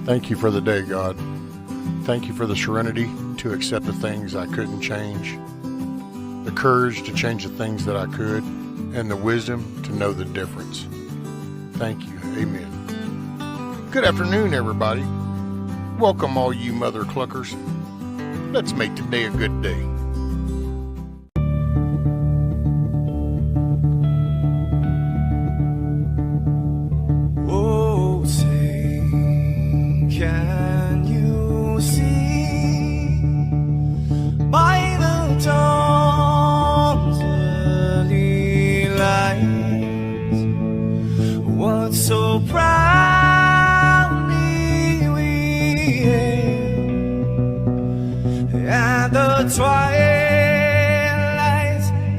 Thank you for the day, God. Thank you for the serenity to accept the things I couldn't change, the courage to change the things that I could, and the wisdom to know the difference. Thank you. Amen. Good afternoon, everybody. Welcome, all you mother cluckers. Let's make today a good day. Oh, say, can you see by the dawn's early light what so proudly we hailed at the twilight's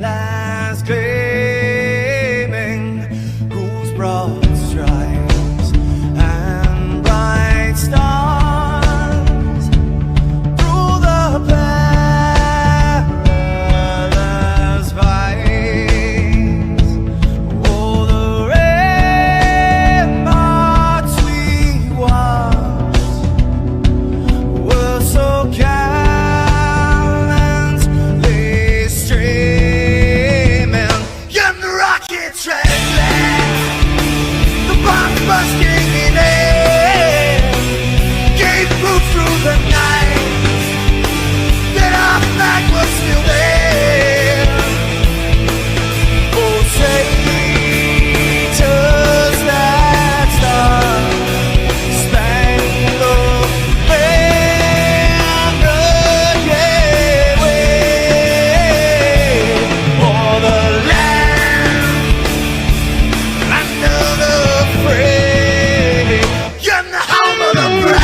last gleaming, whose broad stripes and bright stars through the perilous fights, oh, the ramparts we watched were so gallantly streaming, and the rockets red glare, the bombs bursting in air, gave proof through the night that our flag was still there. Oh, traitors that star-spangled banner yet wave for the land under the fray, and the home of the brave.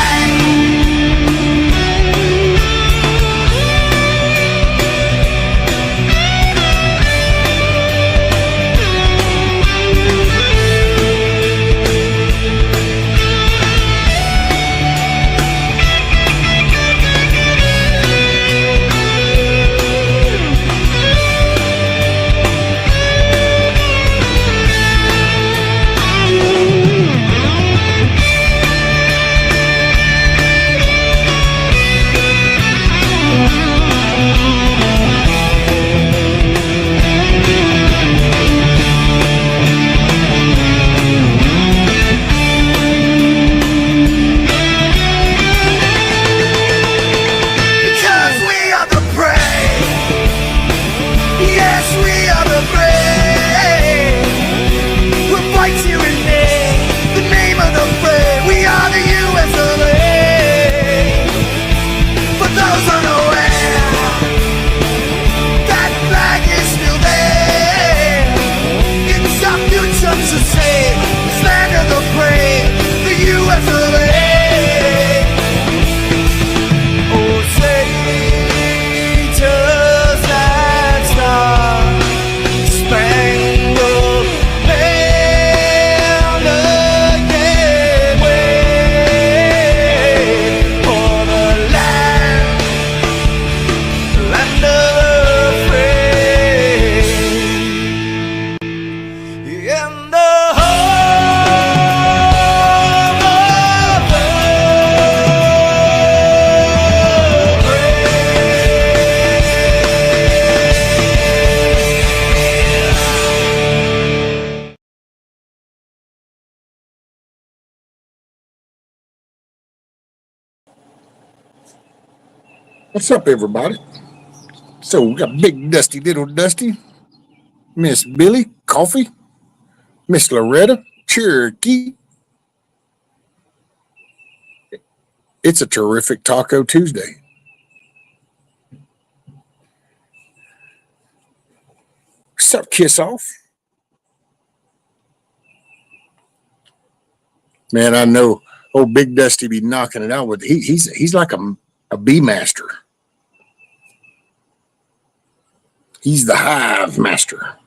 Because we are the brave. Yes, we are the brave. We'll fight you in the name of the brave. We are the U.S. of A. For those unaware, that flag is still there. It's our future to save. This land of the brave, the U.S. of A. Oh, traitors that star-spangled banner yet wave for the land of the free, in the home of the What's up, everybody? So we got Big Dusty, Little Dusty, Miss Billy, Coffee, Miss Loretta, Cherokee. It's a terrific Taco Tuesday. What's up, Kiss Off? Man, I know old Big Dusty be knocking it out with he's like a bee master. He's the hive master.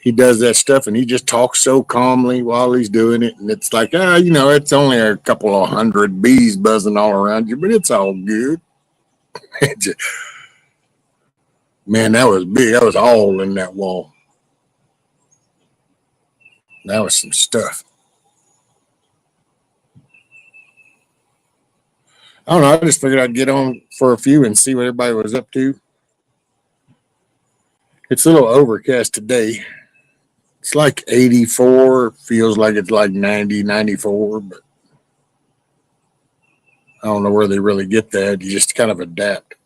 He does that stuff and he just talks so calmly while he's doing it. And it's like, it's only a couple of hundred bees buzzing all around you, but it's all good. Man, that was big. That was all in that wall. That was some stuff. I don't know. I just figured I'd get on for a few and see what everybody was up to. It's a little overcast today. It's like 84. Feels like it's like 90, 94, but I don't know where they really get that. You just kind of adapt.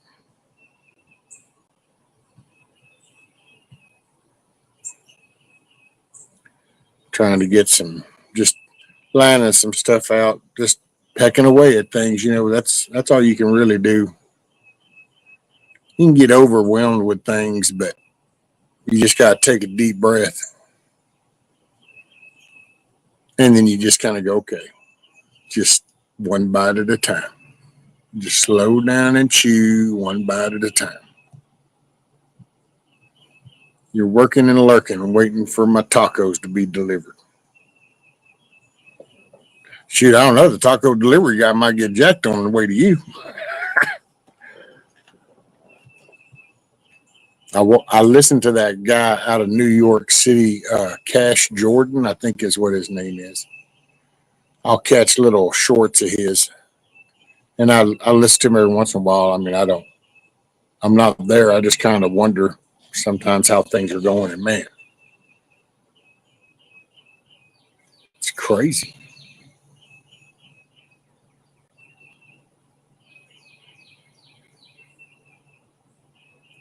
Trying to get some, just lining some stuff out, just pecking away at things. That's all you can really do. You can get overwhelmed with things, but you just got to take a deep breath. And then you just kind of go, okay, just one bite at a time. Just slow down and chew one bite at a time. You're working and lurking, waiting for my tacos to be delivered. Shoot, I don't know. The taco delivery guy might get jacked on the way to you. I listened to that guy out of New York City, Cash Jordan, I think is what his name is. I'll catch little shorts of his, and I listen to him every once in a while. I mean, I'm not there. I just kind of wonder sometimes how things are going, and man, it's crazy.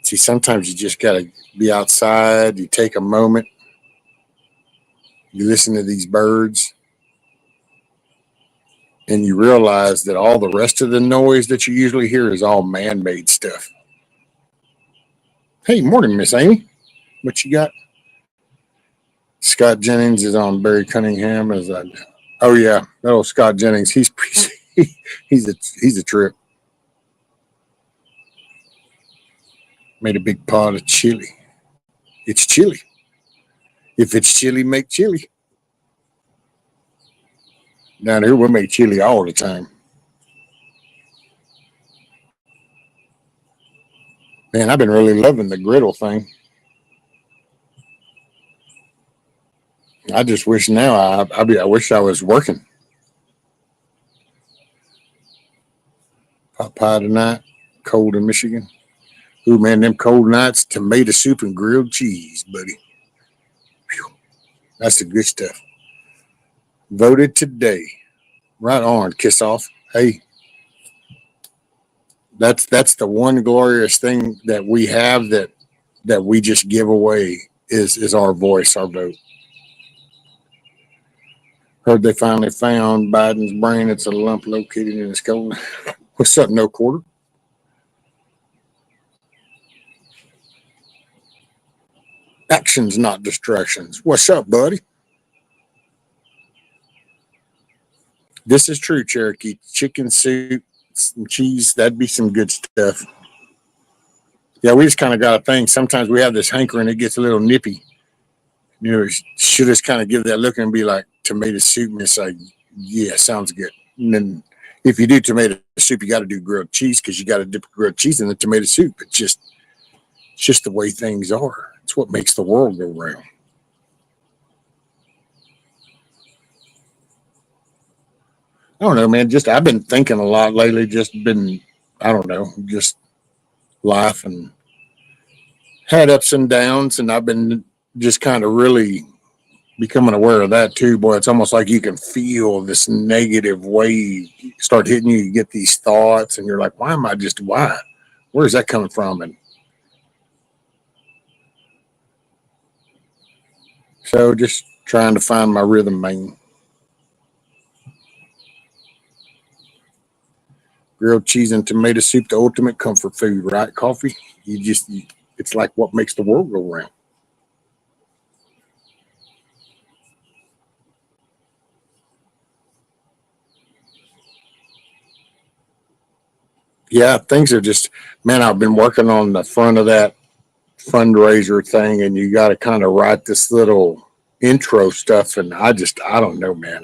See, sometimes you just got to be outside. You take a moment. You listen to these birds, and you realize that all the rest of the noise that you usually hear is all man-made stuff. Hey, morning, Miss Amy. What you got? Scott Jennings is on Barry Cunningham. Oh yeah, that old Scott Jennings. He's a trip. Made a big pot of chili. It's chili. If it's chili, make chili. Down here, we make chili all the time. Man, I've been really loving the griddle thing. I just wish now I wish I was working. Pot pie tonight, cold in Michigan. Ooh, man, them cold nights, tomato soup and grilled cheese, buddy. Whew, that's the good stuff. Voted today. Right on, kiss off. Hey, that's the one glorious thing that we have that we just give away is our voice, our vote. Heard they finally found Biden's brain. It's a lump located in his colon. What's up, no quarter? Actions, not distractions. What's up, buddy? This is true, Cherokee. Chicken soup, some cheese, that'd be some good stuff. Yeah, we just kind of got a thing. Sometimes we have this hankering, it gets a little nippy. Should just kind of give that look and be like tomato soup, and it's like, yeah, sounds good. And then if you do tomato soup, you got to do grilled cheese because you got to dip grilled cheese in the tomato soup. It's just the way things are. It's what makes the world go round. I don't know, man. Just I've been thinking a lot lately. I don't know, just life and had ups and downs, and I've been just kind of really becoming aware of that too. Boy, it's almost like you can feel this negative wave start hitting you. You get these thoughts, and you're like, why? Where's that coming from? And so just trying to find my rhythm, man. Grilled cheese and tomato soup, the ultimate comfort food, right? Coffee, it's like what makes the world go round. Yeah, things are just, man, I've been working on the front of that fundraiser thing, and you got to kind of write this little intro stuff. And I don't know, man.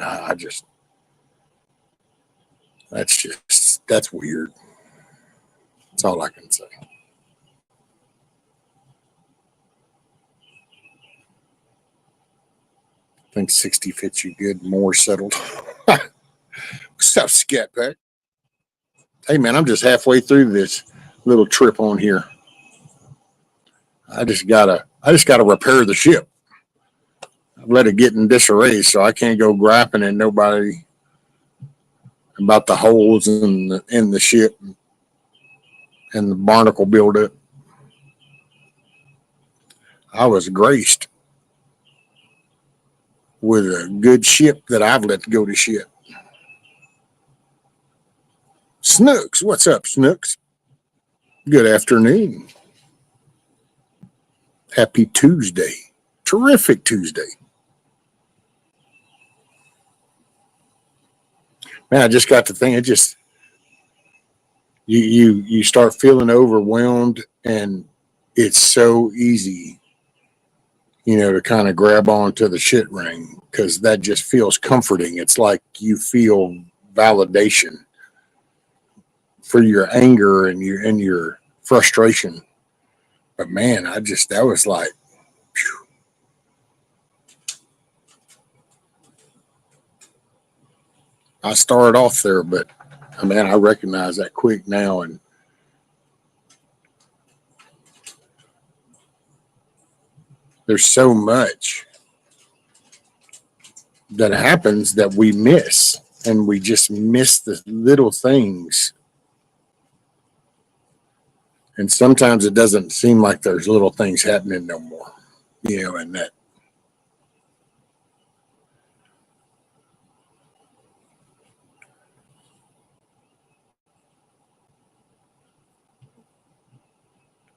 That's weird. That's all I can say. think 60 fits you good, more settled. What's up, Scat Pack? Hey, man, I'm just halfway through this little trip on here. I just gotta repair the ship. I've let it get in disarray, so I can't go griping at nobody about the holes in the ship and the barnacle buildup. I was graced with a good ship that I've let go to ship. Snooks, what's up, Snooks? Good afternoon. Happy Tuesday. Terrific Tuesday. Man, I just got to think, it just you start feeling overwhelmed, and it's so easy, to kind of grab onto the shit ring, because that just feels comforting. It's like you feel validation for your anger and your frustration. But man, that was like, phew. I started off there, but man, I recognize that quick now. And there's so much that happens that we miss, and we just miss the little things. And sometimes it doesn't seem like there's little things happening no more, and that.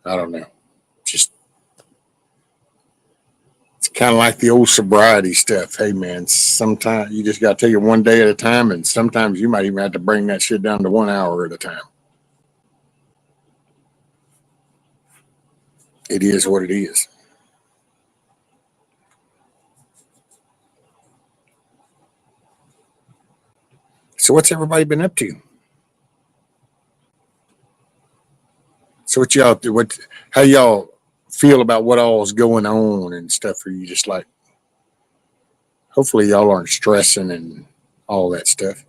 I don't know. Just, it's kind of like the old sobriety stuff. Hey, man, sometimes you just got to take it one day at a time, and sometimes you might even have to bring that shit down to 1 hour at a time. It is what it is. So what's everybody been up to? So what y'all do? How y'all feel about what all is going on and stuff? Are you just like, hopefully y'all aren't stressing and all that stuff?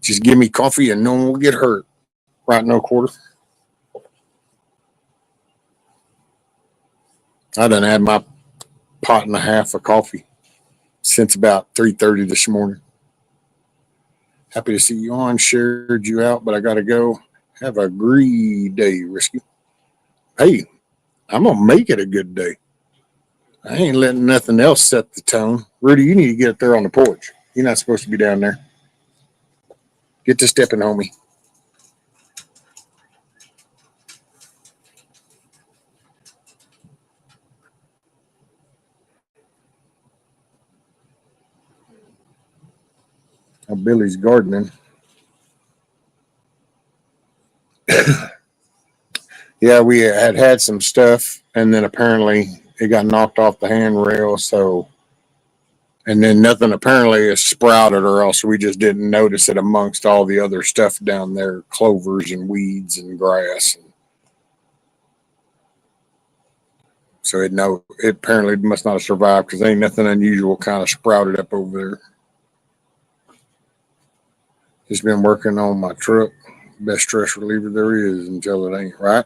Just give me coffee and no one will get hurt. Right? No quarter. I done had my pot and a half of coffee since about 3:30 this morning. Happy to see you on. Shared you out, but I got to go. Have a great day, Risky. Hey, I'm going to make it a good day. I ain't letting nothing else set the tone. Rudy, you need to get up there on the porch. You're not supposed to be down there. Get to stepping, homie. Oh, Billy's gardening. Yeah, we had some stuff, and then apparently it got knocked off the handrail. So, and then nothing apparently is sprouted, or else we just didn't notice it amongst all the other stuff down there, clovers and weeds and grass. So it apparently must not have survived, because ain't nothing unusual kind of sprouted up over there. Just been working on my truck. Best stress reliever there is until it ain't, right?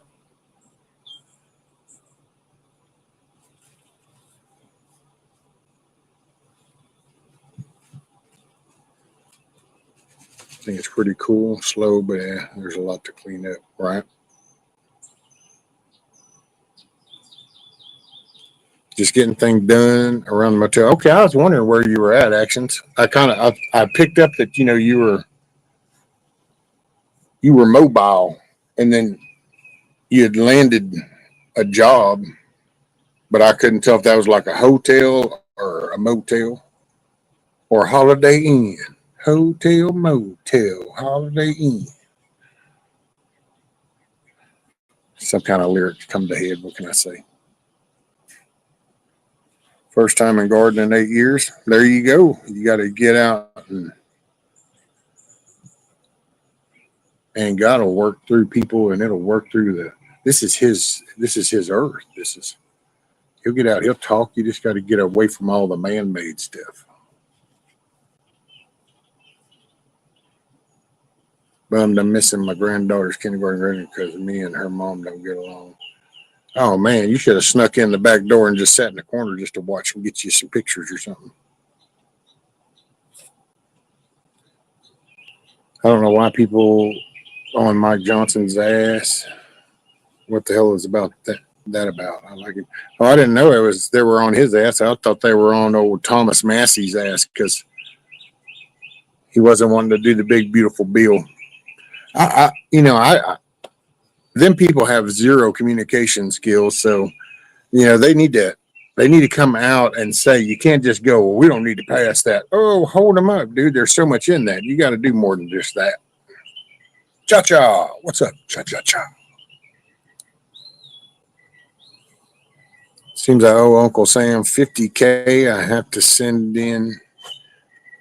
I think it's pretty cool, slow, but yeah, there's a lot to clean up, right? Just getting things done around the motel. Okay, I was wondering where you were at, Actions. I picked up that you were mobile, and then you had landed a job, but I couldn't tell if that was like a hotel or a motel or Holiday Inn. Hotel, motel, Holiday Inn. Some kind of lyric come to head. What can I say? First time in gardening in 8 years. There you go. You got to get out and God will work through people, and it'll work through this is his earth. He'll get out. He'll talk. You just got to get away from all the man-made stuff. Bummed I'm missing my granddaughter's kindergarten because me and her mom don't get along. Oh, man, you should have snuck in the back door and just sat in the corner just to watch and get you some pictures or something. I don't know why people on Mike Johnson's ass. What the hell is about that about? I like it. Oh, I didn't know they were on his ass. I thought they were on old Thomas Massey's ass because he wasn't wanting to do the big beautiful bill. Them people have zero communication skills, so they need to come out and say, you can't just go, well, we don't need to pass that. Oh, hold them up, dude. There's so much in that. You got to do more than just that. Cha-cha. What's up? Cha-cha-cha. Seems I owe Uncle Sam $50K. I have to send in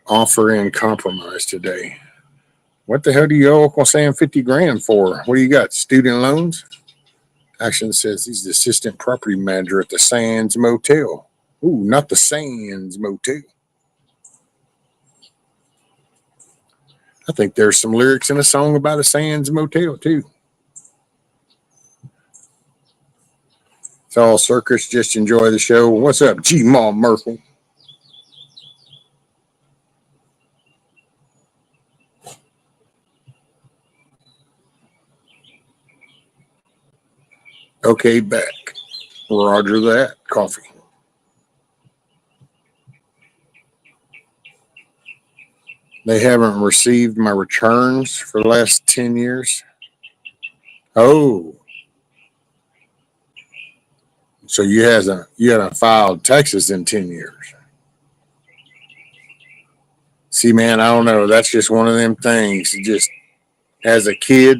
offer in compromise today. What the hell do you owe Uncle Sam 50 grand for? What do you got? Student loans? Action says he's the assistant property manager at the Sands Motel. Ooh, not the Sands Motel. I think there's some lyrics in a song about a Sands Motel, too. It's all circus. Just enjoy the show. What's up, G. Ma Murphy? Okay, back. Roger that. Coffee. They haven't received my returns for the last 10 years. Oh. So you haven't filed taxes in 10 years. See, man, I don't know. That's just one of them things. Just as a kid,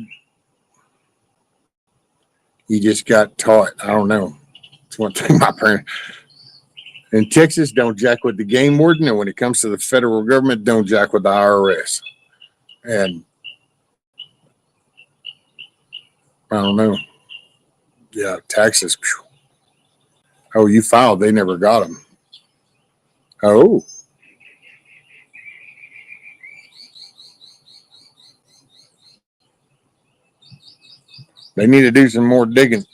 you just got taught. I don't know. It's one thing my parents in Texas don't jack with the game warden, and when it comes to the federal government, don't jack with the IRS. And I don't know. Yeah, taxes. Phew. Oh, you filed. They never got them. Oh. They need to do some more digging.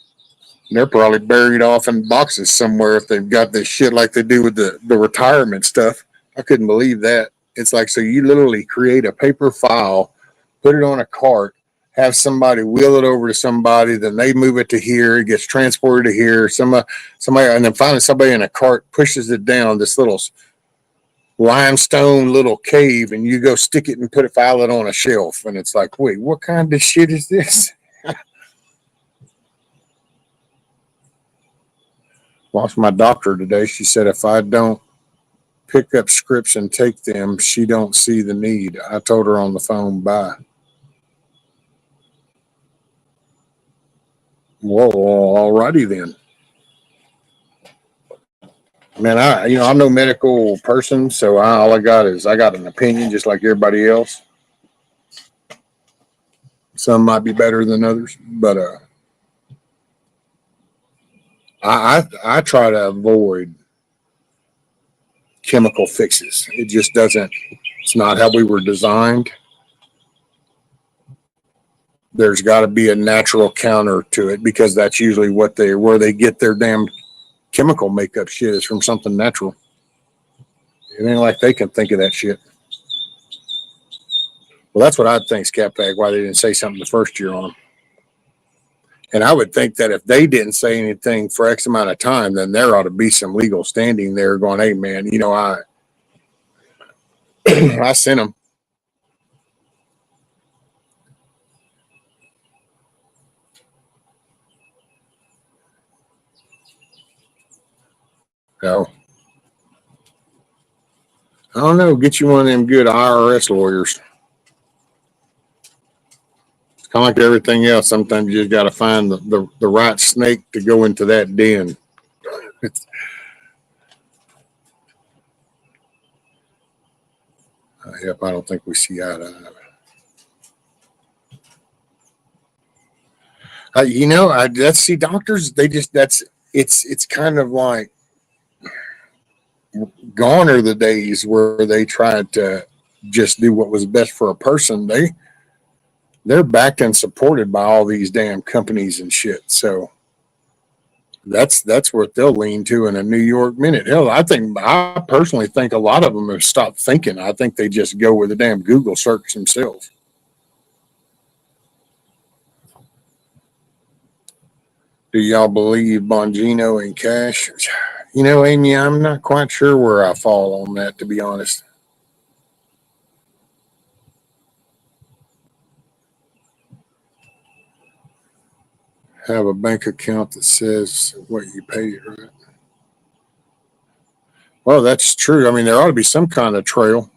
They're probably buried off in boxes somewhere if they've got this shit like they do with the retirement stuff. I couldn't believe that. It's like, so you literally create a paper file, put it on a cart, have somebody wheel it over to somebody, then they move it to here, it gets transported to here, somebody, and then finally somebody in a cart pushes it down this little limestone little cave, and you go stick it and file it on a shelf. And it's like, wait, what kind of shit is this? Lost my doctor today. She said if I don't pick up scripts and take them, she don't see the need. I told her on the phone, bye. Whoa, alrighty then. Man, I'm no medical person, so all I got is I got an opinion just like everybody else. Some might be better than others, but I try to avoid chemical fixes. It just doesn't. It's not how we were designed. There's got to be a natural counter to it because that's usually where they get their damn chemical makeup shit is from something natural. It ain't like they can think of that shit. Well, that's what I'd think, Scat Pack, why they didn't say something the first year on them. And I would think that if they didn't say anything for X amount of time, then there ought to be some legal standing there going, hey, man, I sent them. So, I don't know. Get you one of them good IRS lawyers. It's kind of like everything else. Sometimes you just got to find the right snake to go into that den. Yep, I don't think we see eye to eye. Doctors, that's it's kind of like gone are the days where they tried to just do what was best for a person. They're backed and supported by all these damn companies and shit. So that's what they'll lean to in a New York minute. Hell, I personally think a lot of them have stopped thinking. I think they just go with the damn Google search themselves. Do y'all believe Bongino and Cash? You know, Amy, I'm not quite sure where I fall on that, to be honest. Have a bank account that says what you paid, right? Well, that's true. I mean, there ought to be some kind of trail.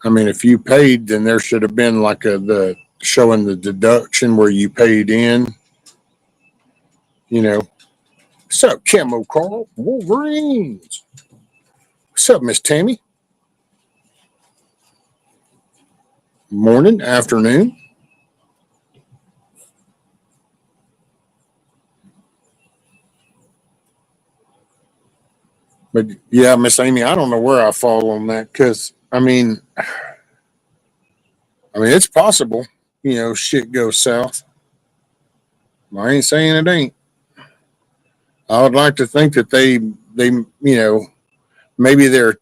I mean, if you paid, then there should have been like the showing the deduction where you paid in. You know, what's up, Camo Carl? Wolverines. What's up, Miss Tammy? Morning, afternoon. But yeah, Miss Amy, I don't know where I fall on that because it's possible. You know, shit goes south. I ain't saying it ain't. I would like to think that they maybe they're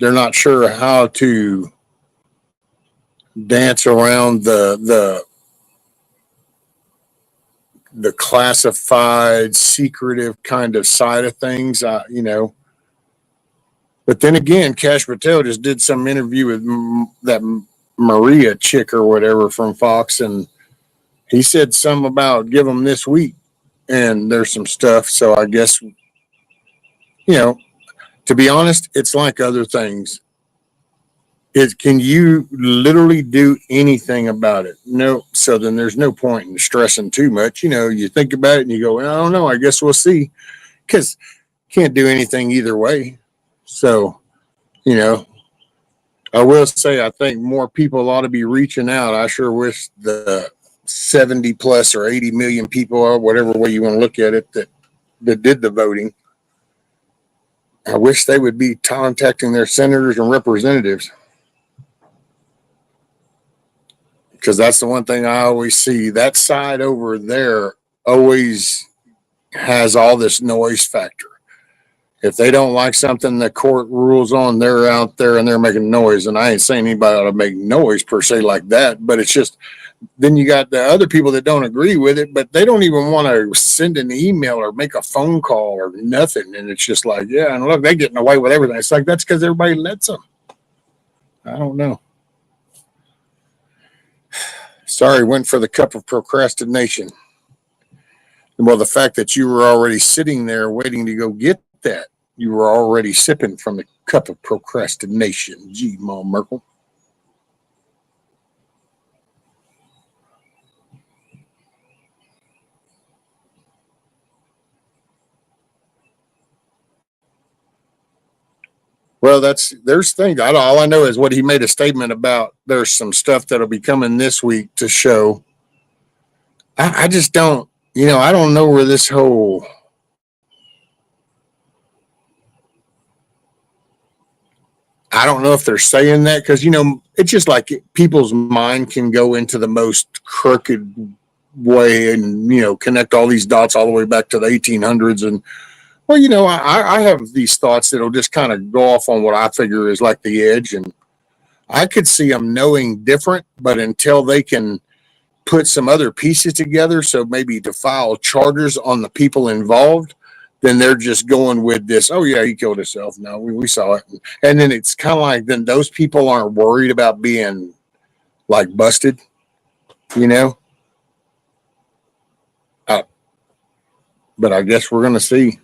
not sure how to dance around the classified, secretive kind of side of things. But then again, Cash Patel just did some interview with that Maria chick or whatever from Fox, and he said something about give them this week, and there's some stuff. So I guess to be honest, it's like other things. Can you literally do anything about it? No. So then there's no point in stressing too much. You think about it and you go, I don't know. I guess we'll see, because can't do anything either way. So, I will say I think more people ought to be reaching out. I sure wish the 70 plus or 80 million people, or whatever way you want to look at it, that did the voting. I wish they would be contacting their senators and representatives. Because that's the one thing I always see. That side over there always has all this noise factor. If they don't like something the court rules on, they're out there and they're making noise. And I ain't saying anybody ought to make noise per se like that, but it's just, then you got the other people that don't agree with it, but they don't even want to send an email or make a phone call or nothing. And it's just like, yeah, and look, they're getting away with everything. It's like, that's because everybody lets them. I don't know. Sorry, went for the cup of procrastination. Well, the fact that you were already sitting there waiting to go get that, you were already sipping from the cup of procrastination. Gee, Mom Merkel. Well, there's things. All I know is what he made a statement about. There's some stuff that'll be coming this week to show. I just don't, I don't know where this whole. I don't know if they're saying that because, it's just like people's mind can go into the most crooked way and, connect all these dots all the way back to the 1800s. And, well, I have these thoughts that'll just kind of go off on what I figure is like the edge. And I could see them knowing different, but until they can put some other pieces together, so maybe to file charges on the people involved, then they're just going with this, oh, yeah, he killed himself. No, we saw it. And then it's kind of like, then those people aren't worried about being, like, busted, But I guess we're going to see.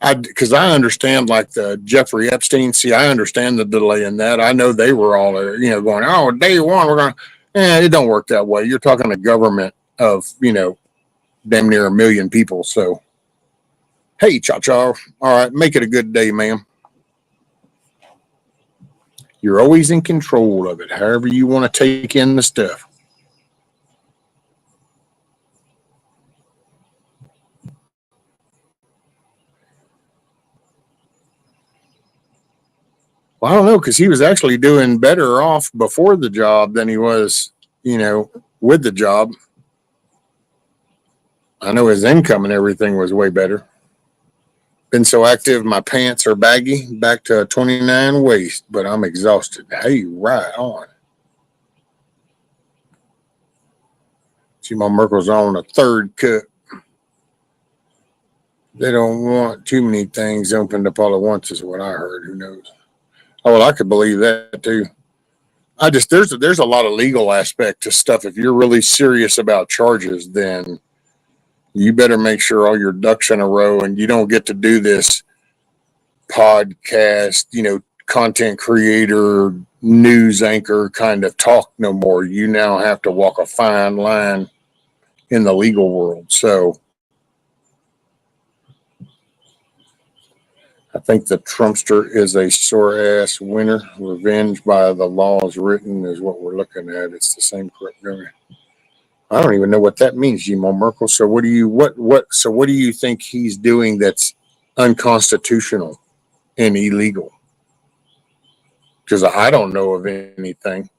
Because I understand, like, the Jeffrey Epstein, I understand the delay in that. I know they were all, going, oh, day one, we're going to, it don't work that way. You're talking a government of, damn near 1 million people, so. Hey, Cha-Cha. All right, make it a good day, ma'am. You're always in control of it, however you want to take in the stuff. Well, I don't know, because he was actually doing better off before the job than he was, with the job. I know his income and everything was way better. Been so active, my pants are baggy, back to a 29 waist, but I'm exhausted. Hey, right on. See, my Merkel's on a third cut. They don't want too many things opened up all at once, is what I heard. Who knows? Oh, well, I could believe that too. There's a lot of legal aspect to stuff. If you're really serious about charges, then you better make sure all your ducks in a row, and you don't get to do this podcast, content creator, news anchor kind of talk no more. You now have to walk a fine line in the legal world. So I think the Trumpster is a sore ass winner. Revenge by the laws written is what we're looking at. It's the same correct. I don't even know what that means, Gmo Merkel. So what do you think he's doing that's unconstitutional and illegal? Because I don't know of anything.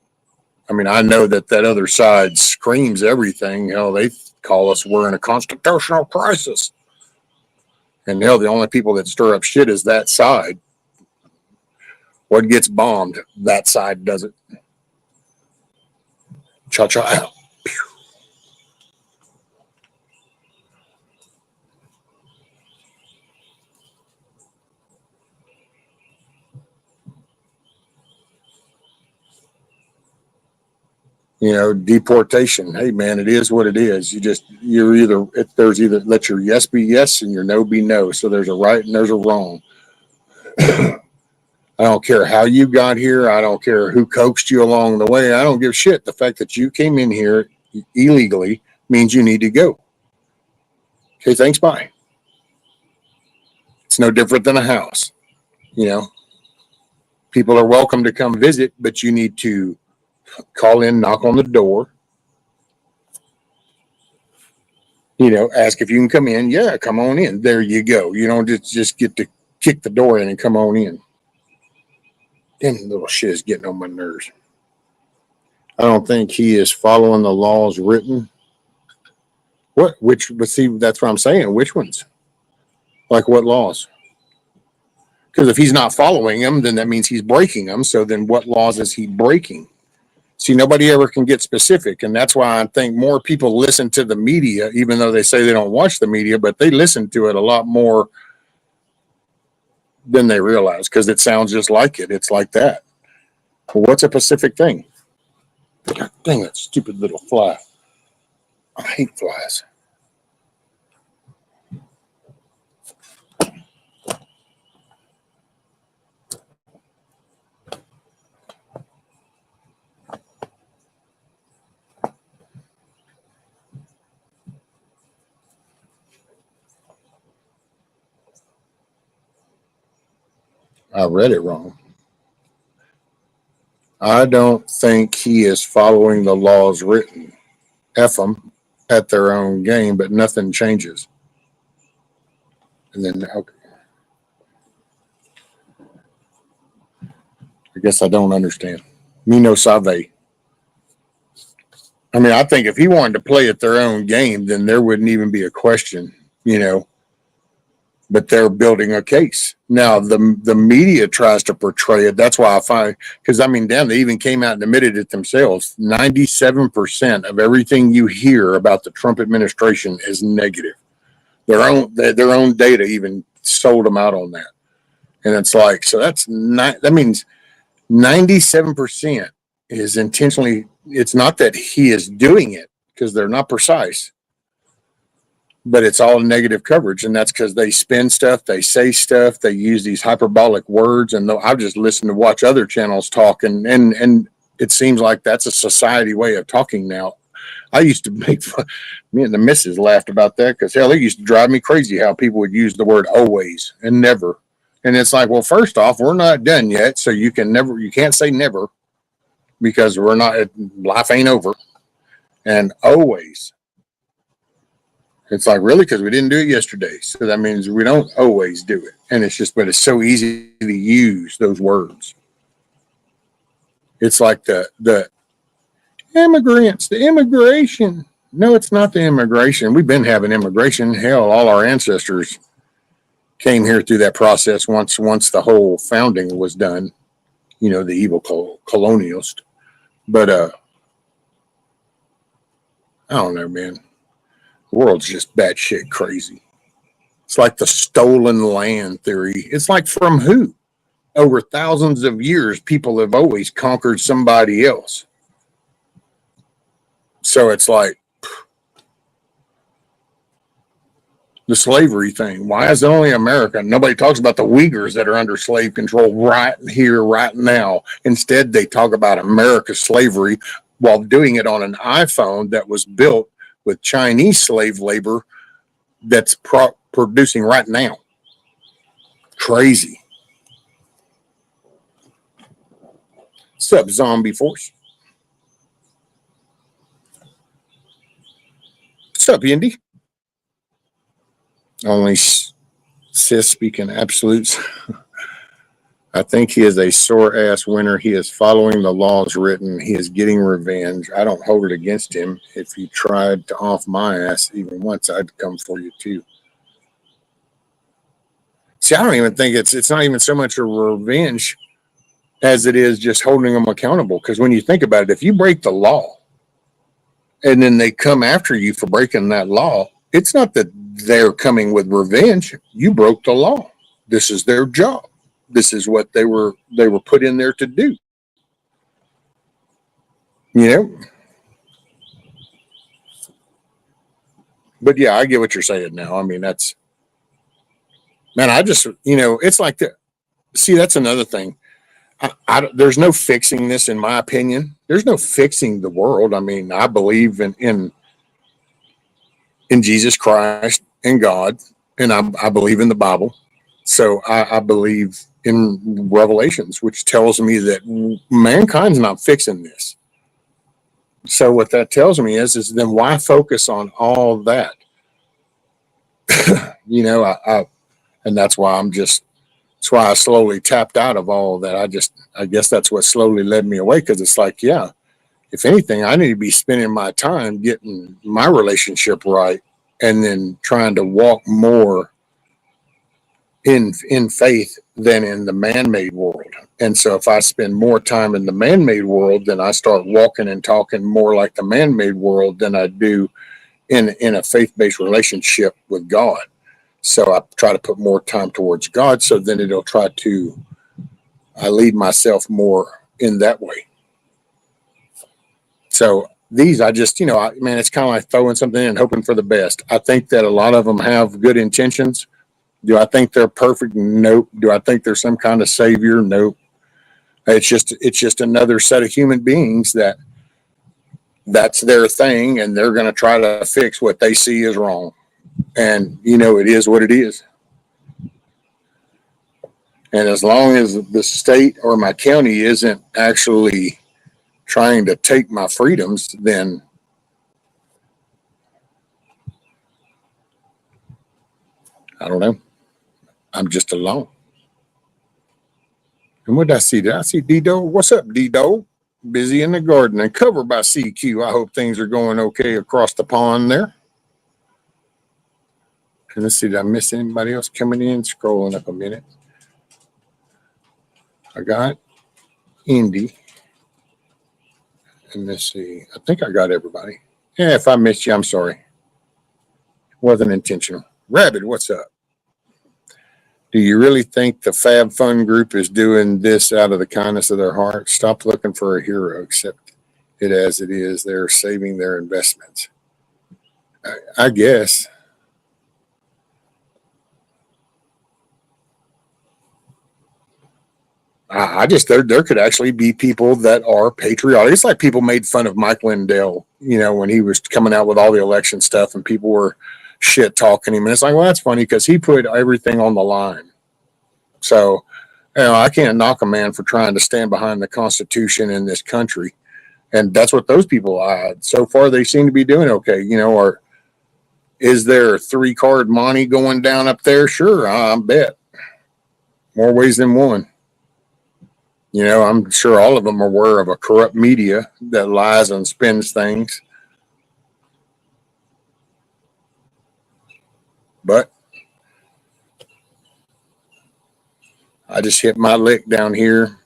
I mean, I know that other side screams everything. Hell, they call us we're in a constitutional crisis. And hell, the only people that stir up shit is that side. What gets bombed, that side does it. Cha-cha out. Deportation. Hey man, it is what it is. There's either let your yes be yes and your no be no. So there's a right and there's a wrong. I don't care how you got here. I don't care who coaxed you along the way. I don't give a shit. The fact that you came in here illegally means you need to go. Okay, thanks, bye. It's no different than a house. People are welcome to come visit, but you need to call in, knock on the door, ask if you can come in. Yeah, come on in. There you go. You don't just get to kick the door in and come on in. Damn little shit is getting on my nerves. I don't think he is following the laws written. But see, that's what I'm saying. Which ones? Like what laws? Because if he's not following them, then that means he's breaking them. So then what laws is he breaking? See, nobody ever can get specific. And that's why I think more people listen to the media, even though they say they don't watch the media, but they listen to it a lot more than they realize because it sounds just like it. It's like that. Well, what's a specific thing? God dang, that stupid little fly. I hate flies. I read it wrong. I don't think he is following the laws written. F them at their own game, but nothing changes. And then, okay. I guess I don't understand. Me no sabe. I mean, I think if he wanted to play at their own game, then there wouldn't even be a question, but they're building a case. Now, the media tries to portray it. That's why I find, because damn, they even came out and admitted it themselves. 97% of everything you hear about the Trump administration is negative. Their own data even sold them out on that. And it's like, so that means 97% is intentionally, it's not that he is doing it because they're not precise, but it's all negative coverage. And that's because they spin stuff, they say stuff, they use these hyperbolic words. And I've just listened to watch other channels talk, and it seems like that's a society way of talking now. I used to make fun, me and the missus laughed about that because hell, it used to drive me crazy how people would use the word always and never. And it's like, well, first off, we're not done yet. So you can't say never, because we're not, life ain't over. And always. It's like, really? Because we didn't do it yesterday. So that means we don't always do it. And it's just, but it's so easy to use those words. It's like the immigrants, the immigration. No, it's not the immigration. We've been having immigration. Hell, all our ancestors came here through that process once the whole founding was done. You know, the evil colonialist. But I don't know, man. The world's just batshit crazy. It's like the stolen land theory. It's like, from who? Over thousands of years, people have always conquered somebody else. So it's like the slavery thing. Why is it only America? Nobody talks about the Uyghurs that are under slave control right here, right now. Instead, they talk about America's slavery while doing it on an iPhone that was built with Chinese slave labor that's producing right now. Crazy. What's up, Zombie Force? What's up, Indy? Only sis speaking absolutes. I think he is a sore ass winner. He is following the laws written. He is getting revenge. I don't hold it against him. If he tried to off my ass even once, I'd come for you too. See, I don't even think it's not even so much a revenge as it is just holding them accountable. Because when you think about it, if you break the law and then they come after you for breaking that law, it's not that they're coming with revenge. You broke the law. This is their job. This is what they were put in there to do. You know? But yeah, I get what you're saying now. I mean, that's, man, I just, it's like see, that's another thing. There's no fixing this, in my opinion. There's no fixing the world. I mean, I believe in Jesus Christ and God, and I believe in the Bible. So I believe in Revelations, which tells me that mankind's not fixing this. So what that tells me is then why focus on all that? And that's why that's why I slowly tapped out of all of that. I guess that's what slowly led me away, because it's like, yeah, if anything, I need to be spending my time getting my relationship right, and then trying to walk more in faith than in the man-made world. And so if I spend more time in the man-made world, then I start walking and talking more like the man-made world than I do in a faith-based relationship with God. So I try to put more time towards God, so then I lead myself more in that way. So these, I just, man, it's kind of like throwing something in and hoping for the best. I think that a lot of them have good intentions. Do I think they're perfect? Nope. Do I think they're some kind of savior? Nope. It's just another set of human beings that's their thing, and they're going to try to fix what they see is wrong. And, it is what it is. And as long as the state or my county isn't actually trying to take my freedoms, then I don't know. I'm just alone. And what did I see? Did I see D-Do? What's up, D-Do? Busy in the garden and covered by CQ. I hope things are going okay across the pond there. And let's see, did I miss anybody else coming in? Scrolling up a minute. I got Indy. And let's see. I think I got everybody. Yeah, if I missed you, I'm sorry. It wasn't intentional. Rabbit, what's up? Do you really think the Fab Fun group is doing this out of the kindness of their heart? Stop looking for a hero. Accept it as it is. They're saving their investments. I guess. There could actually be people that are patriotic. It's like people made fun of Mike Lindell, when he was coming out with all the election stuff, and people were shit talking him. And it's like, well, that's funny because he put everything on the line. So, I can't knock a man for trying to stand behind the Constitution in this country. And that's what those people, so far, they seem to be doing okay. Or is there 3-card money going down up there? Sure, I bet. More ways than one. I'm sure all of them are aware of a corrupt media that lies and spins things. But I just hit my lick down here.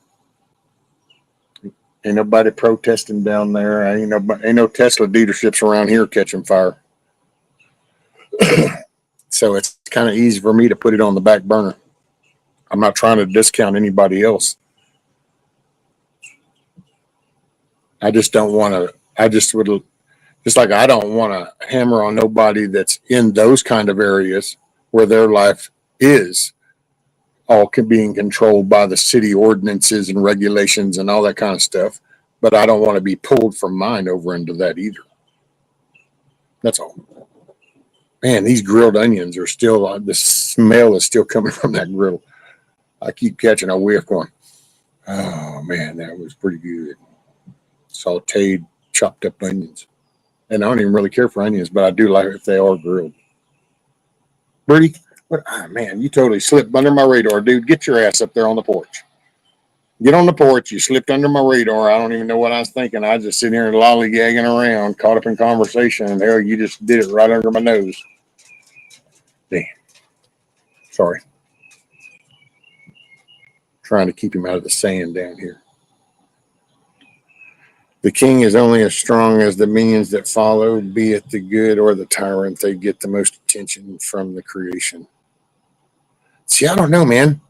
Ain't nobody protesting down there. Ain't no Tesla dealerships around here catching fire. So it's kind of easy for me to put it on the back burner. I'm not trying to discount anybody else. I just don't want to. I just would, just like I don't want to hammer on nobody that's in those kind of areas where their life is all being controlled by the city ordinances and regulations and all that kind of stuff. But I don't want to be pulled from mine over into that either. That's all. Man, these grilled onions are still, the smell is still coming from that griddle. I keep catching a whiff going, oh man, that was pretty good. Sauteed, chopped up onions. And I don't even really care for onions, but I do like it if they are grilled. Birdie, what? Oh, man, you totally slipped under my radar, dude. Get your ass up there on the porch. Get on the porch. You slipped under my radar. I don't even know what I was thinking. I was just sitting here lollygagging around, caught up in conversation, and hell, you just did it right under my nose. Damn. Sorry. Trying to keep him out of the sand down here. The king is only as strong as the minions that follow, be it the good or the tyrant. They get the most attention from the creation. See, I don't know, man.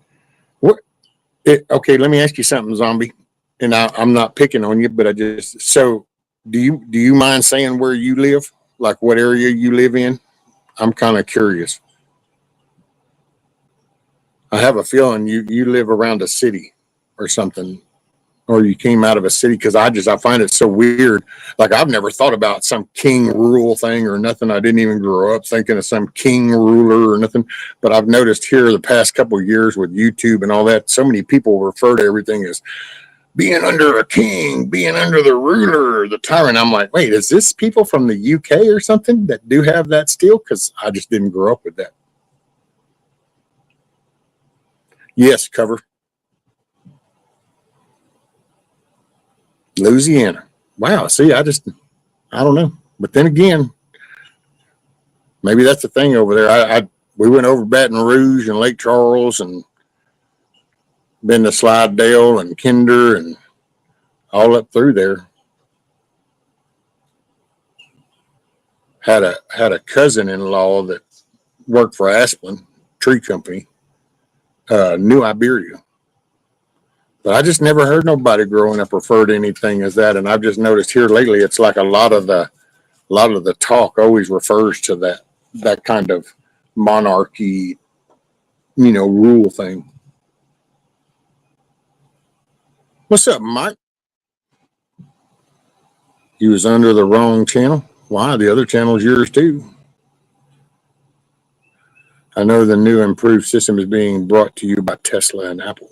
Okay, let me ask you something, zombie. And I'm not picking on you, but so do you mind saying where you live? Like what area you live in? I'm kind of curious. I have a feeling you live around a city or something, or you came out of a city, because I find it so weird. Like I've never thought about some king rule thing or nothing. I didn't even grow up thinking of some king ruler or nothing. But I've noticed here the past couple of years with YouTube and all that, so many people refer to everything as being under a king, being under the ruler, the tyrant. I'm like, wait, is this people from the UK or something that do have that still? Because I just didn't grow up with that. Yes, cover. Louisiana. Wow. See, I don't know. But then again, maybe that's the thing over there. We went over Baton Rouge and Lake Charles and been to Slidell and Kinder and all up through there. Had a cousin-in-law that worked for Asplin Tree Company, New Iberia. But I just never heard nobody growing up refer to anything as that. And I've just noticed here lately, it's like a lot of the talk always refers to that kind of monarchy, rule thing. What's up, Mike? You was under the wrong channel. Why? The other channel is yours too. I know the new improved system is being brought to you by Tesla and Apple.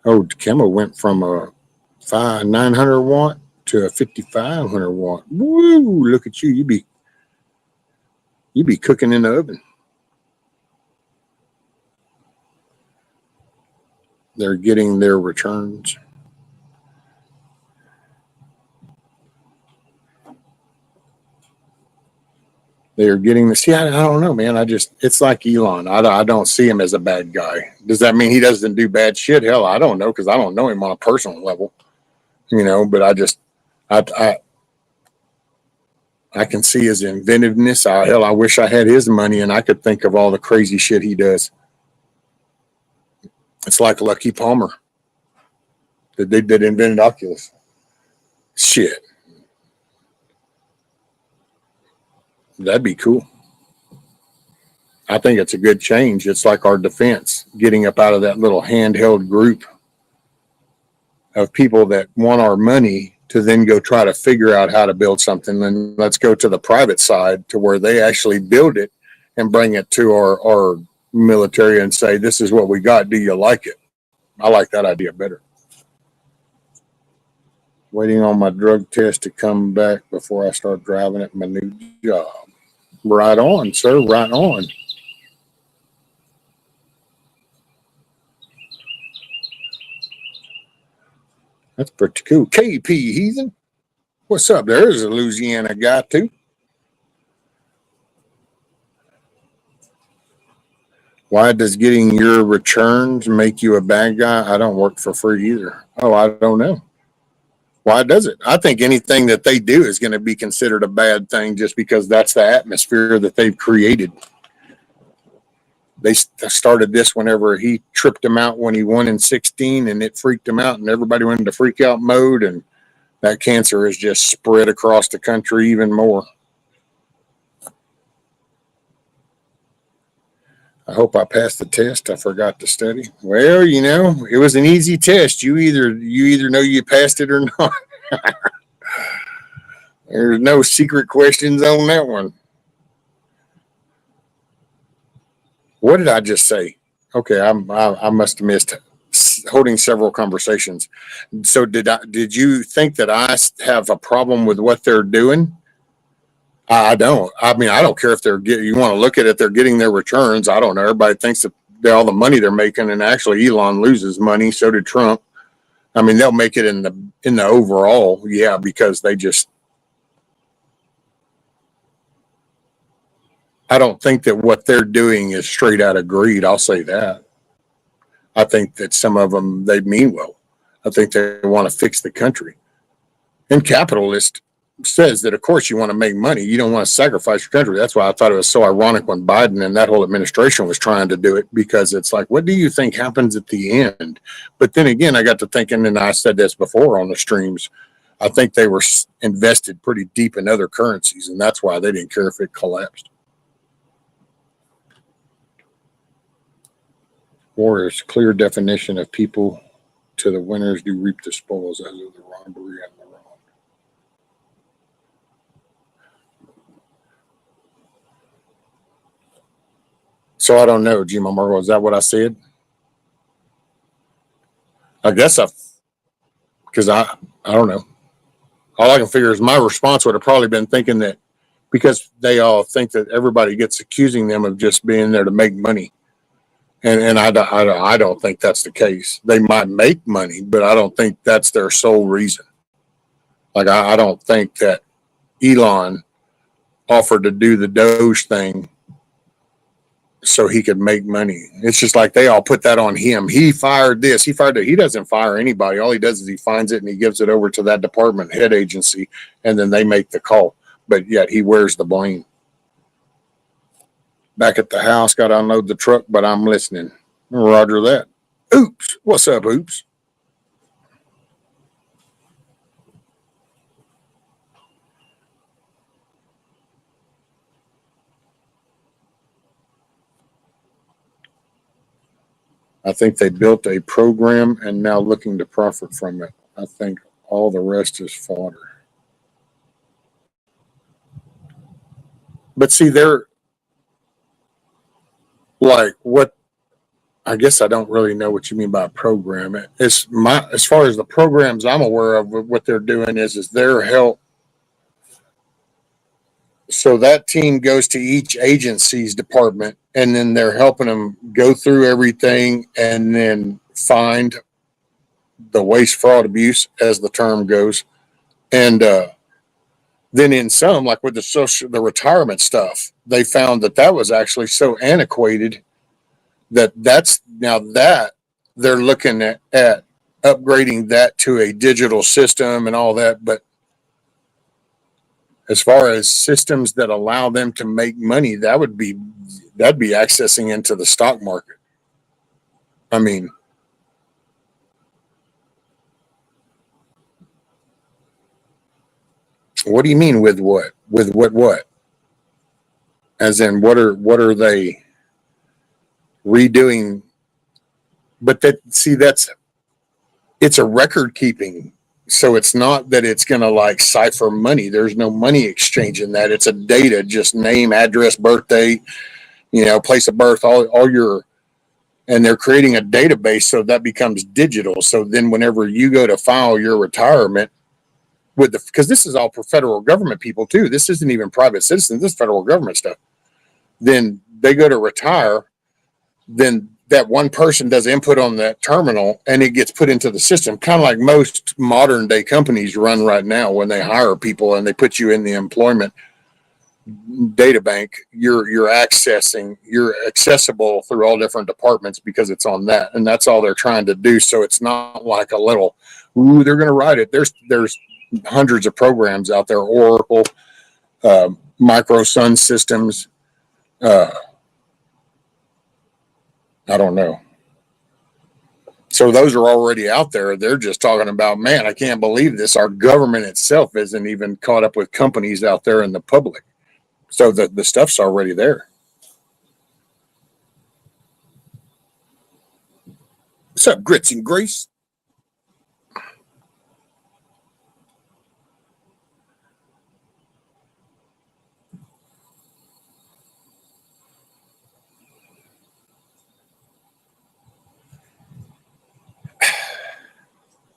Oh, Camo went from a 900 watt to a 5,500 watt. Woo! Look at you. You be cooking in the oven. They're getting their returns. They're getting the. See, I don't know, man. It's like Elon. I don't see him as a bad guy. Does that mean he doesn't do bad shit? Hell, I don't know, because I don't know him on a personal level, but I can see his inventiveness. I wish I had his money and I could think of all the crazy shit he does. It's like Lucky Palmer that invented Oculus. Shit. That'd be cool. I think it's a good change. It's like our defense, getting up out of that little handheld group of people that want our money to then go try to figure out how to build something. And let's go to the private side to where they actually build it and bring it to our military and say, this is what we got. Do you like it? I like that idea better. Waiting on my drug test to come back before I start driving at my new job. Right on, sir. Right on. That's pretty cool. KP Heathen. What's up? There's a Louisiana guy, too. Why does getting your returns make you a bad guy? I don't work for free either. Oh, I don't know. Why does it? I think anything that they do is going to be considered a bad thing just because that's the atmosphere that they've created. They started this whenever he tripped him out when he won in 16, and it freaked him out, and everybody went into freak out mode, and that cancer has just spread across the country even more. I hope I passed the test. I forgot to study. Well, you know, it was an easy test. You either know you passed it or not. There's no secret questions on that one. What did I just say? Okay, I must have missed holding several conversations. So did you think that I have a problem with what they're doing? I don't. I mean, I don't care if you want to look at it, they're getting their returns. I don't know. Everybody thinks that all the money they're making, and actually Elon loses money. So did Trump. I mean, they'll make it in the overall, yeah, because I don't think that what they're doing is straight out of greed. I'll say that. I think that some of them, they mean well. I think they want to fix the country. And capitalist says that, of course, you want to make money. You don't want to sacrifice your country. That's why I thought it was so ironic when Biden and that whole administration was trying to do it, because it's like, what do you think happens at the end? But then again, I got to thinking, and I said this before on the streams, I think they were invested pretty deep in other currencies, and that's why they didn't care if it collapsed. War is clear definition of people to the winners do reap the spoils as of the robbery and the wrong. So I don't know, Jim Margo, is that what I said? I guess because I don't know. All I can figure is my response would have probably been thinking that because they all think that everybody gets accusing them of just being there to make money. And I don't think that's the case. They might make money, but I don't think that's their sole reason. Like, I don't think that Elon offered to do the Doge thing so he could make money. It's just like they all put that on him. He fired this, he fired that. He doesn't fire anybody. All he does is he finds it and he gives it over to that department head agency, and then they make the call. But yet he wears the blame. Back at the house, got to unload the truck, but I'm listening. Roger that. Oops. What's up, Oops? I think they built a program and now looking to profit from it. I think all the rest is fodder. But see, they're like, what? I guess I don't really know what you mean by a program. As far as the programs I'm aware of, what they're doing is their help. So that team goes to each agency's department, and then they're helping them go through everything and then find the waste, fraud, abuse, as the term goes. And then in some, like with the retirement stuff, they found that was actually so antiquated that they're looking at upgrading that to a digital system and all that. But as far as systems that allow them to make money, that'd be accessing into the stock market. I mean, what do you mean with what? With what? As in, what are they redoing? But it's a record keeping. So it's not that it's going to like cipher money. There's no money exchange in that. It's a data, just name, address, birthday, place of birth, all your, and they're creating a database so that becomes digital. So then whenever you go to file your retirement because this is all for federal government people too. This isn't even private citizens. This is federal government stuff. Then they go to retire. Then that one person does input on that terminal and it gets put into the system, kind of like most modern day companies run right now when they hire people and they put you in the employment data bank. You're accessible through all different departments because it's on that, and that's all they're trying to do. So it's not like a little, ooh, they're going to write it. There's hundreds of programs out there, Oracle, Micro Sun Systems, I don't know. So those are already out there. They're just talking about, man, I can't believe this. Our government itself isn't even caught up with companies out there in the public. So the stuff's already there. What's up, Grits and Grease?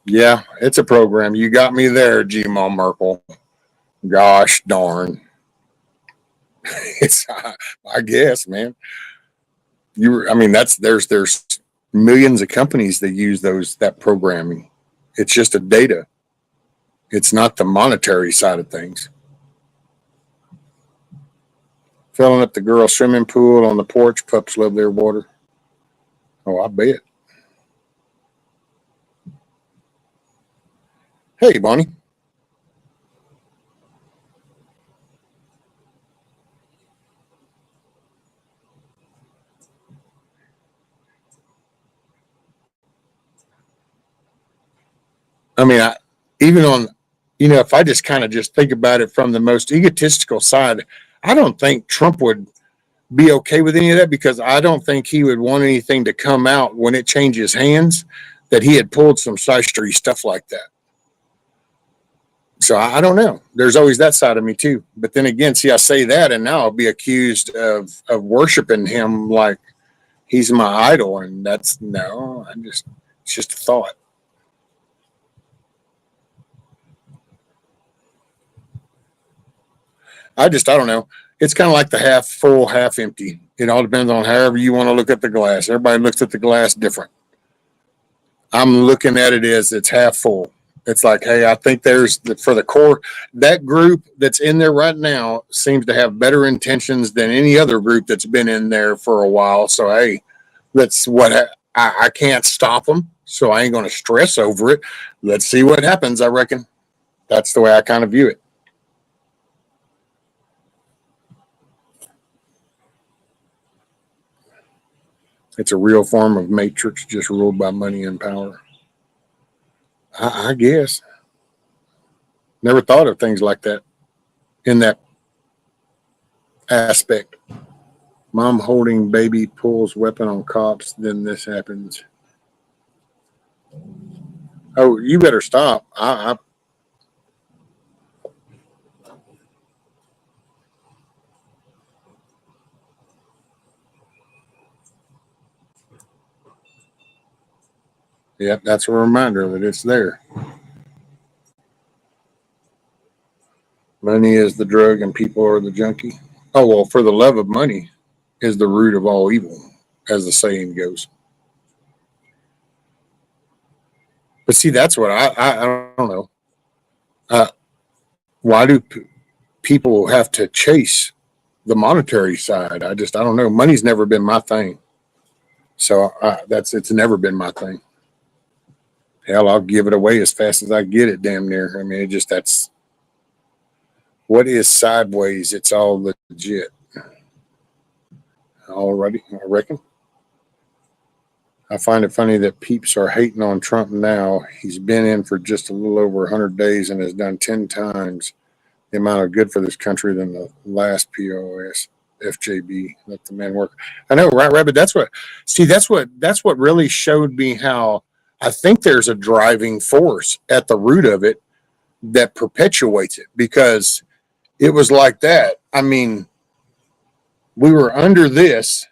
Yeah, it's a program. You got me there, G-Mom Merkel. Gosh darn. It's, I guess, man. There's millions of companies that use that programming. It's just a data. It's not the monetary side of things. Filling up the girl swimming pool on the porch. Pups love their water. Oh, I bet. Hey, Bonnie. Even on, if I just kind of just think about it from the most egotistical side, I don't think Trump would be okay with any of that, because I don't think he would want anything to come out when it changes hands that he had pulled some shystery stuff like that. So I don't know. There's always that side of me too. But then again, see, I say that and now I'll be accused of worshiping him like he's my idol. And it's just a thought. I don't know. It's kind of like the half full, half empty. It all depends on however you want to look at the glass. Everybody looks at the glass different. I'm looking at it as it's half full. It's like, hey, I think for the core, that group that's in there right now seems to have better intentions than any other group that's been in there for a while. So, hey, that's what I can't stop them. So I ain't going to stress over it. Let's see what happens, I reckon. That's the way I kind of view it. It's a real form of matrix, just ruled by money and power. I guess. Never thought of things like that in that aspect. Mom holding baby pulls weapon on cops. Then this happens. Oh, you better stop. Yep, that's a reminder that it's there. Money is the drug and people are the junkie. Oh, well, for the love of money is the root of all evil, as the saying goes. But see, that's what I don't know. Why do people have to chase the monetary side? I don't know. Money's never been my thing. So it's never been my thing. Hell, I'll give it away as fast as I get it, damn near. That's what is sideways. It's all legit. Alrighty, I reckon. I find it funny that peeps are hating on Trump now. He's been in for just a little over 100 days and has done 10 times the amount of good for this country than the last POS. FJB, let the man work. I know, right, Rabbit? That's what really showed me how I think there's a driving force at the root of it that perpetuates it, because it was like that. we were under this,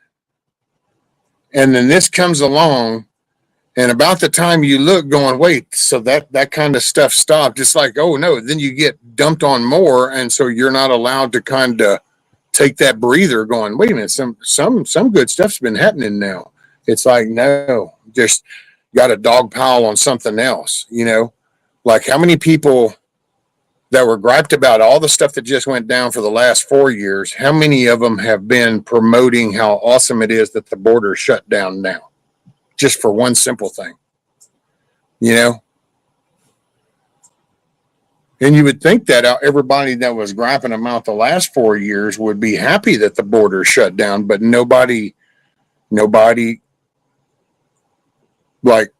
and then this comes along, and about the time you look going, wait, so that kind of stuff stopped. It's like, oh no, then you get dumped on more, and so you're not allowed to kind of take that breather going, wait a minute, some good stuff's been happening now. It's like, no, just got a dog pile on something else, you know? Like how many people that were griped about all the stuff that just went down for the last 4 years, how many of them have been promoting how awesome it is that the border shut down now? Just for one simple thing, you know? And you would think that everybody that was griping about the last 4 years would be happy that the border shut down, but nobody like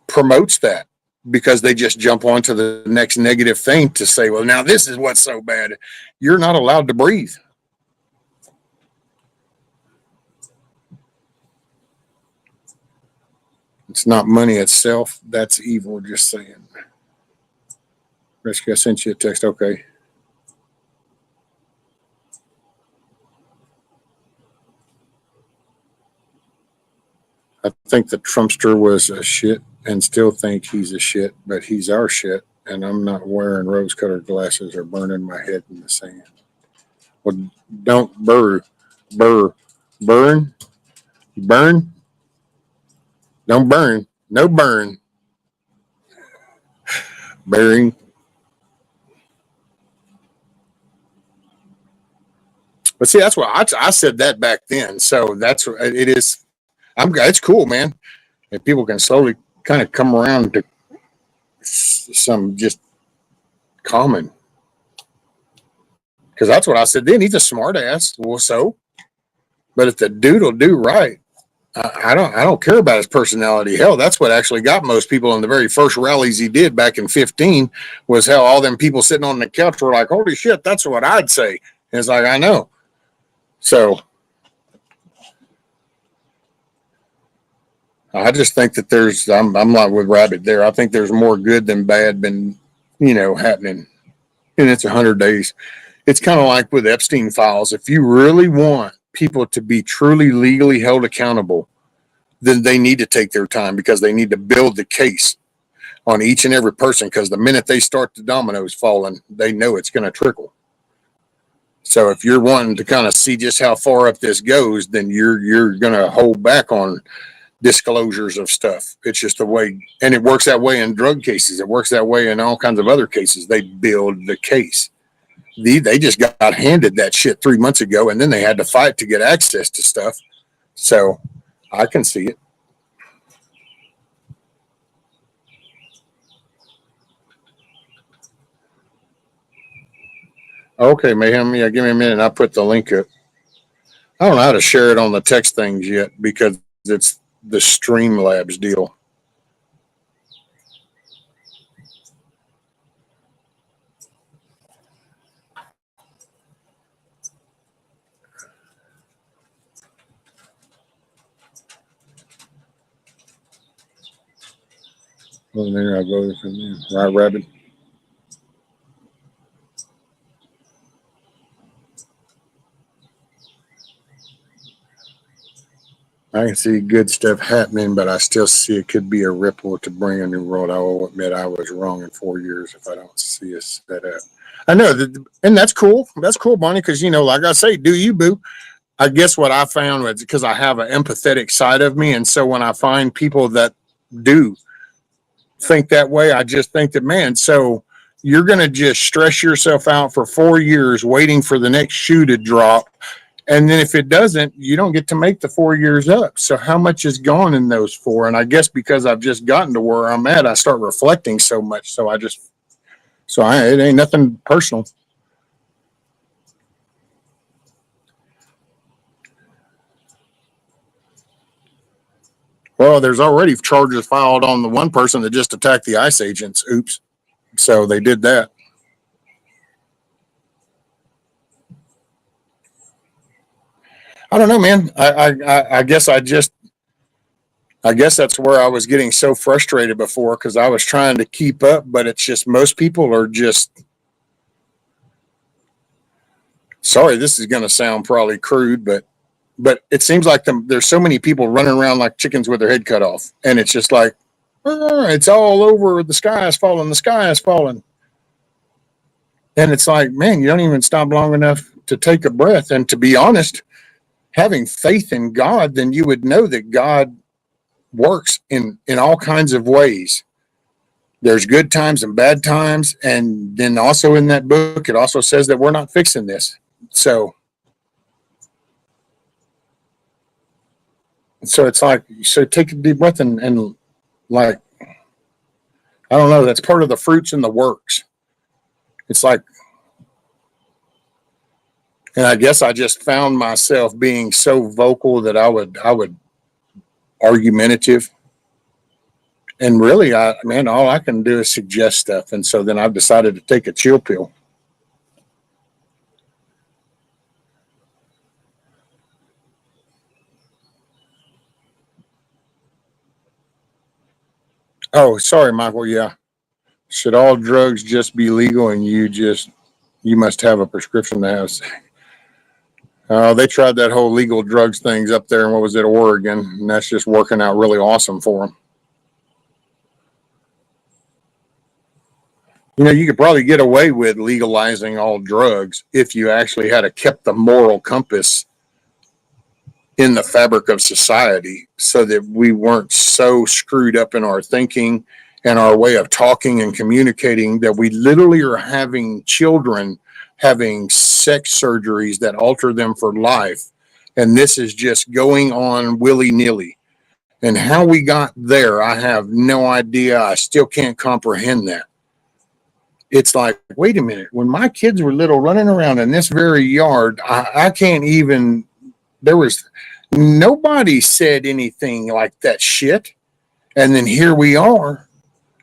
promotes that, because they just jump onto the next negative thing to say, well, now this is what's so bad. You're not allowed to breathe. It's not money itself. That's evil. Just saying. Rescue, I sent you a text. Okay. I think the Trumpster was a shit and still think he's a shit, but he's our shit. And I'm not wearing rose-colored glasses or burning my head in the sand. Well, don't burn. Don't burn. No burn. Burying. But see, that's what I said that back then. So that's what it is. It's cool, man. If people can slowly kind of come around to some just common. Because that's what I said then. He's a smart ass. Well, so. But if the dude will do right, I don't care about his personality. Hell, that's what actually got most people in the very first rallies he did back in 2015 was how all them people sitting on the couch were like, holy shit, that's what I'd say. And it's like, I know. So I just think that I'm like with Rabbit there. I think there's more good than bad been, happening. And it's 100 days. It's kind of like with Epstein files. If you really want people to be truly legally held accountable, then they need to take their time, because they need to build the case on each and every person, because the minute they start the dominoes falling, they know it's going to trickle. So if you're wanting to kind of see just how far up this goes, then you're going to hold back on disclosures of stuff. It's just the way, and it works that way in drug cases. It works that way in all kinds of other cases. They build the case. They just got handed that shit 3 months ago, and then they had to fight to get access to stuff. So I can see it. Okay, Mayhem. Yeah, give me a minute. I'll put the link up. I don't know how to share it on the text things yet, because it's the Streamlabs deal. Well, there I go. Right, Rabbit. I can see good stuff happening, but I still see it could be a ripple to bring a new world. I will admit I was wrong in 4 years if I don't see us set up. I know that, and that's cool. That's cool, Bonnie, because, like I say, do you, boo? I guess what I found was because I have an empathetic side of me, and so when I find people that do think that way, I just think that, man, so you're going to just stress yourself out for 4 years waiting for the next shoe to drop. And then if it doesn't, you don't get to make the 4 years up. So how much is gone in those 4? And I guess because I've just gotten to where I'm at, I start reflecting so much. So it ain't nothing personal. Well, there's already charges filed on the one person that just attacked the ICE agents. Oops. So they did that. I don't know, man. I guess that's where I was getting so frustrated before, because I was trying to keep up, but it's just most people are just sorry, this is going to sound probably crude, but it seems like there's so many people running around like chickens with their head cut off, and it's just like, it's all over. The sky is falling. The sky is falling. And it's like, man, you don't even stop long enough to take a breath. And to be honest, having faith in God, then you would know that God works in all kinds of ways. There's good times and bad times. And then also in that book, it also says that we're not fixing this. So it's like, so take a deep breath and like, I don't know, that's part of the fruits and the works. It's like, and I guess I just found myself being so vocal that I would argumentative. And really, all I can do is suggest stuff. And so then I've decided to take a chill pill. Oh, sorry, Michael. Yeah. Should all drugs just be legal and you must have a prescription to have? They tried that whole legal drugs things up there in, what was it, Oregon, and that's just working out really awesome for them. You know, you could probably get away with legalizing all drugs if you actually had kept the moral compass in the fabric of society so that we weren't so screwed up in our thinking and our way of talking and communicating that we literally are having children having sex surgeries that alter them for life. And this is just going on willy-nilly. And how we got there, I have no idea. I still can't comprehend that. It's like, wait a minute, when my kids were little running around in this very yard, I can't even, nobody said anything like that shit. And then here we are.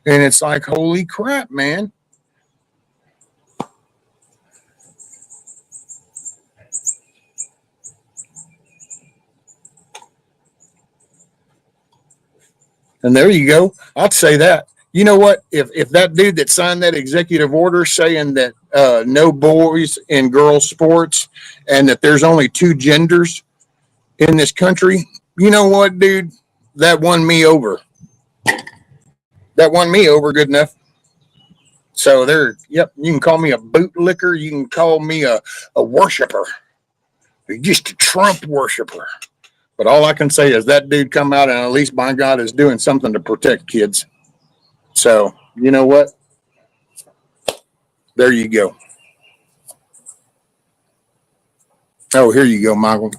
And it's like, holy crap, man. And there you go. I'd say that. You know what? If that dude that signed that executive order saying that no boys and girls sports and that there's only two genders in this country, you know what, dude? That won me over. That won me over good enough. So yep, you can call me a bootlicker. You can call me a worshiper. You're just a Trump worshiper. But all I can say is that dude come out and at least my God is doing something to protect kids. So, you know what? There you go. Oh, here you go, Michael.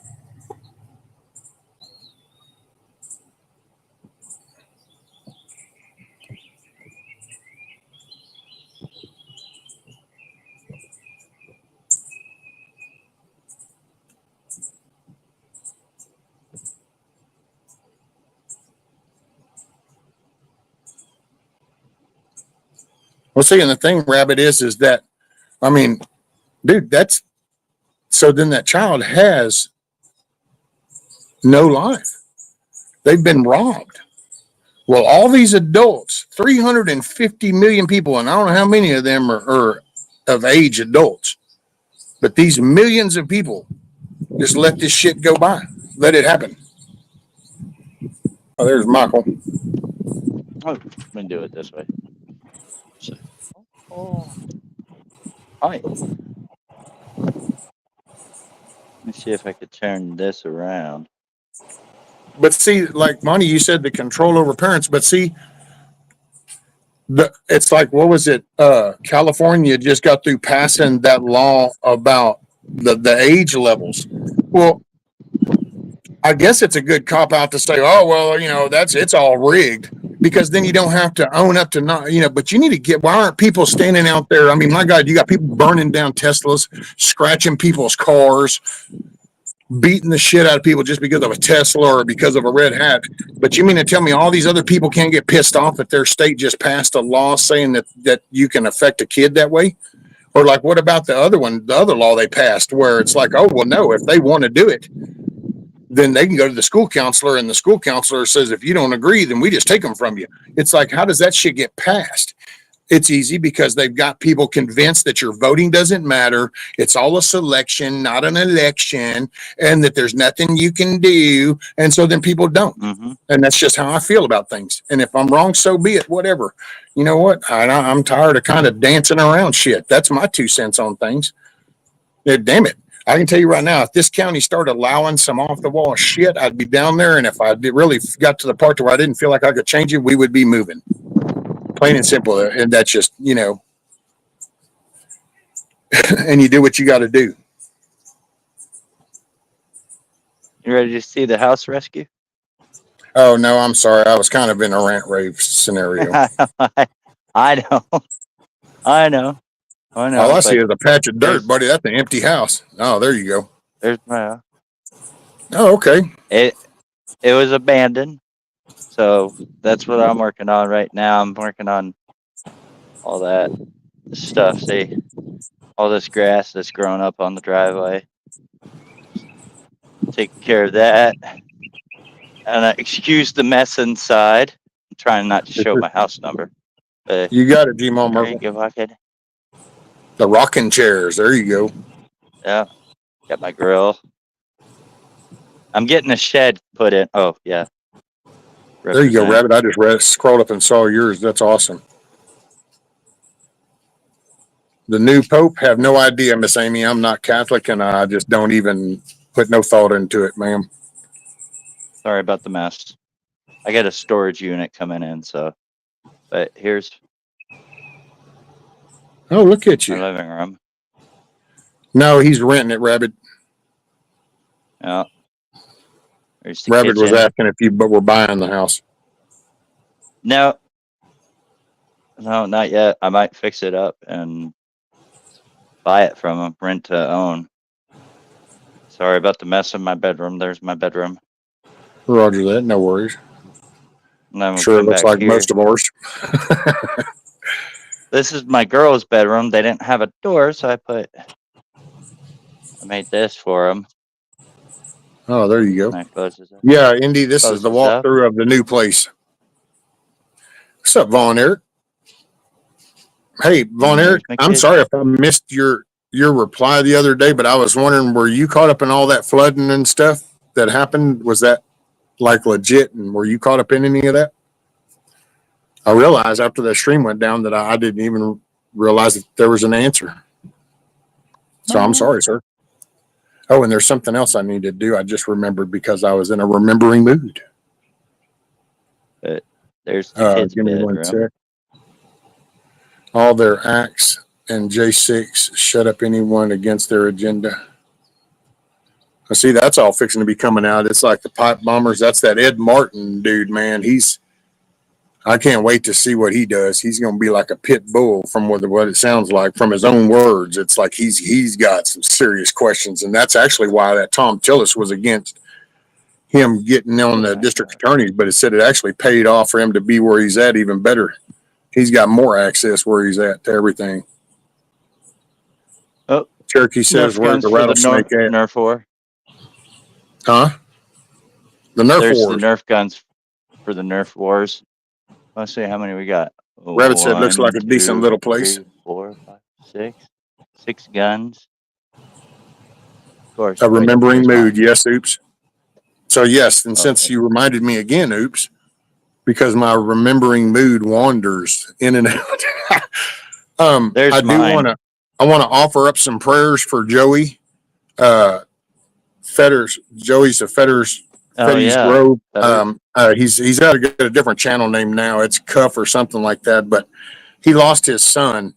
Well, see, and the thing, Rabbit, is that, I mean, dude, so then that child has no life. They've been robbed. Well, all these adults, 350 million people, and I don't know how many of them are of age adults, but these millions of people just let this shit go by. Let it happen. Oh, there's Michael. Oh, let me do it this way. Hi. Let me see if I could turn this around. But see, like Monty, you said the control over parents, but see, it's like, what was it? California just got through passing that law about the age levels. Well, I guess it's a good cop out to say, oh, well, you know, it's all rigged, because then you don't have to own up to not, you know, but you need to why aren't people standing out there? I mean, my God, you got people burning down Teslas, scratching people's cars, beating the shit out of people just because of a Tesla or because of a red hat. But you mean to tell me all these other people can't get pissed off that their state just passed a law saying that you can affect a kid that way? Or like, what about the other law they passed where it's like, oh, well, no, if they want to do it, then they can go to the school counselor, and the school counselor says, if you don't agree, then we just take them from you. It's like, how does that shit get passed? It's easy because they've got people convinced that your voting doesn't matter. It's all a selection, not an election, and that there's nothing you can do. And so then people don't. Mm-hmm. And that's just how I feel about things. And if I'm wrong, so be it, whatever. You know what? I'm tired of kind of dancing around shit. That's my 2 cents on things. Yeah, damn it. I can tell you right now, if this county started allowing some off the wall shit, I'd be down there. And if I really got to the part where I didn't feel like I could change it, we would be moving. Plain and simple. And that's just, you know, and you do what you got to do. You ready to see the house rescue? Oh, no, I'm sorry. I was kind of in a rant rave scenario. I know. I know. I know. All I see is a patch of dirt, buddy. That's an empty house. Oh, there you go. There's my. Oh, okay. It was abandoned, so that's what I'm working on right now. I'm working on all that stuff. See, all this grass that's growing up on the driveway. Taking care of that, and excuse the mess inside. I'm trying not to show my house number. But You got it, G-Mo there you Merkel. go, Bucket. The rocking chairs. There you go. Yeah, got my grill. I'm getting a shed put in. Oh yeah. There you go, Rabbit. I just scrolled up and saw yours. That's awesome. The new Pope, have no idea, Miss Amy. I'm not Catholic, and I just don't even put no thought into it, ma'am. Sorry about the mess. I got a storage unit coming in, so. But here's Oh, look at my you. living room. No, he's renting it, Rabbit. Yeah. There's the Rabbit was kitchen. asking if you were buying the house. No, not yet. I might fix it up and buy it from him, rent to own. Sorry about the mess in my bedroom. There's my bedroom. Roger that. No worries. And then we'll Sure, it come looks back like here. most of ours. This is my girl's bedroom. They didn't have a door, so I made this for them. Oh, there you go. And that closes it. Yeah, Indy, this is the Closes up. walkthrough of the new place. What's up, Von Eric? Hey, Von There's Eric, my I'm kid. sorry if I missed your reply the other day, but I was wondering, were you caught up in all that flooding and stuff that happened? Was that like legit, and were you caught up in any of that? I realized after that stream went down that I didn't even realize that there was an answer. So I'm sorry, sir. Oh, and there's something else I need to do. I just remembered because I was in a remembering mood. There's the kid's Give me bedroom. 1 sec. All their acts and J6 shut up anyone against their agenda. I see that's all fixing to be coming out. It's like the pipe bombers. That's that Ed Martin dude, man. I can't wait to see what he does. He's going to be like a pit bull from what it sounds like from his own words. It's like he's got some serious questions. And that's actually why that Tom Tillis was against him getting on the district attorneys, but it said it actually paid off for him to be where he's at even better. He's got more access where he's at to everything. Oh, Cherokee says, where's the rattlesnake at? Nerf war. Huh? The Nerf There's Wars. the Nerf guns for the Nerf wars. Let's see how many we got. Rabbit said, looks like a decent little place. 3, 4, 5, 6. 6 guns. Of course. A remembering mood. Yes, oops. So, yes, and since you reminded me again, oops, because my remembering mood wanders in and out. There's I do mine. I want to offer up some prayers for Joey Fetters. Joey's a Fetters. Fetty's Grove. He's got to get a different channel name now. It's Cuff or something like that. But he lost his son,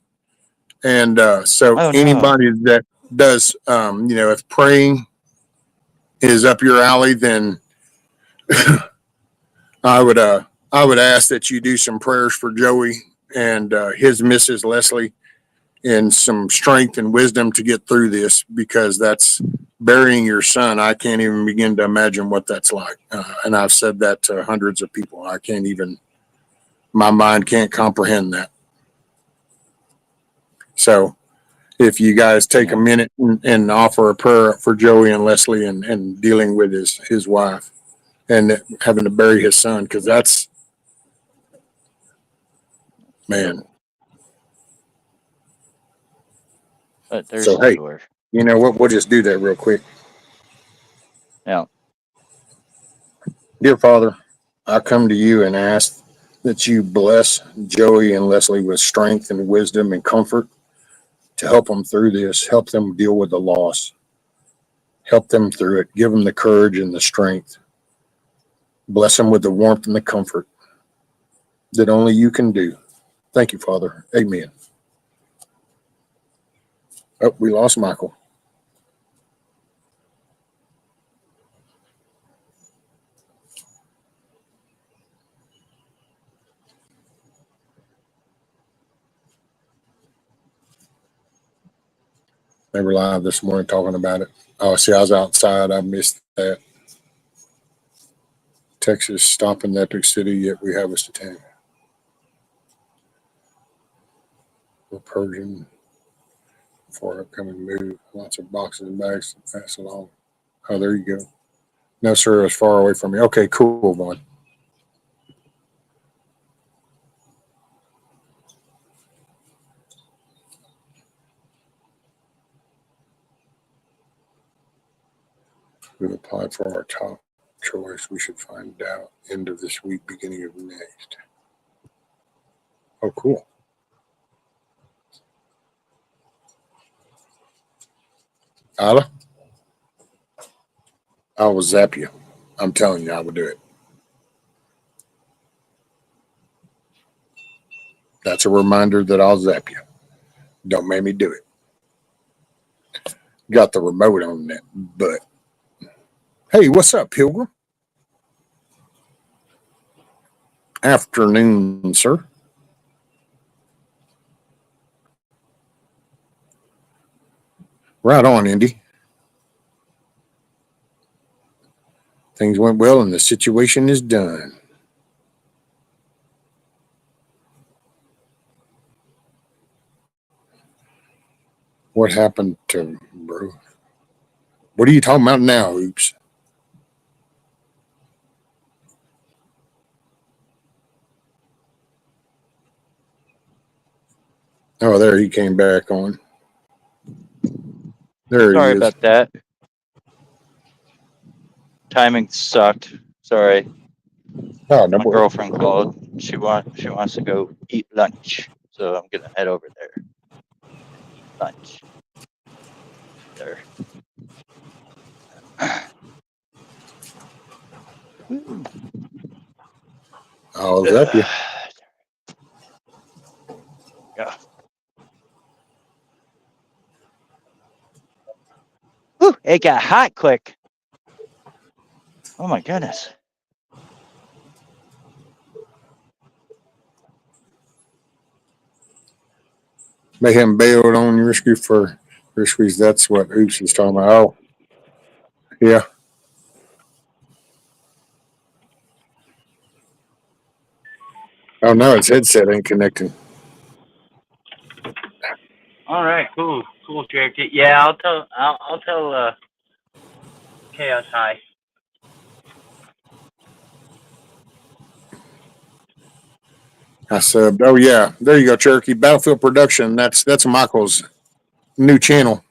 and anybody that does, if praying is up your alley, then I would ask that you do some prayers for Joey and his Mrs. Leslie, and some strength and wisdom to get through this, because that's burying your son. I can't even begin to imagine what that's like. And I've said that to hundreds of people. My mind can't comprehend that. So if you guys take a minute and offer a prayer for Joey and Leslie and dealing with his wife and having to bury his son, because that's, man, But there's So, the hey, door. you know what? We'll just do that real quick. Yeah. Dear Father, I come to you and ask that you bless Joey and Leslie with strength and wisdom and comfort to help them through this, help them deal with the loss, help them through it, give them the courage and the strength. Bless them with the warmth and the comfort that only you can do. Thank you, Father. Amen. Oh, we lost Michael. They were live this morning talking about it. Oh, see, I was outside. I missed that. Texas stomping Epic City, yet we have a satanic. We're purging for upcoming move. Lots of boxes and bags to pass along. Oh, there you go. No, sir, it's far away from me. Okay, cool, Vaughn. We've applied for our top choice. We should find out end of this week, beginning of next. Oh, cool. Ala, I will zap you. I'm telling you, I will do it. That's a reminder that I'll zap you. Don't make me do it. Got the remote on that, but hey, what's up, Pilgrim? Afternoon, sir. Right on, Indy. Things went well and the situation is done. What happened to bro? What are you talking about now, Oops? Oh, there he came back on. There he Sorry is. about that. Timing sucked. Sorry. Oh, no My worries. girlfriend called. She wants to go eat lunch. So I'm gonna head over there. Eat lunch. There. I'll zap you. Yeah. Whew, it got hot quick. Oh my goodness. May him bailed on your rescue for rescues. That's what Oops is talking about. Oh, yeah. Oh no, his headset ain't connecting. All right, cool, Cherokee. Yeah, I'll tell Chaos hi. I said, oh yeah, there you go, Cherokee. Battlefield Production. That's Michael's new channel.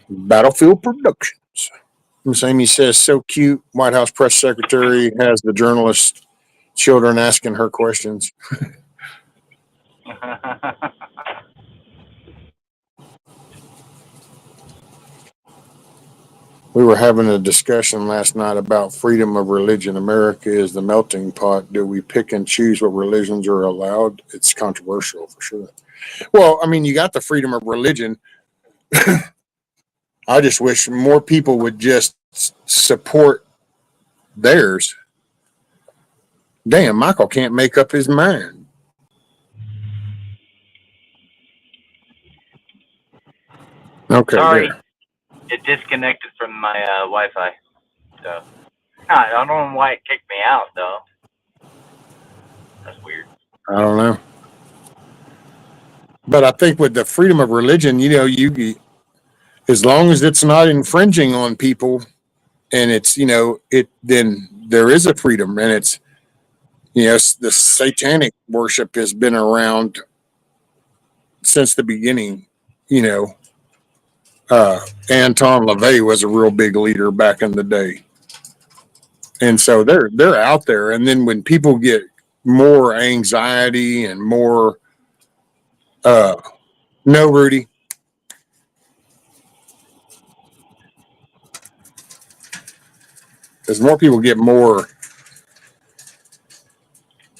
Battlefield Productions. Miss Amy says, so cute. White House press secretary has the journalist children asking her questions. We were having a discussion last night about freedom of religion. America is the melting pot. Do we pick and choose what religions are allowed? It's controversial for sure. Well, I mean, you got the freedom of religion. I just wish more people would just support theirs. Damn, Michael can't make up his mind. Okay, Sorry, there. it disconnected from my Wi-Fi. So I don't know why it kicked me out though. That's weird. I don't know. But I think with the freedom of religion, you as long as it's not infringing on people and it's, it then there is a freedom and it's, the satanic worship has been around since the beginning, you know, Anton LaVey was a real big leader back in the day. And so they're out there. And then when people get more anxiety and more, no, Rudy, as more people get more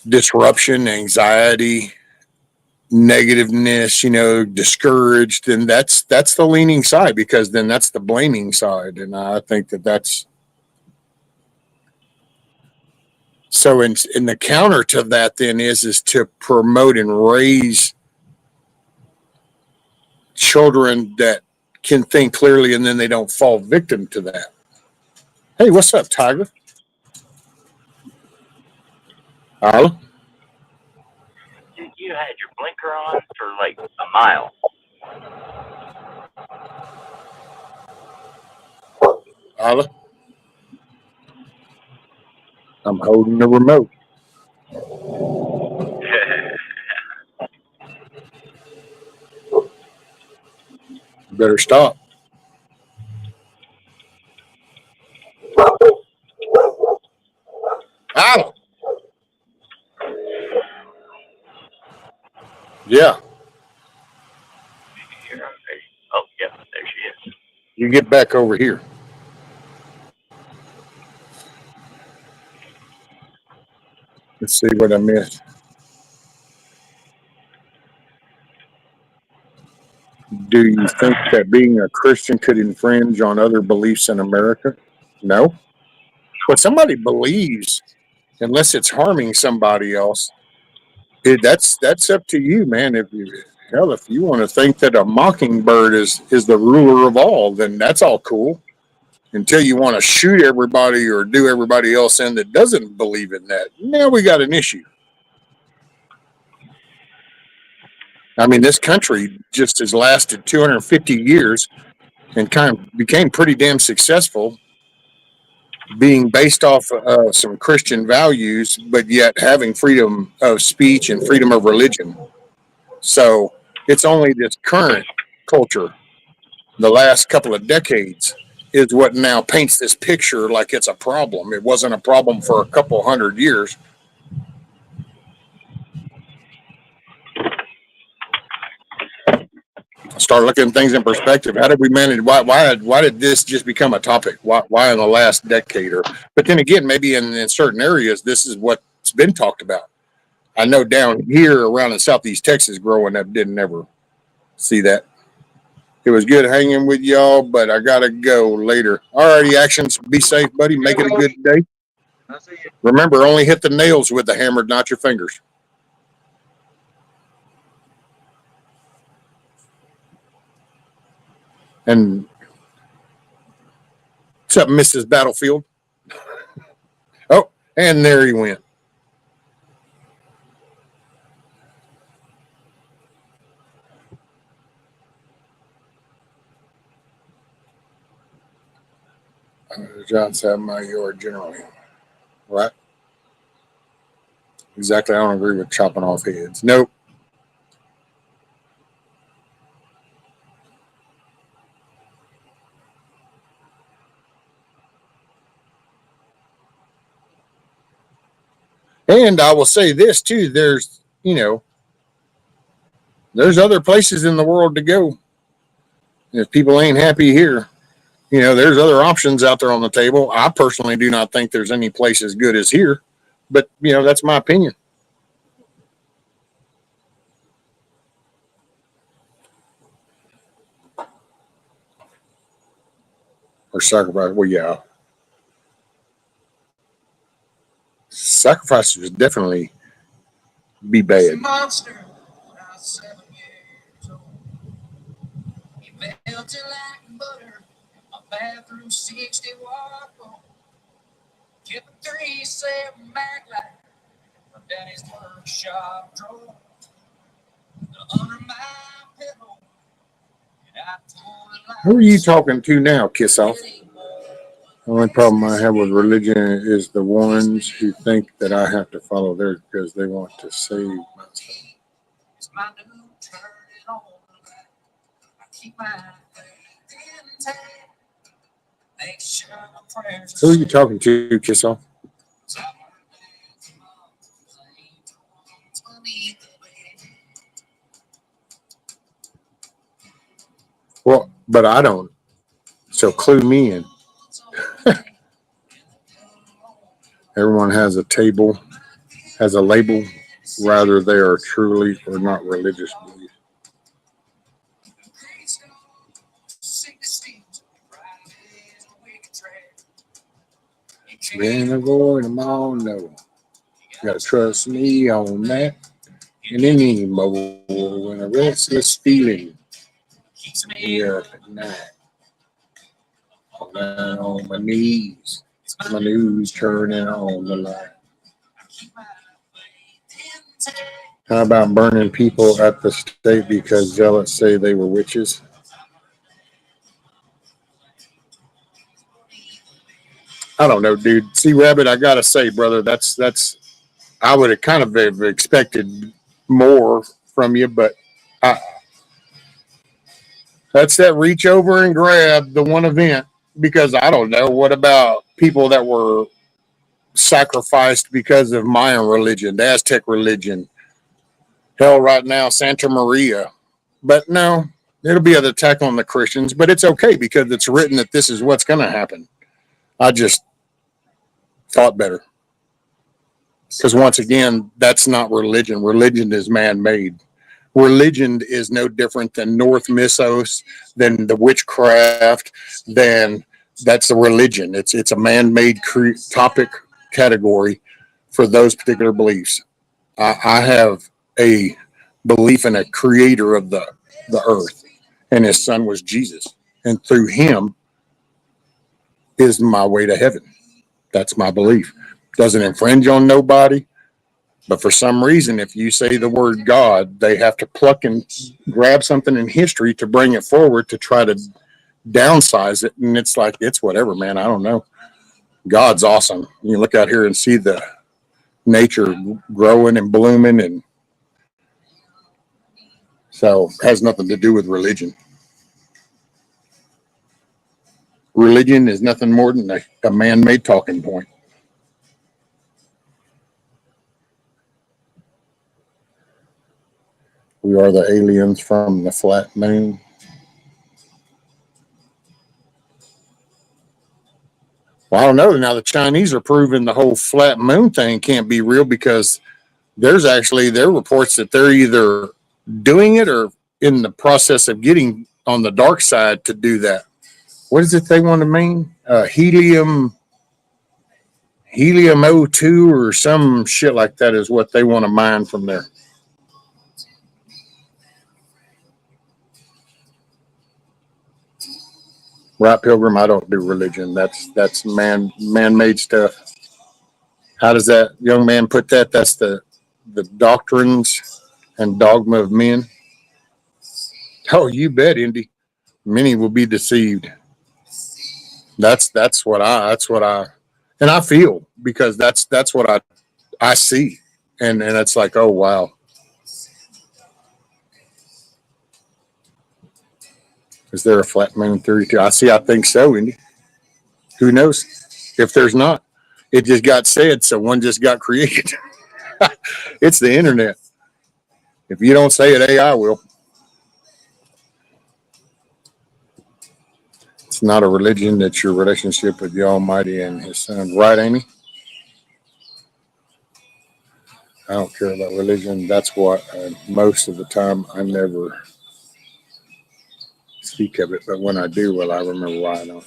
disruption, anxiety, negativeness, you know, discouraged, then that's the leaning side, because then that's the blaming side. And I think that's so. In the counter to that then is to promote and raise children that can think clearly, and then they don't fall victim to that. Hey, what's up, Tiger? Arla? You had your blinker on for like a mile. Arla? I'm holding the remote. You better stop. Arla? Yeah, Oh, yeah, there she is. you get back over here. Let's see what I missed. Do you think that being a Christian could infringe on other beliefs in America? No. What somebody believes, unless it's harming somebody else, that's up to you, man. If you want to think that a mockingbird is the ruler of all, then that's all cool. Until you want to shoot everybody or do everybody else in that doesn't believe in that, now we got an issue. I mean, this country just has lasted 250 years and kind of became pretty damn successful, being based off some Christian values, but yet having freedom of speech and freedom of religion. So it's only this current culture, the last couple of decades, is what now paints this picture like it's a problem. It wasn't a problem for a couple 100 years. Start looking at things in perspective. How did we manage? Why did this just become a topic? Why in the last decade? Or, but then again, maybe in certain areas, this is what's been talked about. I know down here around in Southeast Texas, growing up, didn't ever see that. It was good hanging with y'all, but I gotta go later. Alrighty, actions. Be safe, buddy. Make it a good day. Remember, only hit the nails with the hammer, not your fingers. And what's up, Mrs. Battlefield? Oh, and there he went. John said, my yard generally. Right? Exactly. I don't agree with chopping off heads. Nope. And I will say this too, there's other places in the world to go. If people ain't happy here, there's other options out there on the table. I personally do not think there's any place as good as here, but that's my opinion. Or sacrifice. Well, yeah. Sacrifice would definitely be bad. Monster when I was 7 years old. He melted like butter in my bathroom 60-watt bulb. Kept a 3-7 mag light from Daddy's workshop drawer under my pillow. Who are you talking to now, Kiss Off? The only problem I have with religion is the ones who think that I have to follow theirs because they want to save myself. It's my new turn on. Who are you talking to, Kissel? Well, but I don't. So clue me in. Everyone has a table, has a label, rather they are truly or not religious belief. Then I'm going them all know. You gotta trust me on that. And anymore when a restless feeling keeps me up at night. I'm down on my knees. My news turning on the light. How about burning people at the stake because zealots say they were witches? I don't know, dude. See, Rabbit, I gotta say, brother, that's I would have kind of expected more from you, but I, that's that reach over and grab the one event because I don't know. What about people that were sacrificed because of Mayan religion, the Aztec religion? Hell, right now, Santa Maria. But no, it'll be an attack on the Christians, but it's okay because it's written that this is what's going to happen. I just thought better. Because once again, that's not religion. Religion is man-made. Religion is no different than North Mythos, than the witchcraft, than that's a religion. It's a man-made topic category for those particular beliefs. I have a belief in a creator of the earth, and his son was Jesus. And through him is my way to heaven. That's my belief. Doesn't infringe on nobody. But for some reason, if you say the word God, they have to pluck and grab something in history to bring it forward to try to downsize it. And it's like, it's whatever, man. I don't know. God's awesome. You look out here and see the nature growing and blooming. And so it has nothing to do with religion. Religion is nothing more than a man-made talking point. We are the aliens from the flat moon. Well, I don't know. Now the Chinese are proving the whole flat moon thing can't be real because there's actually there are reports that they're either doing it or in the process of getting on the dark side to do that. What is it they want to mean? Helium O2 or some shit like that is what they want to mine from there. Right, Pilgrim, I don't do religion. That's man-made stuff. How does that young man put that? That's the doctrines and dogma of men. Oh, you bet, Indy. Many will be deceived. That's what I and I feel because that's what I see. And it's like, oh wow. Is there a flat moon theory too? I think so, Indy. Who knows? If there's not, it just got said, so one just got created. It's the internet. If you don't say it, AI will. It's not a religion, it's your relationship with the Almighty and his son. Right, Amy? I don't care about religion. That's what most of the time I never speak of it, but when I do, well, I remember why I don't.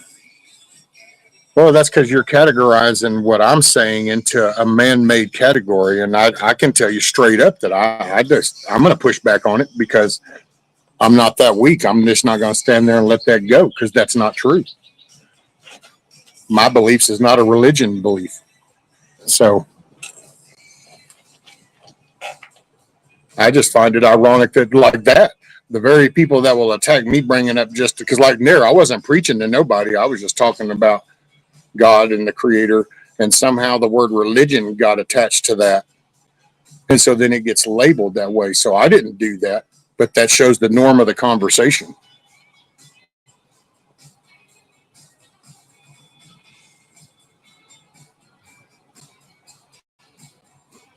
Well, that's because you're categorizing what I'm saying into a man-made category, and I can tell you straight up that I'm going to push back on it because I'm not that weak. I'm just not going to stand there and let that go because that's not true. My beliefs is not a religion belief, so I just find it ironic that like that. The very people that will attack me bringing up just because like there, I wasn't preaching to nobody. I was just talking about God and the creator. And somehow the word religion got attached to that. And so then it gets labeled that way. So I didn't do that, but that shows the norm of the conversation.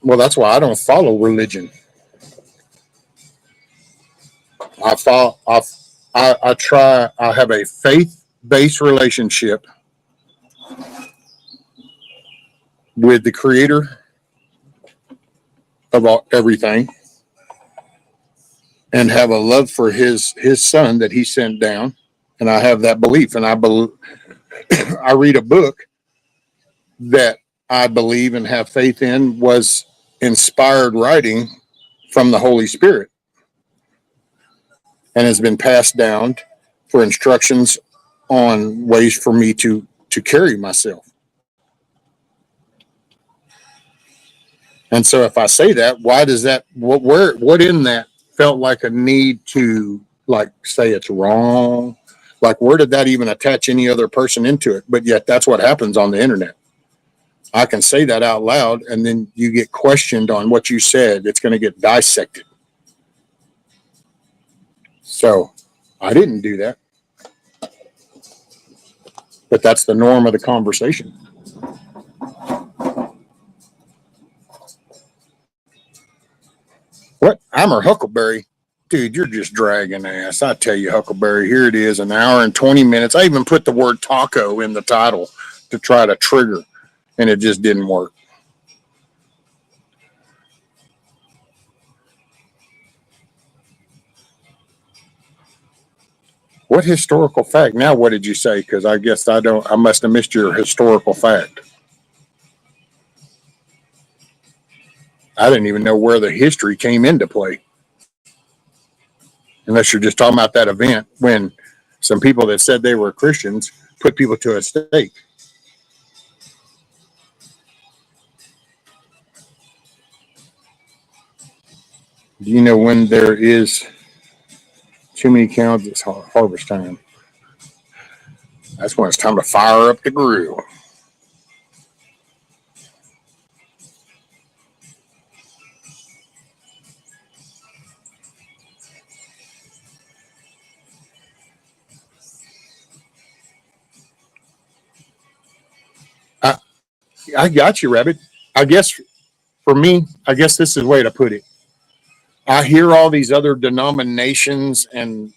Well, that's why I don't follow religion. I have a faith-based relationship with the creator of everything, and have a love for his son that he sent down. And I have that belief, and I read a book that I believe and have faith in was inspired writing from the Holy Spirit, and has been passed down for instructions on ways for me to carry myself. And so if I say that, why does that, what in that felt like a need to like say it's wrong? Like, where did that even attach any other person into it? But yet that's what happens on the internet. I can say that out loud, and then you get questioned on what you said. It's going to get dissected. So I didn't do that. But that's the norm of the conversation. What? I'm a Huckleberry. Dude, you're just dragging ass. I tell you, Huckleberry, here it is, an hour and 20 minutes. I even put the word taco in the title to try to trigger, and it just didn't work. What historical fact? Now, what did you say? Because I guess I must have missed your historical fact. I didn't even know where the history came into play. Unless you're just talking about that event when some people that said they were Christians put people to a stake. Do you know when there is too many cows? It's harvest time. That's when it's time to fire up the grill. I got you, Rabbit. I guess for me, I guess this is the way to put it. I hear all these other denominations and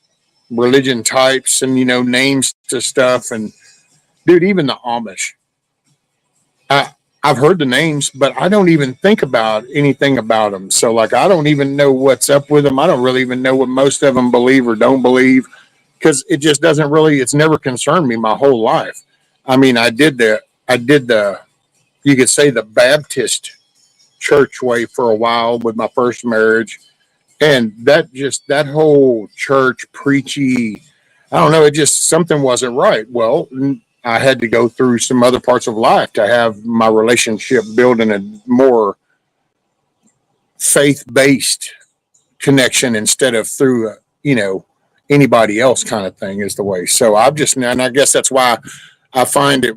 religion types and, names to stuff. And dude, even the Amish, I've heard the names, but I don't even think about anything about them. So like, I don't even know what's up with them. I don't really even know what most of them believe or don't believe, because it just doesn't really, it's never concerned me my whole life. I mean, I did the, you could say the Baptist church way for a while with my first marriage. And that whole church preachy, I don't know, it just, something wasn't right. Well, I had to go through some other parts of life to have my relationship build in a more faith-based connection instead of through, anybody else kind of thing is the way. So and I guess that's why I find it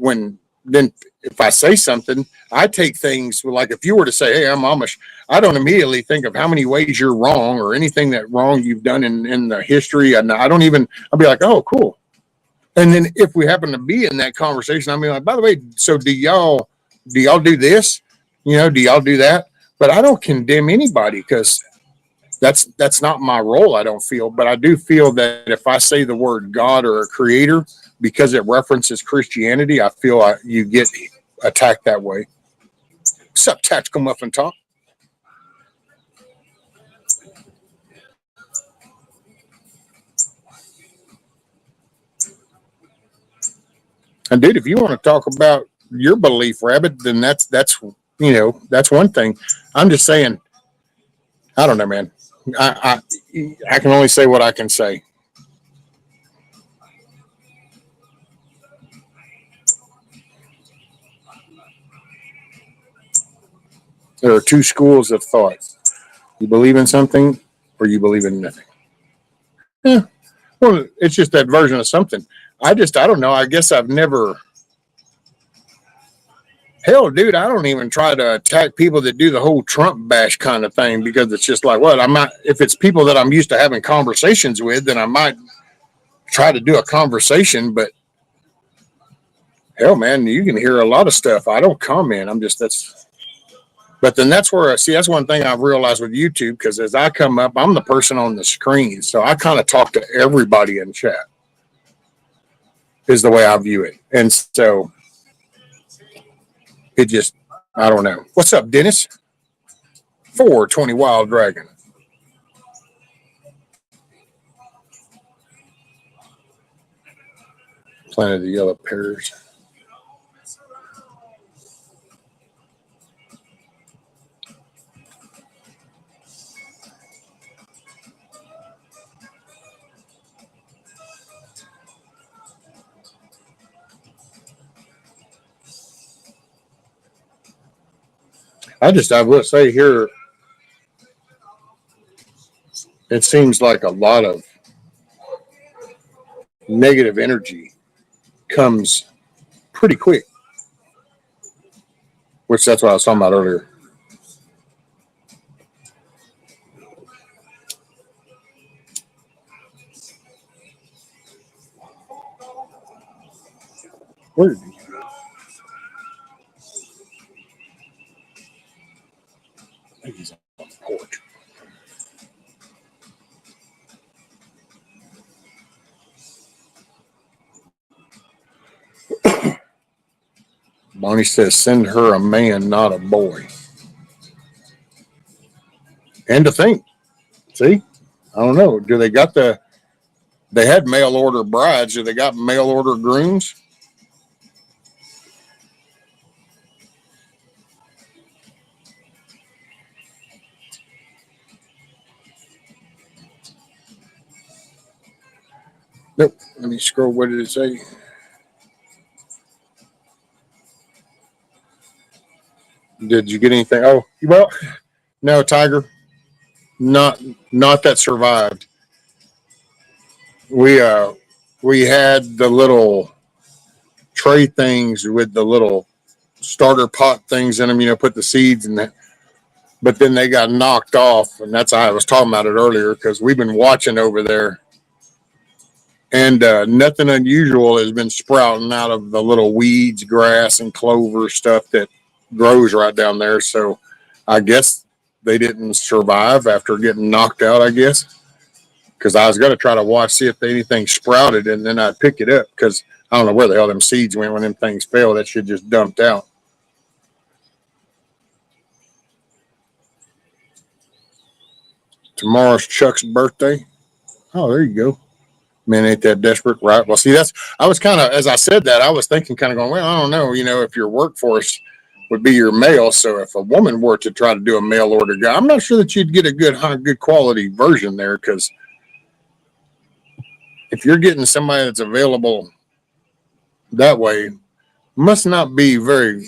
then if I say something, I take things like, if you were to say, hey, I'm Amish, I don't immediately think of how many ways you're wrong or anything that wrong you've done in the history. And I'll be like, oh, cool. And then if we happen to be in that conversation, I'll be like, by the way, so do y'all do this? Do y'all do that? But I don't condemn anybody, because that's not my role, I don't feel. But I do feel that if I say the word God or a creator, because it references Christianity, I feel you get attacked that way. What's up, Tactical Muffin Talk? And dude, if you want to talk about your belief, Rabbit, then that's one thing. I'm just saying, I don't know, man. I can only say what I can say. There are two schools of thought. You believe in something or you believe in nothing. Yeah. Well, it's just that version of something. I don't know. I guess I've never. Hell, dude, I don't even try to attack people that do the whole Trump bash kind of thing, because it's just like, what? If it's people that I'm used to having conversations with, then I might try to do a conversation. But hell, man, you can hear a lot of stuff. I don't comment. But But then that's where that's one thing I've realized with YouTube, because as I come up, I'm the person on the screen. So I kind of talk to everybody in chat, is the way I view it. And so it just, I don't know. What's up, Dennis? 420 Wild Dragon. Planted the yellow pears. I will say here, it seems like a lot of negative energy comes pretty quick, which that's what I was talking about earlier. Where did he go? I think he's on the porch. Bonnie says, send her a man, not a boy. And to think, see, I don't know. Do they got they had mail order brides. Do they got mail order grooms? Nope. Let me scroll. What did it say? Did you get anything? Oh, well, no, Tiger. Not that survived. We had the little tray things with the little starter pot things in them, put the seeds in that. But then they got knocked off, and that's how I was talking about it earlier, because we've been watching over there, and nothing unusual has been sprouting out of the little weeds, grass, and clover stuff that grows right down there. So I guess they didn't survive after getting knocked out, I guess, because I was going to try to see if anything sprouted, and then I'd pick it up, because I don't know where the hell them seeds went when them things fell. That shit just dumped out. Tomorrow's Chuck's birthday. Oh, there you go. Man, ain't that desperate, right? Well, see, I was kind of, as I said that, I was thinking kind of going, well, I don't know, if your workforce would be your mail. So if a woman were to try to do a mail order guy, I'm not sure that you'd get a good quality version there, because if you're getting somebody that's available that way, must not be very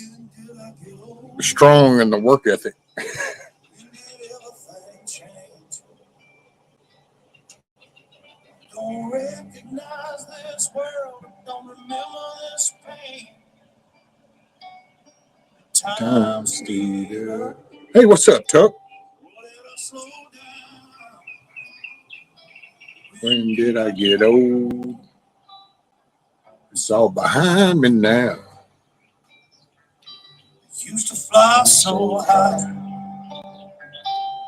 strong in the work ethic. Don't recognize this world, don't remember this pain. Time speed up. Hey, what's up, Tuck? When did I get old? It's all behind me now. Used to fly so high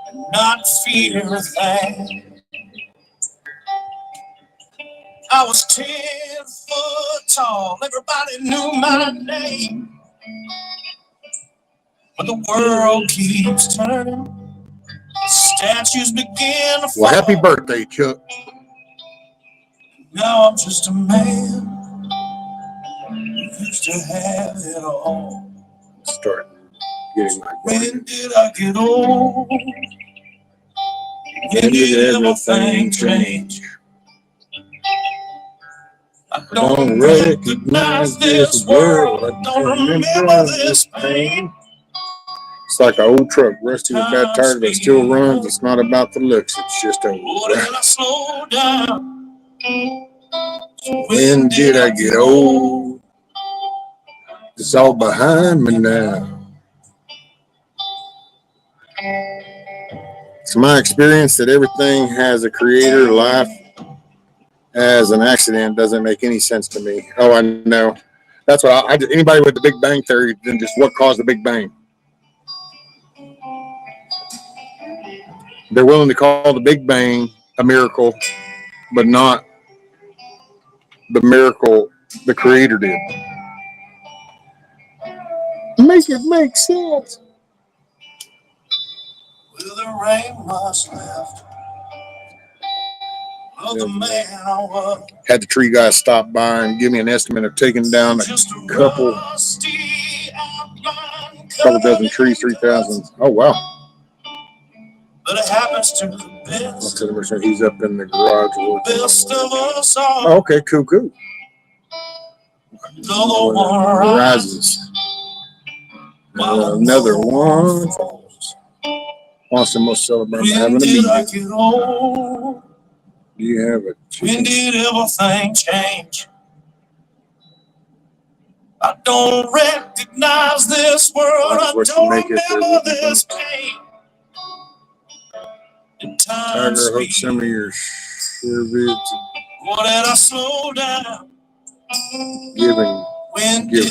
and not fear a thing. I was 10 foot tall, everybody knew my name. But the world keeps turning, statues begin to fall. Well, happy birthday, Chuck. Now I'm just a man who used to have it all. Start getting my When did I get old? When did everything change? I don't recognize this world. I don't remember this pain. It's like an old truck, rusty with bad tires, but still runs. It's not about the looks, it's just old. When I slow down? When did I get old? It's all behind me now. It's my experience that everything has a creator. Life as an accident doesn't make any sense to me. Oh, I know. That's what anybody with the Big Bang Theory, then just what caused the Big Bang? They're willing to call the Big Bang a miracle, but not the miracle the Creator did. Make it make sense. Well, the rain was left. Of the man I was. Had the tree guy stop by and give me an estimate of taking down a couple dozen trees, 3,000. Oh, wow. But it happens to the best. He's up in the garage working. Best of us all. Oh, okay, cool. Another one rises. Another one falls. Awesome, we'll celebrate having a meeting. Do you have a chicken? When did everything change? I don't recognize this world. I don't remember this pain. Tiger, hope some of your share vids. What did I slow down? Give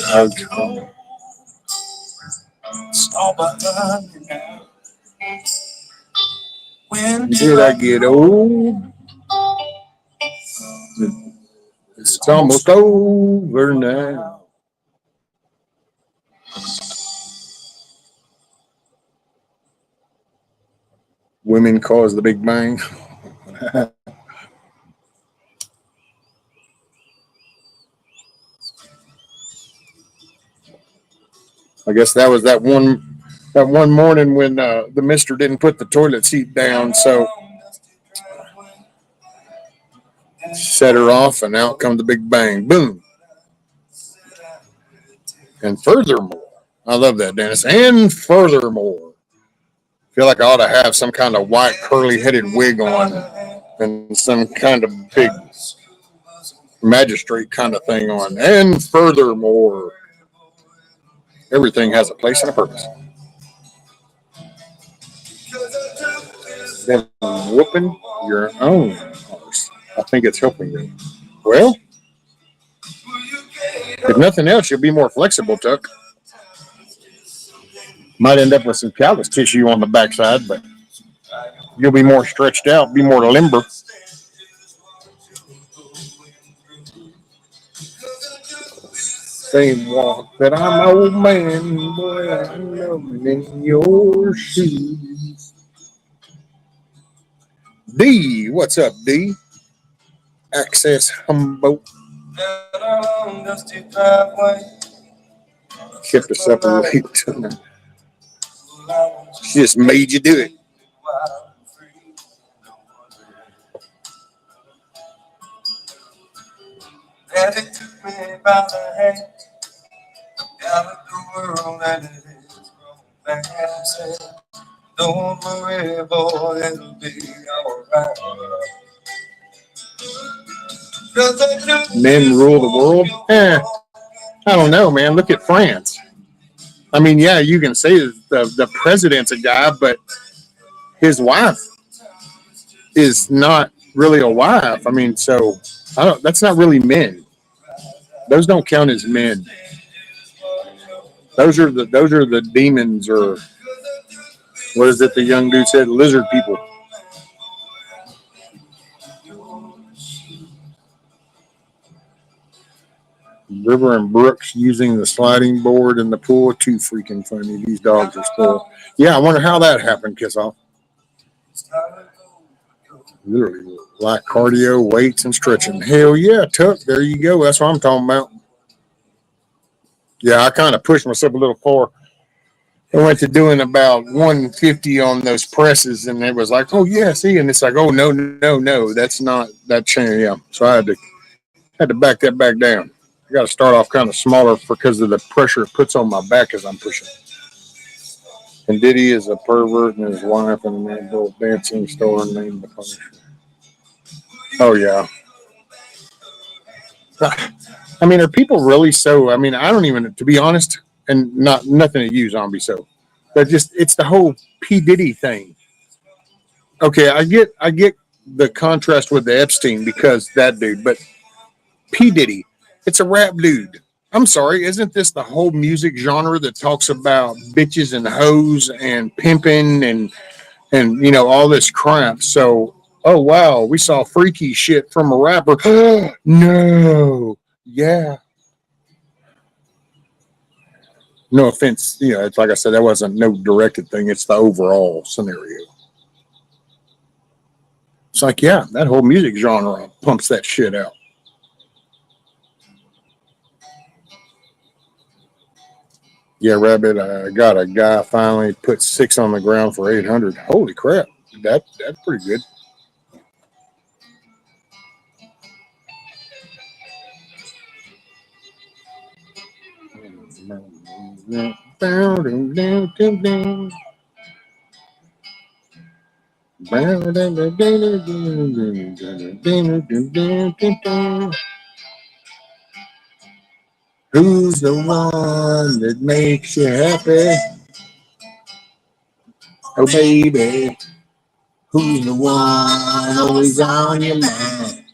hugs. It's all behind me now. When did I get old? It's almost over now. Women cause the Big Bang. I guess that was that one morning when the mister didn't put the toilet seat down, so set her off, and out come the Big Bang. Boom. And furthermore, I love that, Dennis. And furthermore, I feel like I ought to have some kind of white curly-headed wig on and some kind of big magistrate kind of thing on. And furthermore, everything has a place and a purpose. Then whooping your own horse. I think it's helping you. Well, if nothing else, you'll be more flexible, Tuck. Might end up with some callus tissue on the backside, but you'll be more stretched out, be more limber. Same walk that I'm old man, boy, I'm loving in your shoes. D, what's up, D? Access Humboldt. Kept us up late tonight. She just made you do it. Daddy took me by the hand, down at the world, and it is grown man said, don't worry, boy, it'll be alright. Men rule the world? I don't know, man. Look at France. I mean, yeah, you can say the president's a guy, but his wife is not really a wife. I mean, so that's not really men. Those don't count as men. Those are the demons, or what is it the young dude said? Lizard people. River and Brooks using the sliding board in the pool. Too freaking funny. These dogs are spoiled. Yeah, I wonder how that happened, Kissoff. Literally, like cardio, weights, and stretching. Hell yeah, Tuck. There you go. That's what I'm talking about. Yeah, I kind of pushed myself a little far. I went to doing about 150 on those presses, and it was like, oh, yeah, see? And it's like, oh, no, that's not that chain. Yeah, so I had to back that back down. I got to start off kind of smaller because of the pressure it puts on my back as I'm pushing. And Diddy is a pervert, and his wife and that little dancing store named the Punisher. Oh, yeah. I mean, are people really so? I mean, I don't even, to be honest, and nothing to you, Zombie. So, but just it's the whole P Diddy thing. Okay, I get the contrast with the Epstein because that dude, but P Diddy, it's a rap dude. I'm sorry, isn't this the whole music genre that talks about bitches and hoes and pimping and and all this crap. So, oh wow, we saw freaky shit from a rapper. No, yeah. No offense, it's like I said, that wasn't no directed thing. It's the overall scenario. It's like, yeah, that whole music genre pumps that shit out. Yeah, Rabbit, I got a guy finally put 6 on the ground for 800. Holy crap. That's pretty good. Who's the one that makes you happy? Oh, baby. Who's the one always on your mind?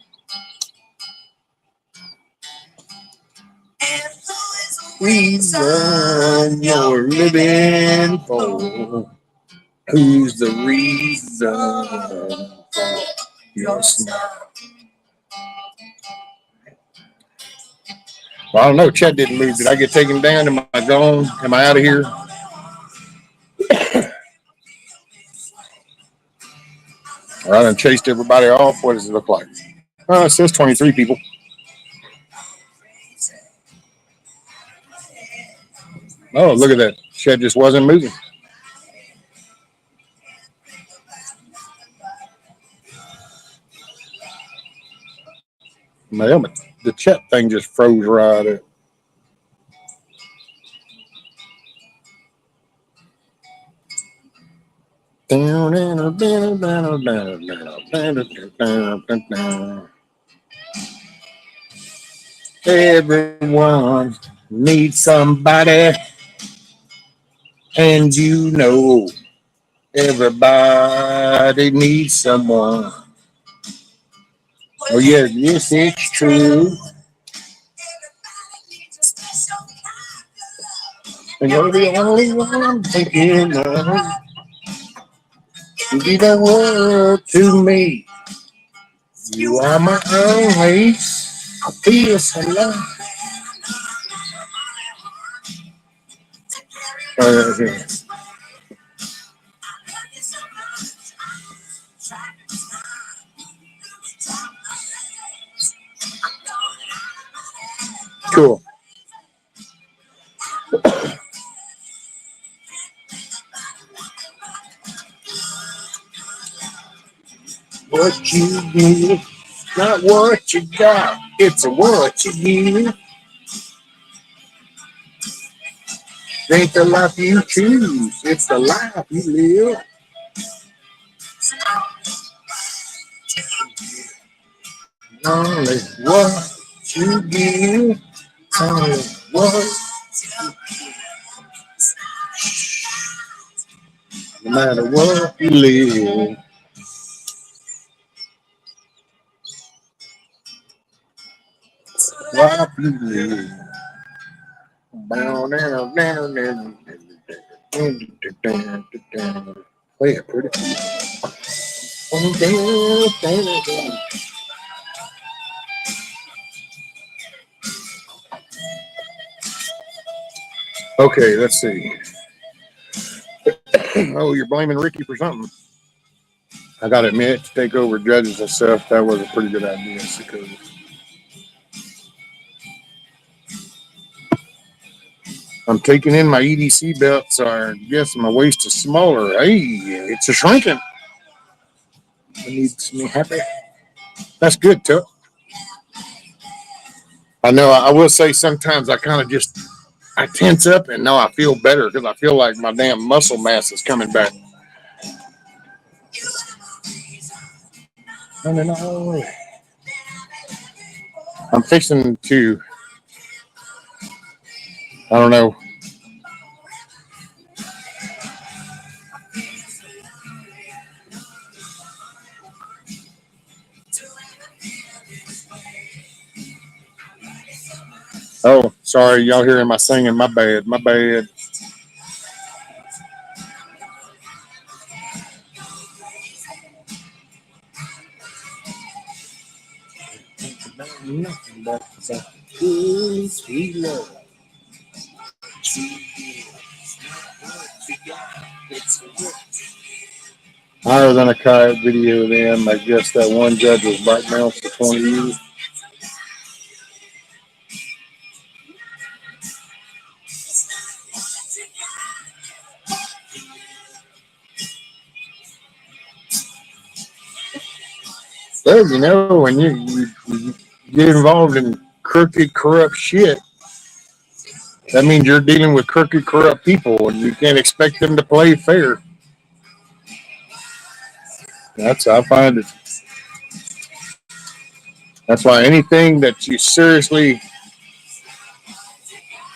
Reason you're living for. Who's the reason for your smile? Well, I don't know. Chet didn't move. Did I get taken down? Am I gone? Am I out of here? All right, I done chased everybody off. What does it look like? Oh, it says 23 people. Oh, look at that. Chet just wasn't moving. Man, the chat thing just froze right up. Everyone needs somebody, and everybody needs someone. Oh yeah, yes, it's true. And you're the only one I'm thinking of. You be the world to me. You are my only. I feel so loved. Okay. Cool. What you need, not what you got. It's a what you need. Ain't the life you choose. It's the life you live. Only what you give. Only what. No matter what you live. Life you live. Down, down, down, down, down. Play it pretty. Okay, let's see. Oh, you're blaming Ricky for something. I gotta admit, to take over judges and stuff, that was a pretty good idea. Because I'm taking in my EDC belt, so I guess my waist is smaller. Hey, it's a shrinking. It needs me happy. That's good, Tuck. I know. I will say sometimes I kind of just I tense up, and now I feel better because I feel like my damn muscle mass is coming back. I'm fixing to. I don't know. Oh, sorry, y'all hearing my singing? My bad. My bad. nothing but some good, sweet love. Higher than a kite video of them. I guess that one judge was blackmailed for 20 years. Well, you know, when you get involved in crooked, corrupt shit, that means you're dealing with crooked, corrupt people, and you can't expect them to play fair. I find it. That's why anything that you seriously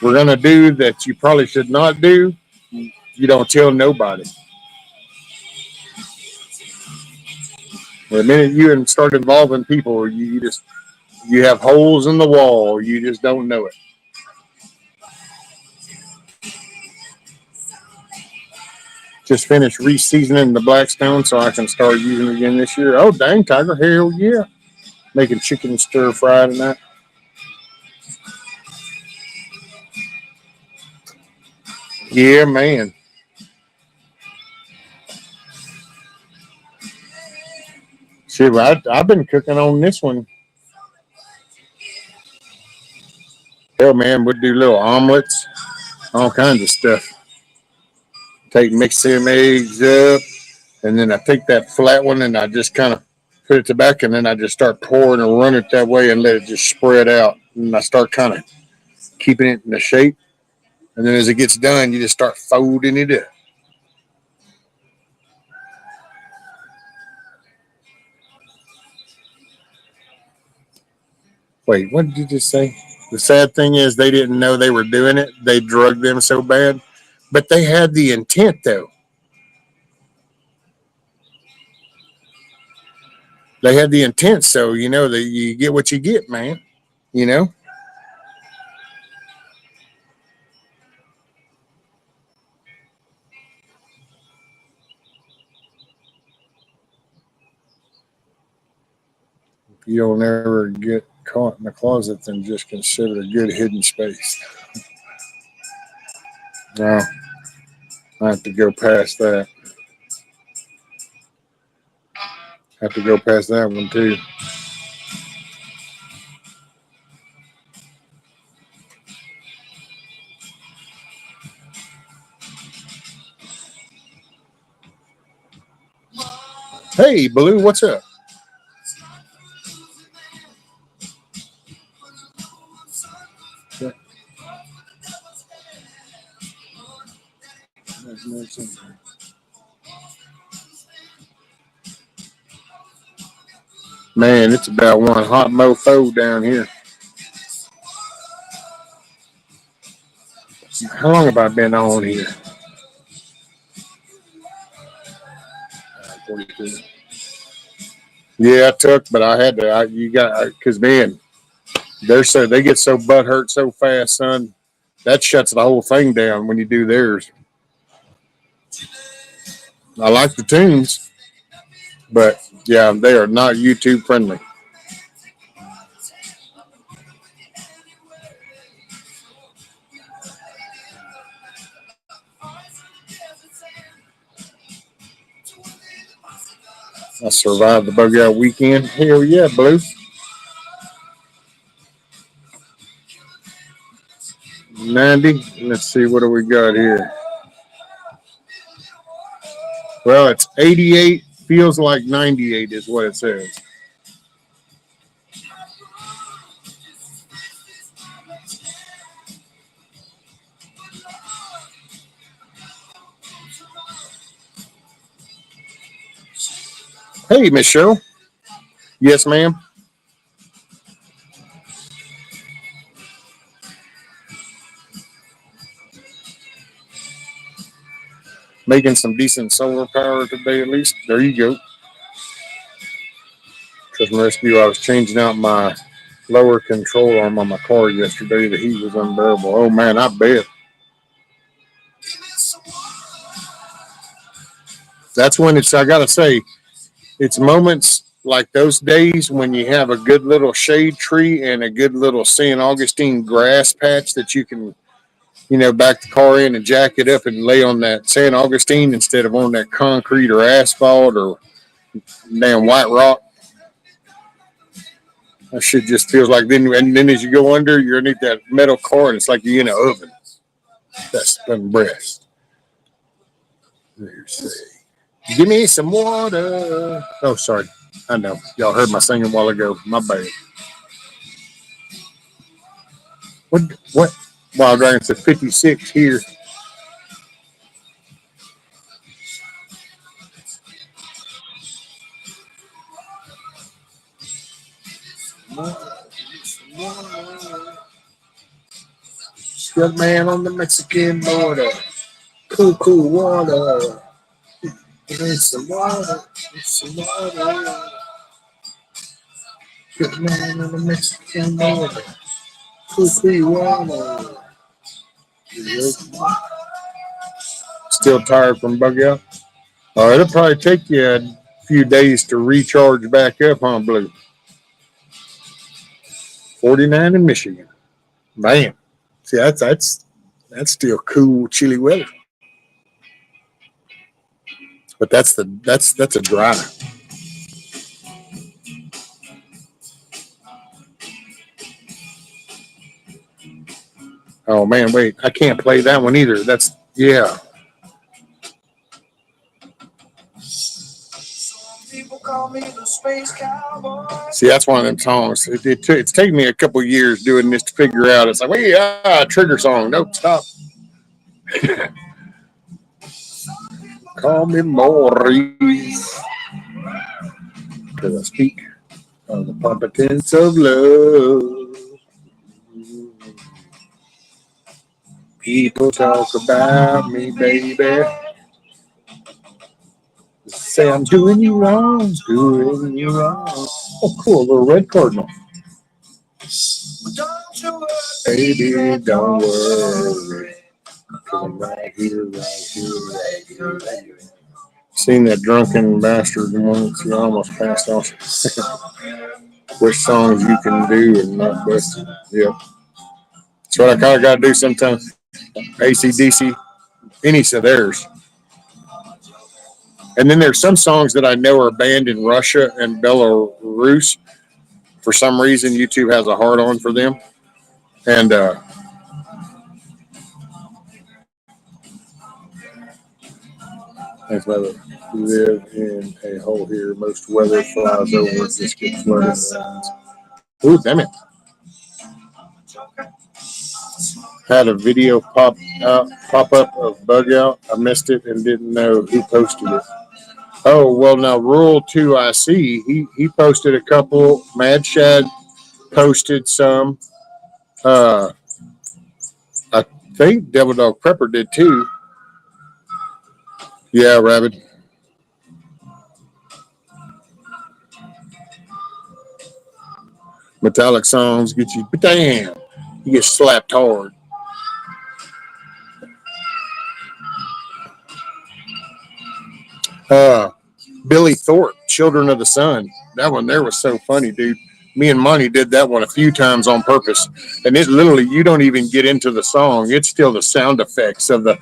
were gonna do that you probably should not do, you don't tell nobody. The minute you start involving people, you have holes in the wall. You just don't know it. Just finished re-seasoning the Blackstone so I can start using it again this year. Oh, dang, Tiger. Hell yeah. Making chicken stir fry tonight. Yeah, man. Shit, I've been cooking on this one. Hell, man, we'd do little omelets, all kinds of stuff. Mix them eggs up, and then I take that flat one and I just kind of put it to back, and then I just start pouring and run it that way and let it just spread out. And I start kind of keeping it in the shape. And then as it gets done, you just start folding it up. Wait, what did you just say? The sad thing is they didn't know they were doing it. They drugged them so bad. But they had the intent, though. They had the intent, so you know that you get what you get, man. You know? If you don't ever get caught in the closet, then just consider it a good hidden space. No, I have to go past that. I have to go past that one, too. Hey, Blue, what's up? Man, it's about one hot mofo down here. How long have I been on here? 42. Yeah, I took, but I had to. Because man, they get so butt hurt so fast, son. That shuts the whole thing down when you do theirs. I like the tunes, but yeah, they are not YouTube friendly. I survived the bug out weekend. Hell yeah, Blue. 90. Let's see, what do we got here? Well, it's 88. Feels like 98 is what it says. Hey, Miss Cheryl. Yes, ma'am. Making some decent solar power today, at least. There you go. Trust and rescue. I was changing out my lower control arm on my car yesterday. The heat was unbearable. Oh man, I bet. That's when I gotta say, it's moments like those days when you have a good little shade tree and a good little St. Augustine grass patch that you can, back the car in and jack it up and lay on that St. Augustine instead of on that concrete or asphalt or damn white rock. That shit just feels like then as you go under, you're underneath that metal car and it's like you're in an oven. That's breast. Give me some water. Oh, sorry. I know. Y'all heard my singing a while ago. My bad. What? Wild Dragon said 56 here. Good man on the Mexican border. Cool water. Need some water. Some water. Good man on the Mexican border. Cool water. Still tired from bug out? Oh, it'll probably take you a few days to recharge back up, huh, Blue? 49 in Michigan. Bam. See, that's still cool, chilly weather. But that's a dry. Oh man, wait, I can't play that one either. That's yeah. See, that's one of them songs. It's taken me a couple years doing this to figure out. It's like, wait, trigger song. Nope, stop. Call me Maurice. Because I speak of the competence of love. People talk about me, baby. Say I'm doing you wrong, doing you wrong. Oh, cool, a little red cardinal. Baby, don't worry. I'm right here. Seen that drunken bastard once. He almost passed off. Which songs you can do and not bust. Yep. That's what I kind of got to do sometimes. AC/DC, any of theirs. And then there's some songs that I know are banned in Russia and Belarus. For some reason, YouTube has a hard on for them. And thanks, brother. We live in a hole here. Most weather flies over. It just gets flooded. Ooh, damn it. Had a video pop up of bug out. I missed it and didn't know who posted it. Oh, well, now Rural 2IC, he posted a couple. Mad Shad posted some. I think Devil Dog Prepper did too. Yeah, Rabbit. Metallic songs get you, but damn, you get slapped hard. Billy Thorpe, Children of the Sun. That one there was so funny, dude. Me and Monty did that one a few times on purpose. And it literally, you don't even get into the song. It's still the sound effects of the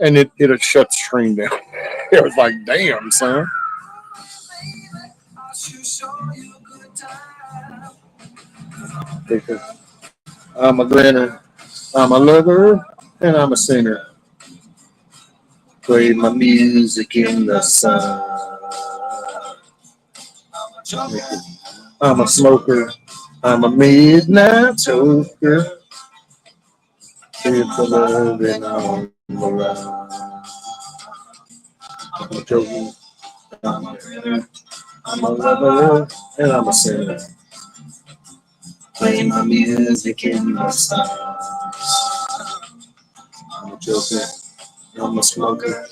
and it'll shut the screen down. It was like, damn, son. I'm a grinner, I'm a lover, and I'm a singer. Play my music in the sun. I'm a smoker, I'm a midnight toker. It's a loving on the run. I'm a joker, I'm a grinner, I'm a lover, and I'm a singer. Play my music in the sun. I'm a joker, I'm a smoker,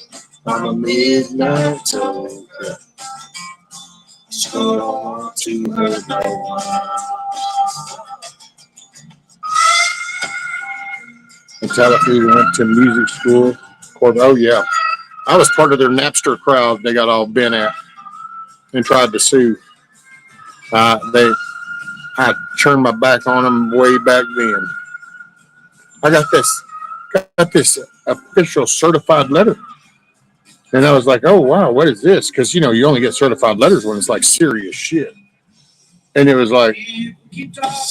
I'm a midnight toker. So don't want to hurt no one. Metallica went to music school. Oh yeah, I was part of their Napster crowd. They got all bent at. and tried to sue. I turned my back on them way back then. I got this official certified letter. And I was like, oh, wow, what is this? Because, you only get certified letters when it's like serious shit. And it was like,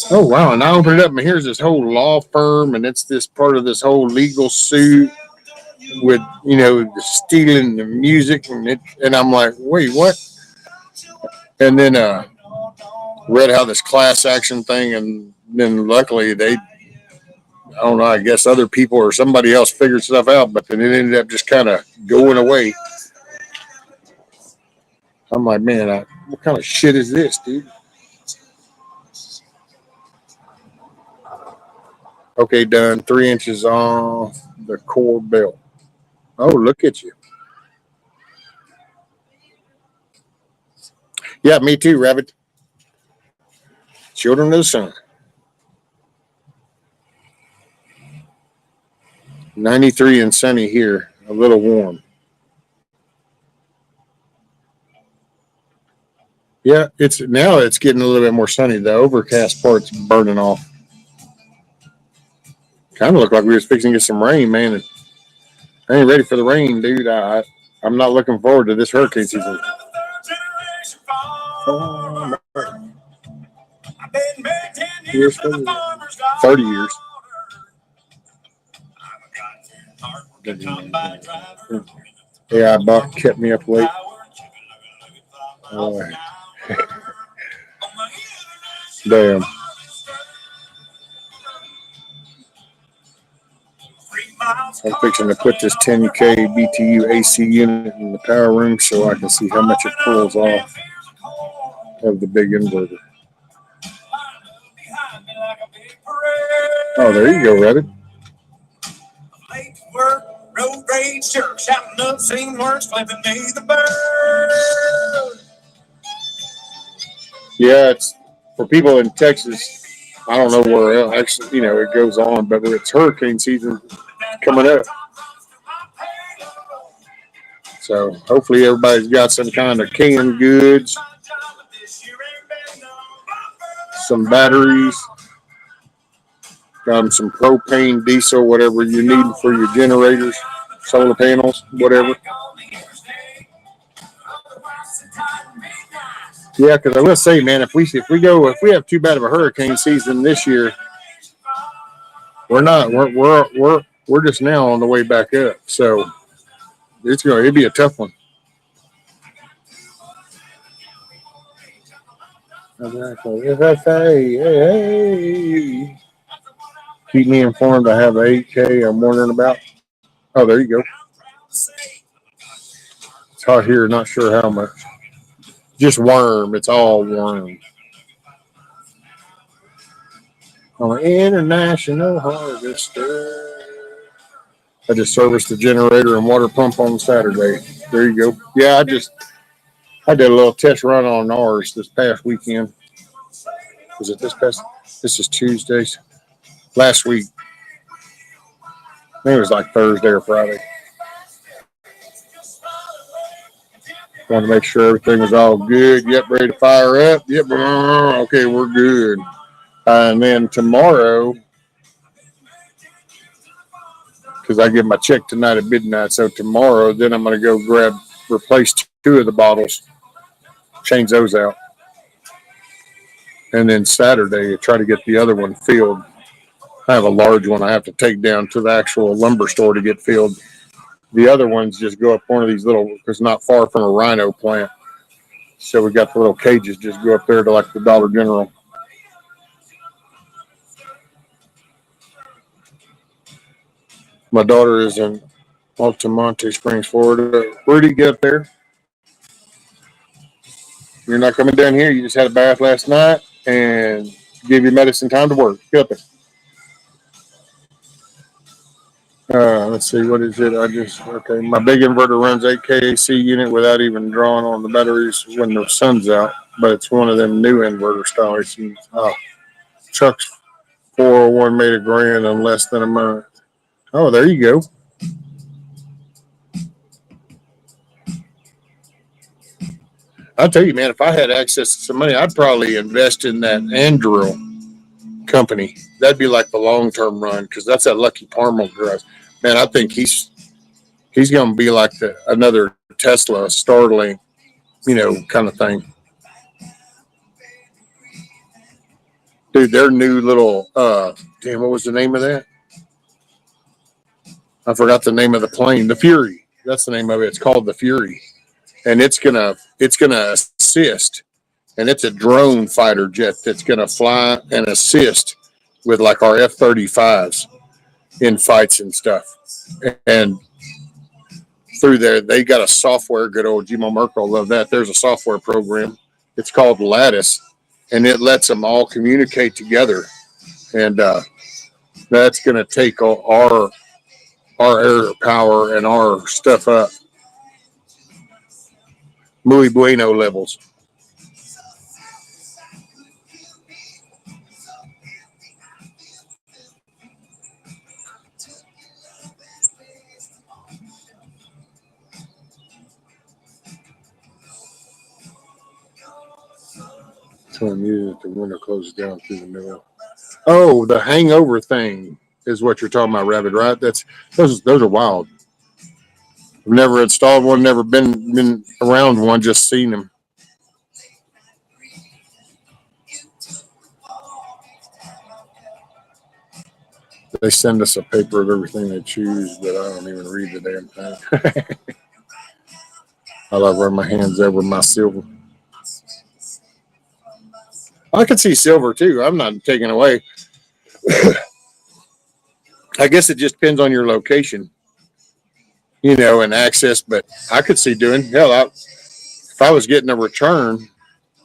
oh, wow. And I opened it up, and here's this whole law firm, and it's this part of this whole legal suit with, the stealing the music. And I'm like, wait, what? And then read how this class action thing, and then luckily I don't know, I guess other people or somebody else figured stuff out, but then it ended up just kind of going away. I'm like, man, what kind of shit is this, dude? Okay, done. 3 inches off the core belt. Oh, look at you. Yeah, me too, Rabbit. Children of the sun. 93 and sunny here. A little warm. Yeah, it's getting a little bit more sunny. The overcast part's burning off. Kind of looked like we was fixing to get some rain, man. I ain't ready for the rain, dude. I'm not looking forward to this hurricane season. 30 years. Yeah, kept me up late. Damn. I'm fixing to put this 10K BTU AC unit in the power room so I can see how much it pulls off of the big inverter. Oh, there you go, Rabbit. Road rage jerk, shouting obscene words, flipping me the bird. Yeah, it's for people in Texas. I don't know where else. Actually, it goes on, but it's hurricane season coming up. So hopefully everybody's got some kind of canned goods, some batteries, some propane, diesel, whatever you need for your generators, solar panels, whatever. Yeah, because I will say, man, if we have too bad of a hurricane season this year, we're just now on the way back up. So it'll be a tough one. Hey. Keep me informed. I have 8K I'm wondering about. Oh, there you go. It's hot here, not sure how much. Just worm. It's all worm. On an international harvester. I just serviced the generator and water pump on Saturday. There you go. Yeah, I did a little test run on ours this past weekend. Was it this past? This is Tuesdays. Last week. I think it was like Thursday or Friday. Wanted to make sure everything was all good. Yep, ready to fire up. Yep, okay, we're good. And then tomorrow, because I get my check tonight at midnight, so tomorrow, then I'm going to go replace 2 of the bottles, change those out. And then Saturday, try to get the other one filled. I have a large one I have to take down to the actual lumber store to get filled. The other ones just go up one of these little, it's not far from a rhino plant. So we got the little cages, just go up there to like the Dollar General. My daughter is in Altamonte Springs, Florida. Where did you get up there? You're not coming down here. You just had a bath last night and give your medicine time to work. Get up there. Let's see, what is it? Okay, my big inverter runs 8K AC unit without even drawing on the batteries when the sun's out, but it's one of them new inverter style ACs. Oh, Chuck's 401 made $1,000 in less than a month. Oh, there you go. I'll tell you, man, if I had access to some money, I'd probably invest in that Andrew company. That'd be like the long term run because that's that Lucky Palmer garage. Man, I think he's going to be like another Tesla, Starlink, kind of thing. Dude, their new little damn, what was the name of that? I forgot the name of the plane. The Fury. That's the name of it. It's called the Fury, and it's gonna assist, and it's a drone fighter jet that's gonna fly and assist with like our F-35s in fights and stuff. And through there, they got a software. Good old Gmo Merkel, love that. There's a software program. It's called Lattice, and it lets them all communicate together. And that's going to take our air power and our stuff up. Muy bueno levels. Telling you that the window closes down through the middle. Oh, the hangover thing is what you're talking about, Rabbit, right? Those are wild. I've never installed one, never been around one, just seen them. They send us a paper of everything they choose, but I don't even read the damn thing. I love running my hands over my silver. I can see silver too. I'm not taking away. I guess it just depends on your location, and access. But I could see doing hell. If I was getting a return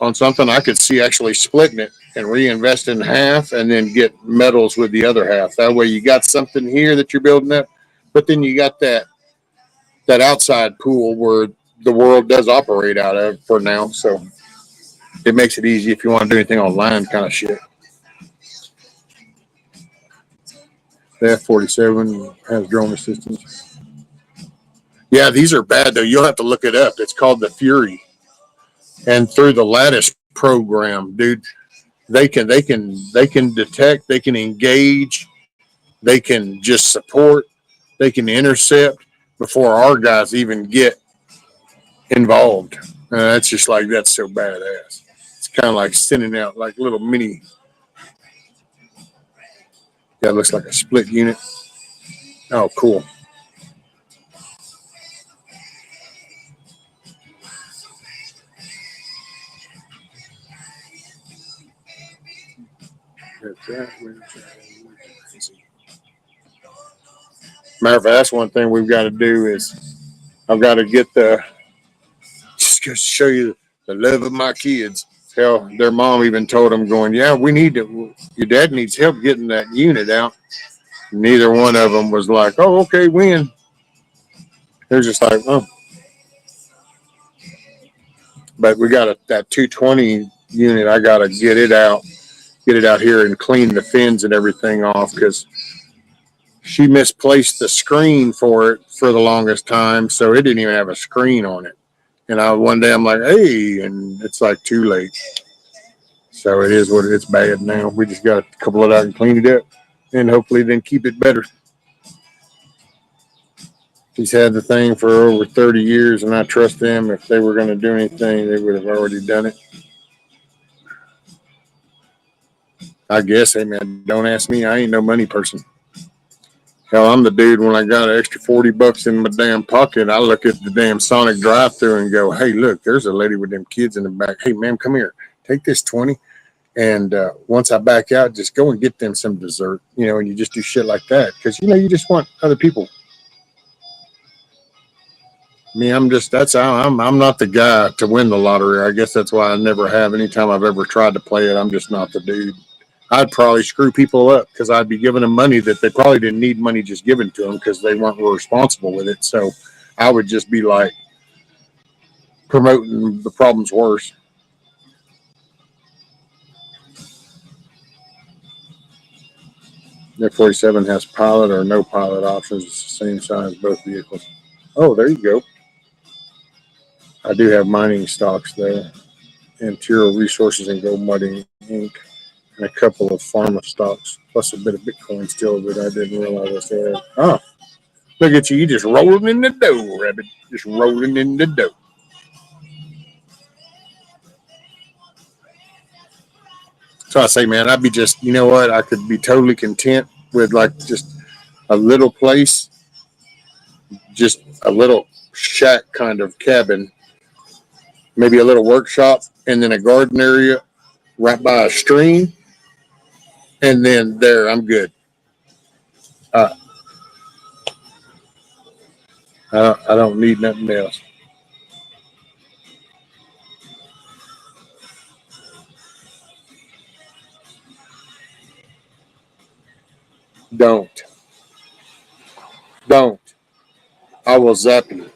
on something, I could see actually splitting it and reinvest in half, and then get metals with the other half. That way, you got something here that you're building up, but then you got that outside pool where the world does operate out of for now. So it makes it easy if you want to do anything online, kind of shit. The F-47 has drone assistance. Yeah, these are bad though. You'll have to look it up. It's called the Fury, and through the Lattice program, dude, they can detect, they can engage, they can just support, they can intercept before our guys even get involved. That's just like that's so badass. It's kind of like sending out like little mini. Yeah, it looks like a split unit. Oh, cool. Matter of fact, that's one thing we've got to do is I've got to get just to show you the love of my kids. Hell, their mom even told them, going, yeah, we need to, your dad needs help getting that unit out. Neither one of them was like, oh, okay, when? They're just like, oh. But we got that 220 unit. I got to get it out here and clean the fins and everything off because she misplaced the screen for it for the longest time. So it didn't even have a screen on it. And one day I'm like, hey, and it's like too late. So it is what it's bad now. We just got to couple it out and clean it up and hopefully then keep it better. She's had the thing for over 30 years, and I trust them. If they were going to do anything, they would have already done it. I guess, hey, man, don't ask me. I ain't no money person. Hell, I'm the dude when I got an extra $40 in my damn pocket, I look at the damn Sonic drive-thru and go, hey, look, there's a lady with them kids in the back. Hey, ma'am, come here. Take this 20. And once I back out, just go and get them some dessert, and you just do shit like that. Because, you just want other people. Me, I'm not the guy to win the lottery. I guess that's why I never have. Anytime I've ever tried to play it, I'm just not the dude. I'd probably screw people up because I'd be giving them money that they probably didn't need money just given to them because they weren't responsible with it. So I would just be like promoting the problems worse. The 47 has pilot or no pilot options. It's the same size, both vehicles. Oh, there you go. I do have mining stocks though, Imperial Resources and Gold Mining Inc. and a couple of pharma stocks, plus a bit of Bitcoin still that I didn't realize I still had. Oh, look at you just rolling in the dough, Rabbit. Just rolling in the dough. So I say, man, I'd be just, you know what? I could be totally content with like just a little place, just a little shack kind of cabin, maybe a little workshop, and then a garden area right by a stream. And then there, I'm good. Uh, I don't need nothing else. Don't. Don't. I will zap you.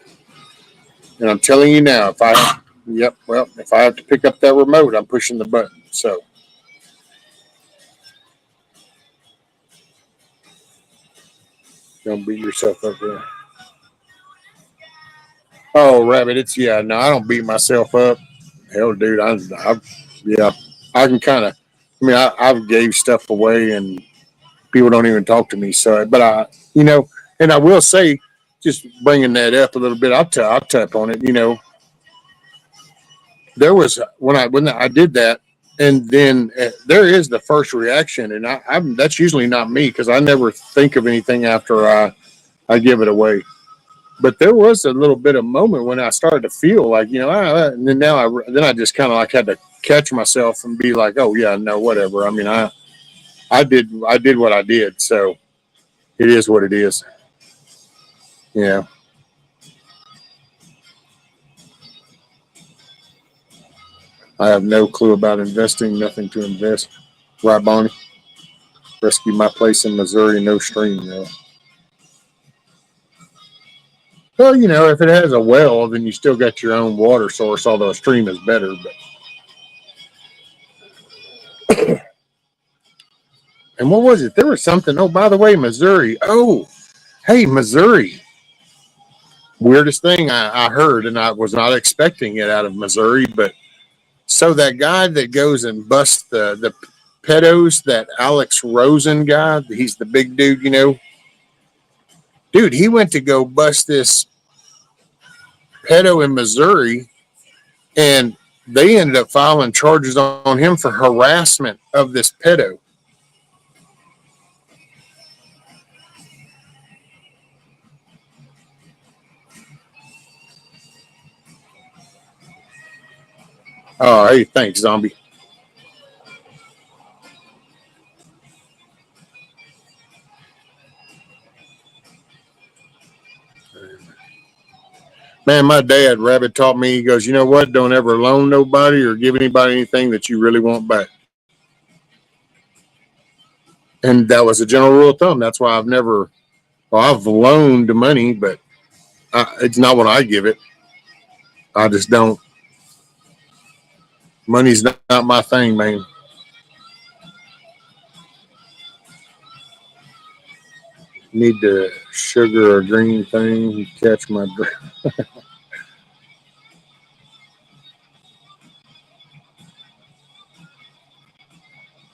And I'm telling you now, if I have to pick up that remote, I'm pushing the button. So don't beat yourself up there. Oh, Rabbit, no, I don't beat myself up. Hell, dude, yeah, I can kind of, I've gave stuff away and people don't even talk to me. So, but and I will say, just bringing that up a little bit, I'll tap on it. There was when I did that, and then there is the first reaction, and that's usually not me because I never think of anything after I give it away. But there was a little bit of moment when I started to feel like and then I just kind of like had to catch myself and be like, oh yeah, no, whatever. I mean, I did what I did, so it is what it is. Yeah. I have no clue about investing, nothing to invest. Right, Bonnie? Rescue my place in Missouri, no stream, though. Well, if it has a well, then you still got your own water source, although a stream is better. And what was it? There was something. Oh, by the way, Missouri. Oh, hey, Missouri. Weirdest thing I heard, and I was not expecting it out of Missouri, but so that guy that goes and busts the pedos, that Alex Rosen guy, he's the big dude, dude, he went to go bust this pedo in Missouri, and they ended up filing charges on him for harassment of this pedo. Oh, hey, thanks, zombie. Man, my dad, Rabbit, taught me, he goes, you know what? Don't ever loan nobody or give anybody anything that you really want back. And that was a general rule of thumb. That's why I've loaned money, but it's not when I give it. I just don't. Money's not my thing, man. Need the sugar or green thing. Catch my breath.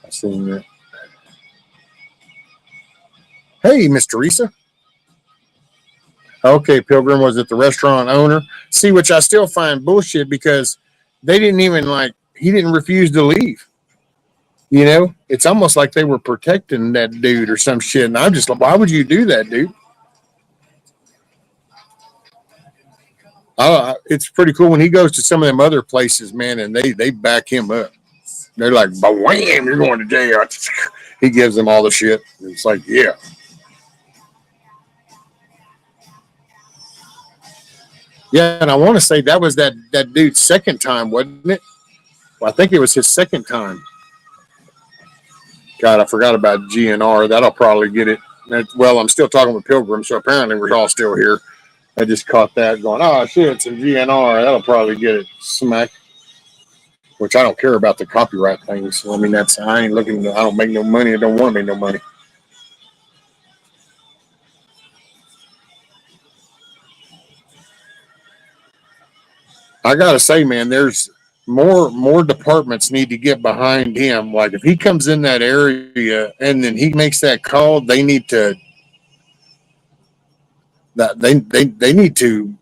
I seen that. Hey, Miss Teresa. Okay, Pilgrim was at the restaurant owner. See, which I still find bullshit because they didn't even he didn't refuse to leave. It's almost like they were protecting that dude or some shit. And I'm just like, why would you do that, dude? It's pretty cool when he goes to some of them other places, man, and they back him up. They're like, but wham, you're going to jail. He gives them all the shit. It's like, yeah. Yeah, and I want to say that was that dude's second time, wasn't it? Well, I think it was his second time. God, I forgot about GNR. That'll probably get it. Well, I'm still talking with Pilgrim, so apparently we're all still here. I just caught that going, oh, shit, it's a GNR. That'll probably get it smack. Which I don't care about the copyright things. So, I mean, I ain't looking, I don't make no money. I don't want to make no money. I gotta say, man, there's more departments need to get behind him. Like if he comes in that area and then he makes that call, they need to that they need to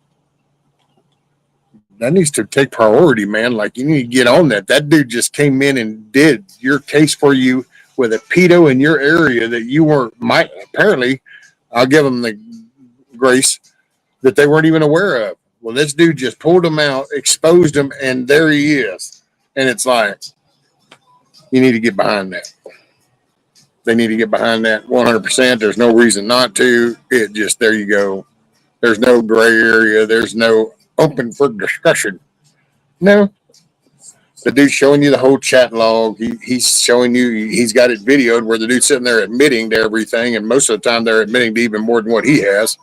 that needs to take priority, man. Like you need to get on that. That dude just came in and did your case for you with a pedo in your area that you weren't might apparently. I'll give him the grace that they weren't even aware of. Well, this dude just pulled him out, exposed him, and there he is. And it's like, you need to get behind that. They need to get behind that 100%. There's no reason not to. It just, there you go. There's no gray area. There's no open for discussion. No. The dude's showing you the whole chat log. He's showing you, he's got it videoed where the dude's sitting there admitting to everything. And most of the time they're admitting to even more than what he has.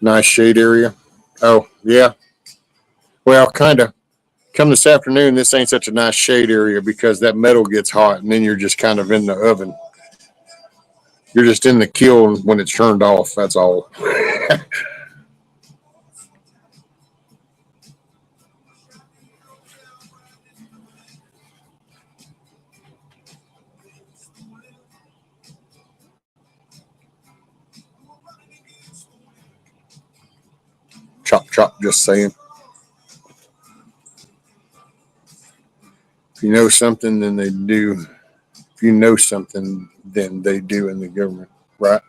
Nice shade area. Oh, yeah. Well, kind of. Come this afternoon, this ain't such a nice shade area because that metal gets hot and then you're just kind of in the oven. You're just in the kiln when it's turned off. That's all. Chop, chop, just saying. If you know something, then they do. If you know something, then they do in the government, right?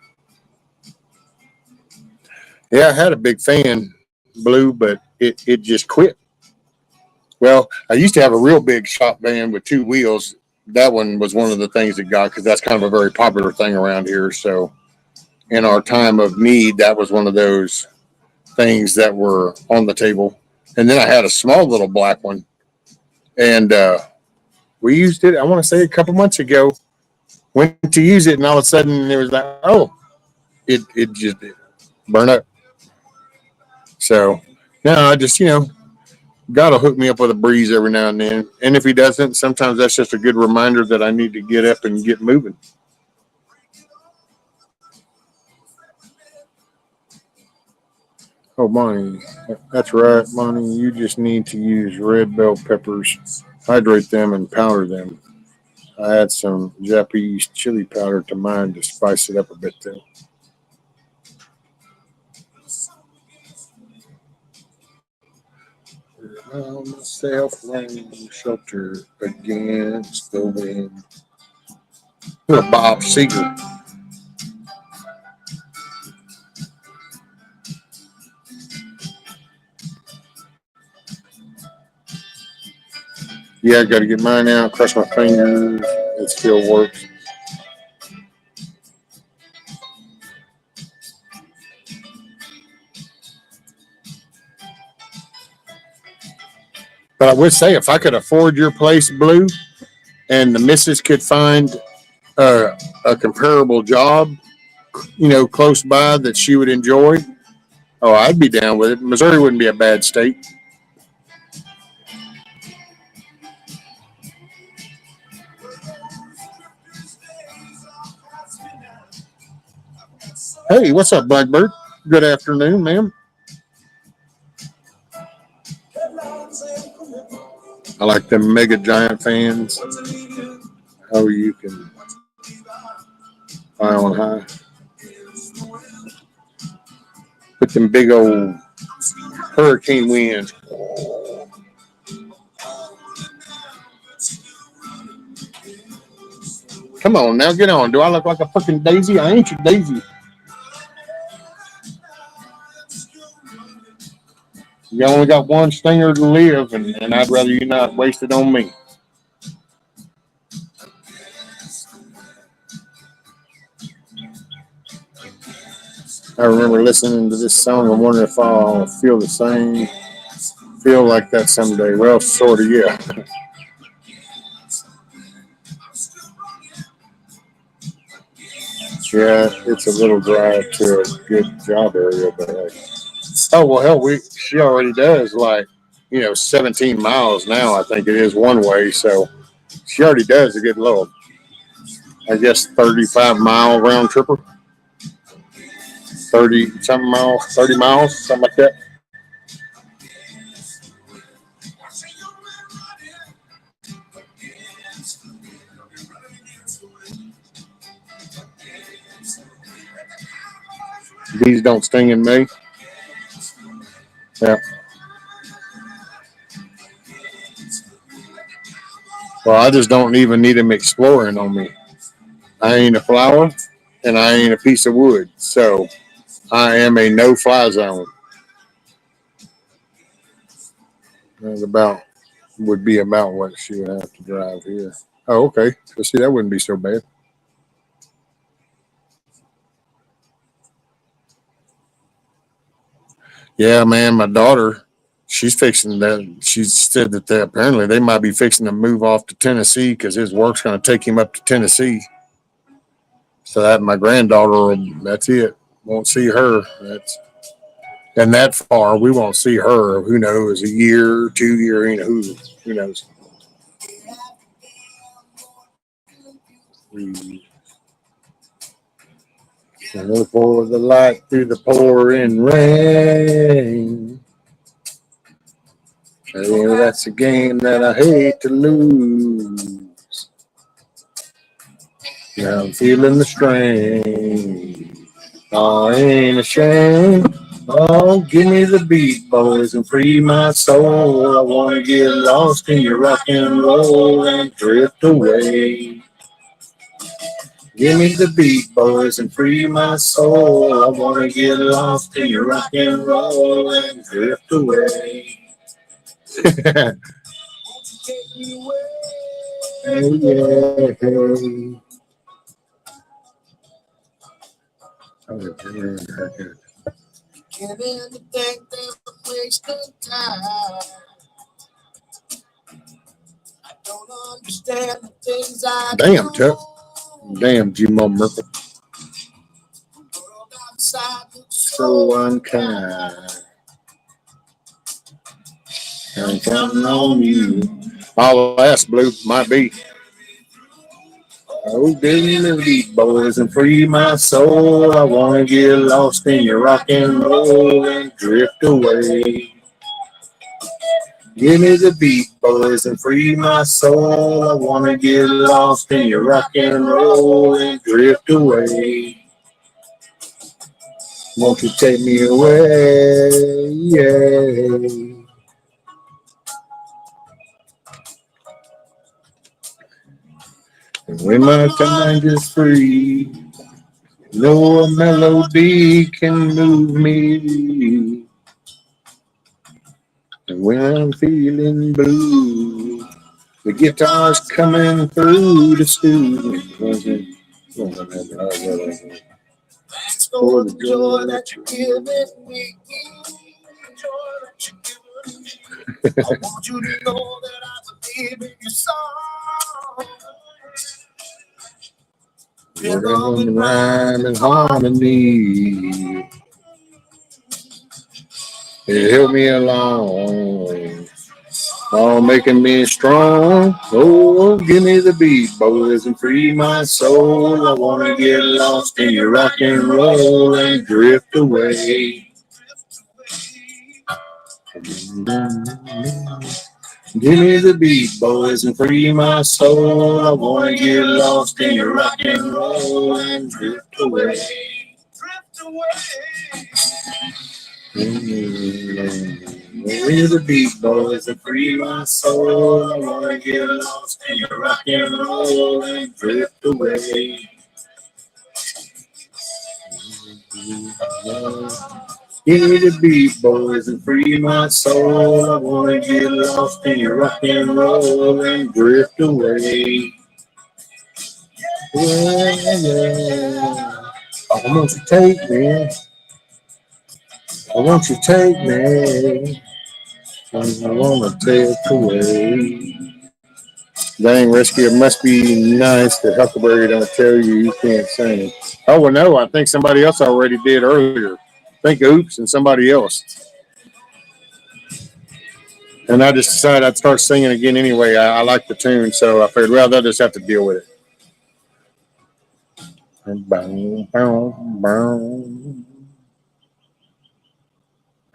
Yeah, I had a big fan, Blue, but it just quit. Well, I used to have a real big shop van with two wheels. That one was one of the things that got, because that's kind of a very popular thing around here. So in our time of need, that was one of those things that were on the table. And then I had a small little black one. And we used it, I want to say a couple months ago. Went to use it, and all of a sudden it was like, oh, it just burned up. So no, I just, God will hook me up with a breeze every now and then. And if he doesn't, sometimes that's just a good reminder that I need to get up and get moving. Oh, Bonnie, that's right, Bonnie. You just need to use red bell peppers, hydrate them, and powder them. I add some Japanese chili powder to mine to spice it up a bit, though. Myself rain shelter against the wind. Bob Seger. Yeah, I got to get mine out, cross my fingers. It still works. But I would say if I could afford your place, Blue, and the missus could find a comparable job, close by that she would enjoy, oh, I'd be down with it. Missouri wouldn't be a bad state. Hey, what's up, Blackbird? Good afternoon, ma'am. I like them mega giant fans. How you can fly on high. Put them big old hurricane winds. Come on now, get on. Do I look like a fucking daisy? I ain't your daisy. You only got one stinger to live, and I'd rather you not waste it on me. I remember listening to this song and wondering if I'll feel the same, feel like that someday. Well, sort of, yeah. Yeah, it's a little drive to a good job area, but oh, well, hell, she already does 17 miles now, I think it is one way. So she already does a good little, I guess, 35-mile round tripper. 30 something miles, 30 miles, something like that. Bees don't sting in May. Yeah. Well, I just don't even need them exploring on me. I ain't a flower and I ain't a piece of wood. So I am a no fly zone. That's about would be about what she would have to drive here. Oh, okay. So see, that wouldn't be so bad. Yeah, man, my daughter, she's fixing that. She said that apparently they might be fixing to move off to Tennessee because his work's going to take him up to Tennessee. So that my granddaughter, that's it. Won't see her. That's and that far, we won't see her. Who knows? A year, 2 year, who knows? And look for the light through the pouring rain. Hey, that's a game that I hate to lose. Now I'm feeling the strain. Oh, I ain't ashamed. Oh, give me the beat, boys, and free my soul. I want to get lost in your rock and roll and drift away. Give me the beat, boys, and free my soul. I want to get lost in your rock and roll and drift away. Hey, yeah, hey. Damn, Chuck. Damn, G-Mo Merkel. So unkind. I'm counting on you. I'll ask Blue, might be. Oh, give me the beat, boys, and free my soul. I want to get lost in your rock and roll and drift away. Give me the beat, boys, and free my soul. I want to get lost in your rock and roll and drift away. Won't you take me away? Yeah. And when my mind is free, no melody can move me. And when I'm feeling blue, the guitar's coming through to soothe me. Thanks for the joy that you're giving me. I want you to know that I believe in your song. Rhythm and rhyme and harmony. It helped me along. All making me strong. Oh, give me the beat, boys, and free my soul. I want to get lost in your rock and roll and drift away. Give me the beat, boys, and free my soul. I want to get lost in your rock and roll and drift away. Drift away. Give me the beat, boys, and free my soul. I want to get lost in your rock and roll and drift away. Give me the beat, boys, and free my soul. I want to get lost in your rock and roll and drift away. Yeah, yeah. I want you to take me. I want you to take me. I want to take away. Dang, Rescue, it must be nice that Huckleberry don't tell you can't sing. Oh, well, no, I think somebody else already did earlier. I think Oops and somebody else. And I just decided I'd start singing again anyway. I like the tune, so I figured, well, they'll just have to deal with it. Bow, bow, bow.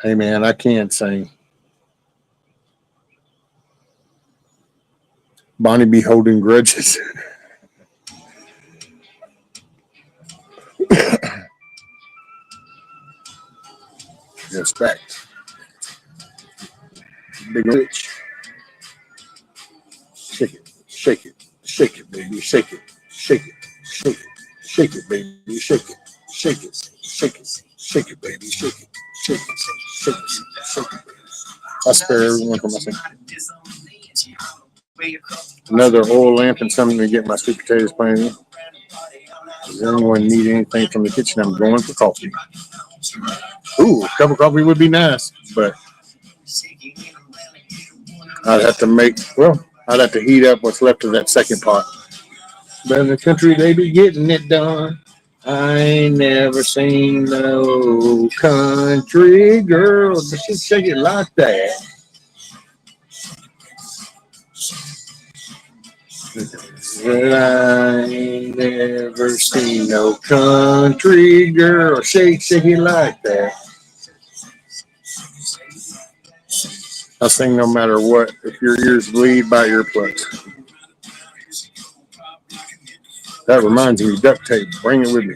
Hey man, I can't sing. Bonnie be holding grudges. Respect. Big rich. Shake it, shake it, shake it, baby, shake it, shake it, shake it, shake it, baby, shake it, shake it, shake it, shake it, baby, shake it, shake it, shake it, shake it. I spare everyone for myself. Another oil lamp and something to get my sweet potatoes planted in. Does anyone need anything from the kitchen? I'm going for coffee. Ooh, a cup of coffee would be nice, but I'd have to I'd have to heat up what's left of that second pot. But in the country, they be getting it done. I ain't never seen no country girl that shake it like that. But I ain't never seen no country girl shake it like that. I sing no matter what. If your ears bleed, buy earplugs. That reminds me, duct tape. Bring it with me.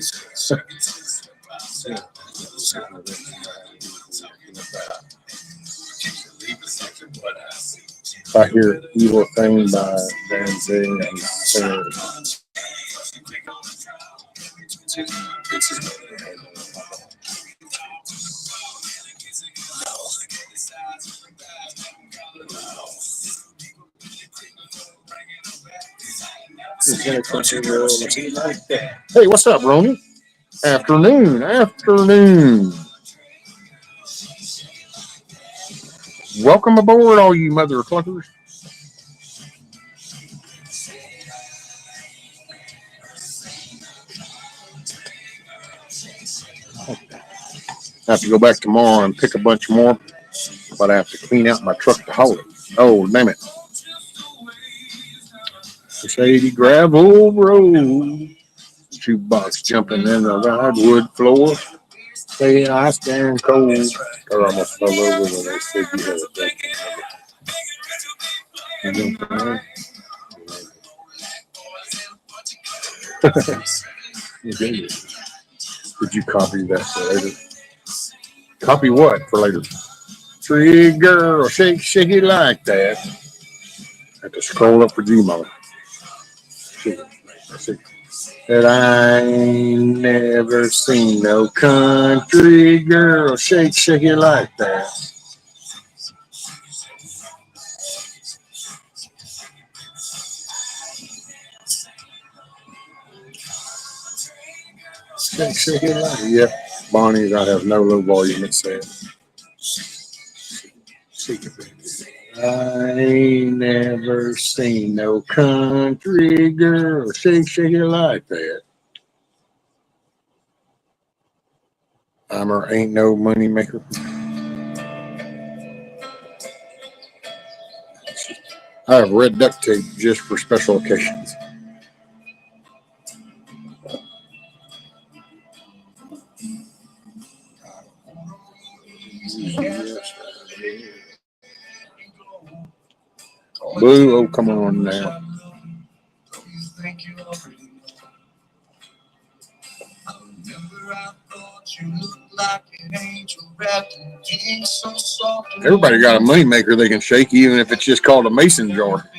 If I hear Evil Thing by Van Zing, I'm singing. Hey, what's up, Roni? Afternoon. Welcome aboard, all you mother cluckers. I have to go back tomorrow and pick a bunch more, but I have to clean out my truck to haul it. Oh, damn it. The shady gravel road. Shoebox jumping in the hardwood floor. Say I stand cold. Or almost fell over when they said you had a thing. Did you copy that for later? Copy what for later? Tree girl, shake it like that. I have to scroll up for Gmail. That I ain't never seen no country girl shake it like that. Shake it like that. Yep, Bonnie's I have no low volume. It said. Shake it, baby. I ain't never seen no country girl shake it like that. Ain't no money maker. I have red duct tape just for special occasions. Blue, oh come on now. Everybody got a money maker they can shake, even if it's just called a mason jar.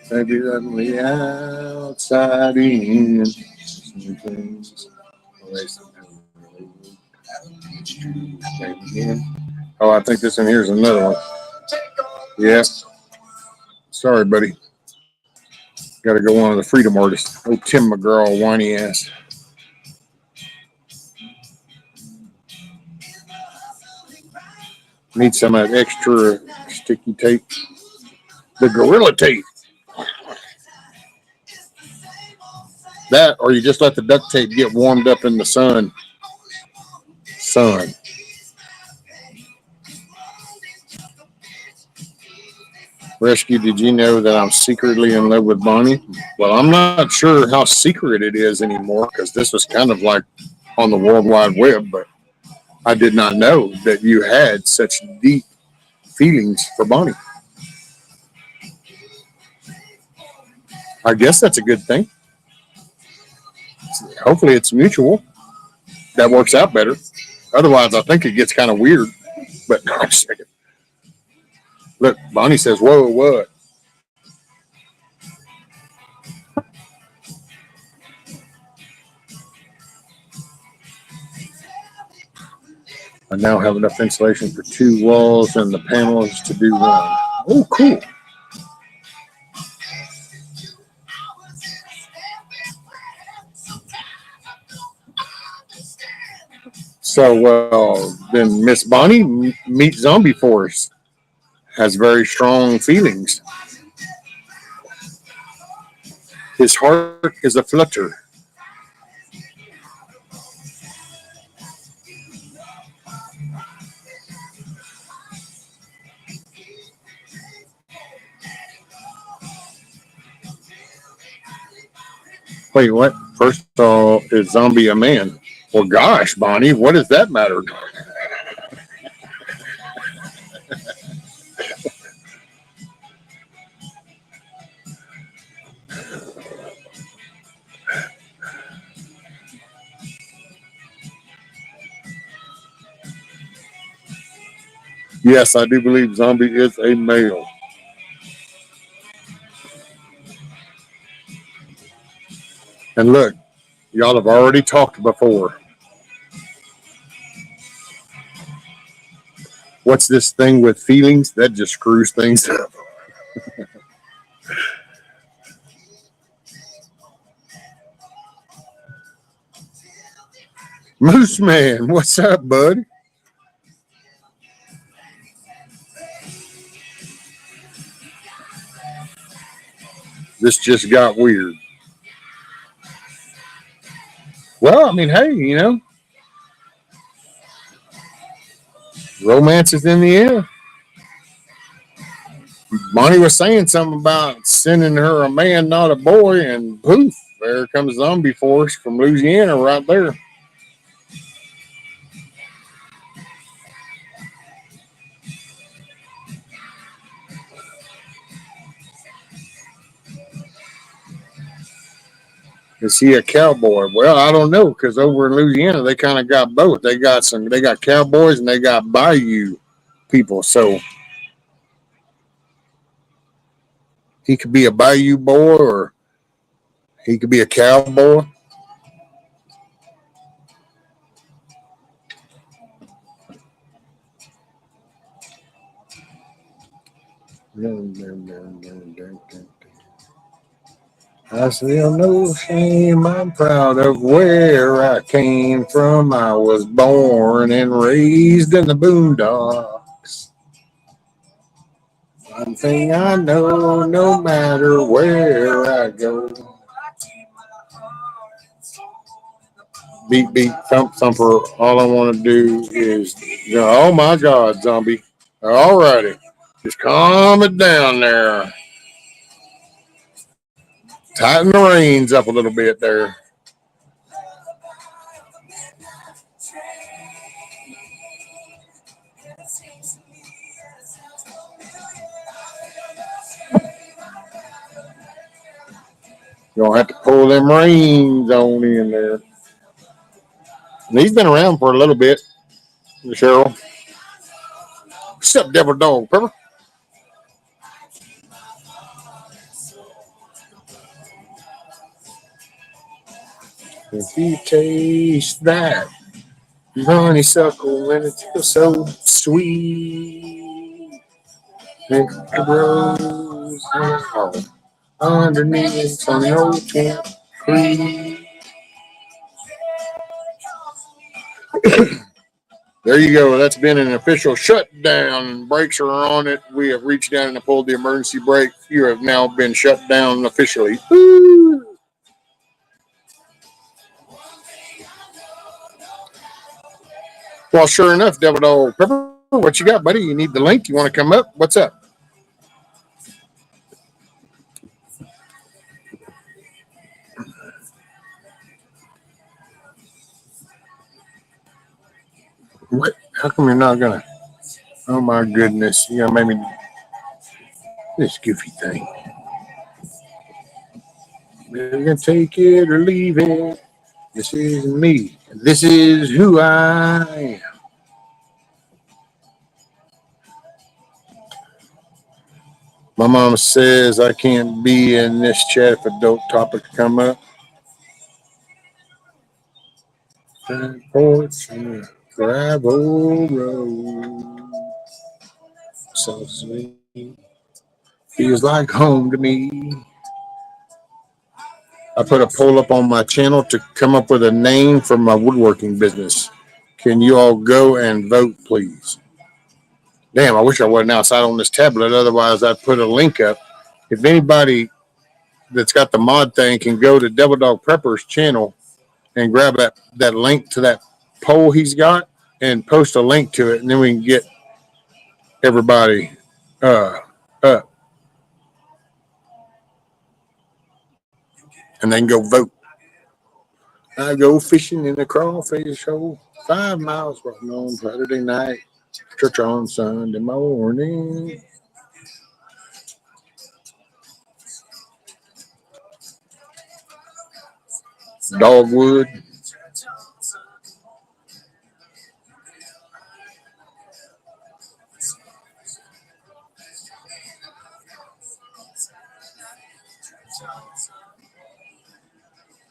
Maybe on the outside in. Oh, I think this in here is another one. Yeah. Sorry, buddy. Got to go on to the Freedom Artist. Oh, Tim McGraw, whiny ass. Need some of that extra sticky tape. The Gorilla Tape. That, or you just let the duct tape get warmed up in the sun. Rescue, did you know that I'm secretly in love with Bonnie? Well, I'm not sure how secret it is anymore because this was kind of like on the World Wide Web, but I did not know that you had such deep feelings for Bonnie. I guess that's a good thing. Hopefully, it's mutual. That works out better. Otherwise, I think it gets kind of weird. But no, I'm just kidding. Look, Bonnie says, "Whoa, what?" I now have enough insulation for 2 walls and the panels to do one. Oh, cool. So, then Miss Bonnie, meet Zombie Force, has very strong feelings. His heart is a flutter. Wait, what? First of all, is Zombie a man? Well, gosh, Bonnie, what does that matter? Yes, I do believe Zombie is a male. And look, y'all have already talked before. What's this thing with feelings? That just screws things up. Moose Man, what's up, bud? This just got weird. Well, I mean, hey, romance is in the air. Bonnie was saying something about sending her a man, not a boy, and poof, there comes Zombie Force from Louisiana right there. Is he a cowboy? Well, I don't know because over in Louisiana they kind of got both. They got cowboys and they got bayou people. So he could be a bayou boy or he could be a cowboy. I feel no shame. I'm proud of where I came from. I was born and raised in the boondocks. One thing I know, no matter where I go. Beat, beat, thump, thumper. All I want to do is, oh my God, zombie. All righty. Just calm it down there. Tighten the reins up a little bit there. You're going to have to pull them reins on in there. And he's been around for a little bit, Cheryl. What's up, Devil Dog Pepper? If you taste that honeysuckle and it feels so sweet, it grows underneath on the old Camp Creek. There you go. That's been an official shutdown. Brakes are on it. We have reached down and pulled the emergency brake. You have now been shut down officially. Woo! Well, sure enough, Devil Dog Pepper, what you got, buddy? You need the link? You want to come up? What's up? What? How come you're not gonna? Oh my goodness! You gotta make me this goofy thing. You're gonna take it or leave it. This is me. This is who I am. My mom says I can't be in this chat if adult topics come up. Front porch, gravel road. So sweet. Feels like home to me. I put a poll up on my channel to come up with a name for my woodworking business. Can you all go and vote, please? Damn, I wish I wasn't outside on this tablet. Otherwise, I'd put a link up. If anybody that's got the mod thing can go to Devil Dog Prepper's channel and grab that link to that poll he's got and post a link to it, and then we can get everybody up. And they can go vote. I go fishing in the crawfish hole 5 miles from on Saturday night, church on Sunday morning. Dogwood.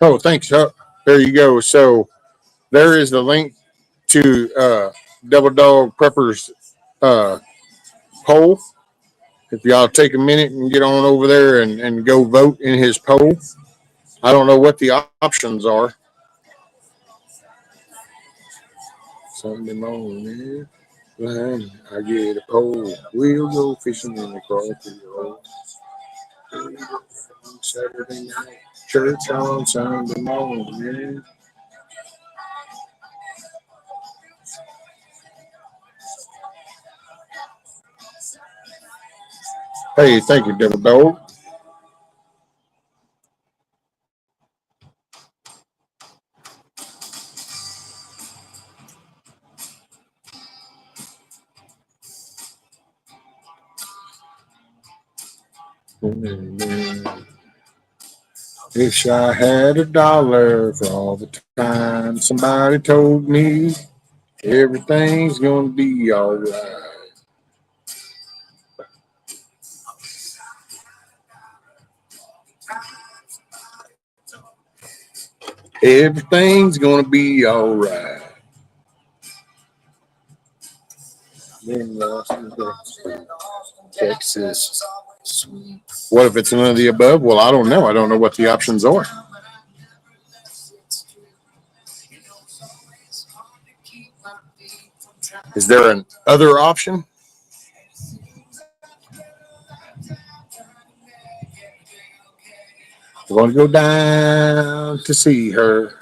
Oh, thanks. There you go. So there is the link to Double Dog Prepper's poll. If y'all take a minute and get on over there and go vote in his poll. I don't know what the options are. Sunday morning, I get a pole. We'll go fishing in the crawfish hole. Saturday night, church on Sunday morning. Hey, thank you, Devil Dog. Wish I had $1 for all the time somebody told me everything's gonna be all right. Everything's gonna be all right. Texas. What if it's none of the above? Well, I don't know. I don't know what the options are. Is there an other option? I want to go down to see her.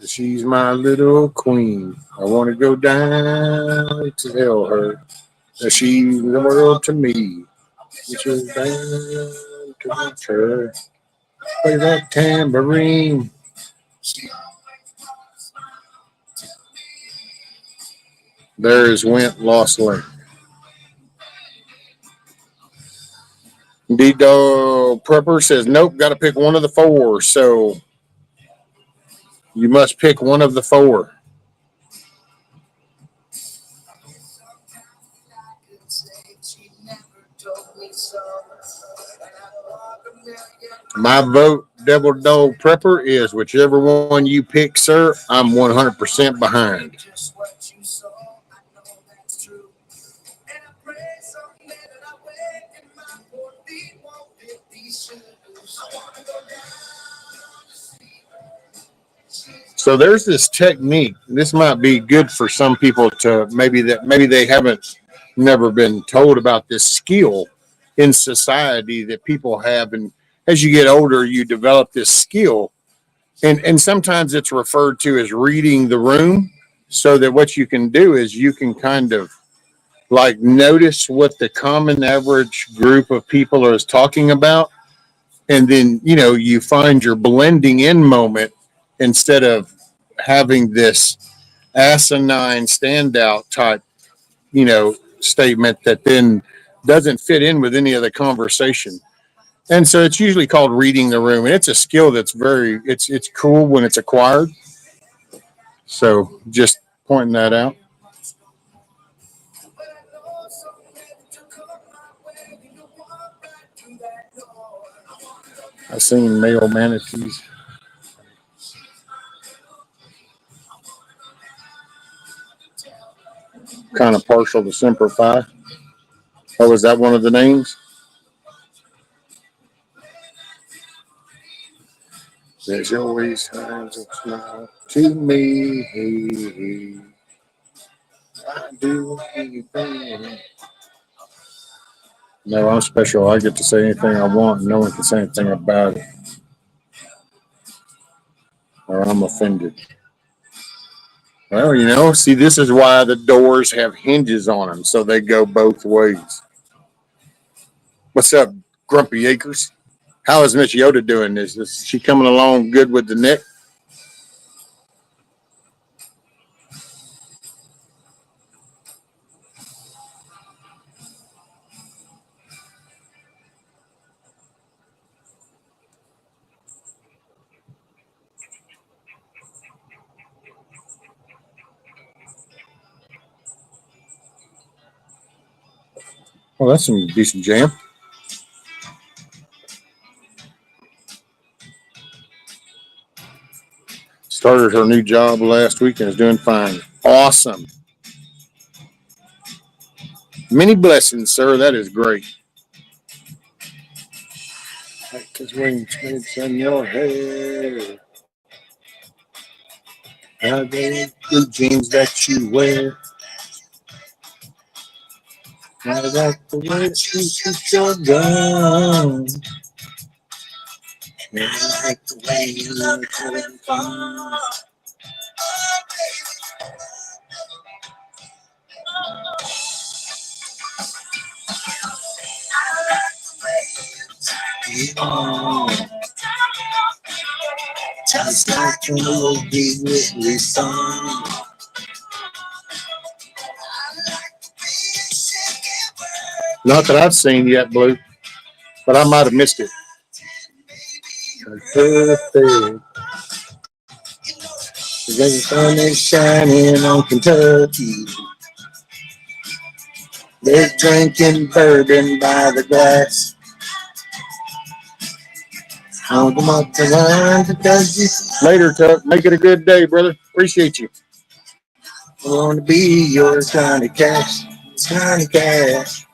She's my little queen. I want to go down to tell her that she's the world to me. She's down to watch her play that tambourine. There's went Lost Lake. D-Dog Prepper says, nope, got to pick one of the four. So you must pick one of the four. My vote, Devil Dog Prepper, is whichever one you pick, sir. I'm 100% behind. So there's this technique. This might be good for some people to maybe they haven't never been told about this skill in society that people have, and as you get older, you develop this skill, and sometimes it's referred to as reading the room. So that what you can do is you can kind of like notice what the common average group of people is talking about, and then you find your blending in moment instead of having this asinine standout type, statement that then doesn't fit in with any of the conversation. And so it's usually called reading the room, and it's a skill that's it's cool when it's acquired. So just pointing that out. I've seen male manatees. Kind of partial to Semper Fi. Oh, is that one of the names? There's always times it's not to me. I do anything. No, I'm special. I get to say anything I want, and no one can say anything about it, or I'm offended. Well, see, this is why the doors have hinges on them, so they go both ways. What's up, Grumpy Acres? How is Miss Yoda doing this? Is she coming along good with the neck? Well, that's some decent jam. Started her new job last week and is doing fine. Awesome. Many blessings, sir. That is great. Because wings in your hair. I get the jeans that you wear. I like the way you shoot your gun. I like the way you look having fun. Just like a movie Whitney song. Not that I've seen yet, Blue, but I might have missed it. Perfect. The sun is shining on Kentucky. They're drinking bourbon by the glass. On the mountain line because you. Later, Tuck. Make it a good day, brother. Appreciate you. I want to be your Johnny Cash. Johnny Cash.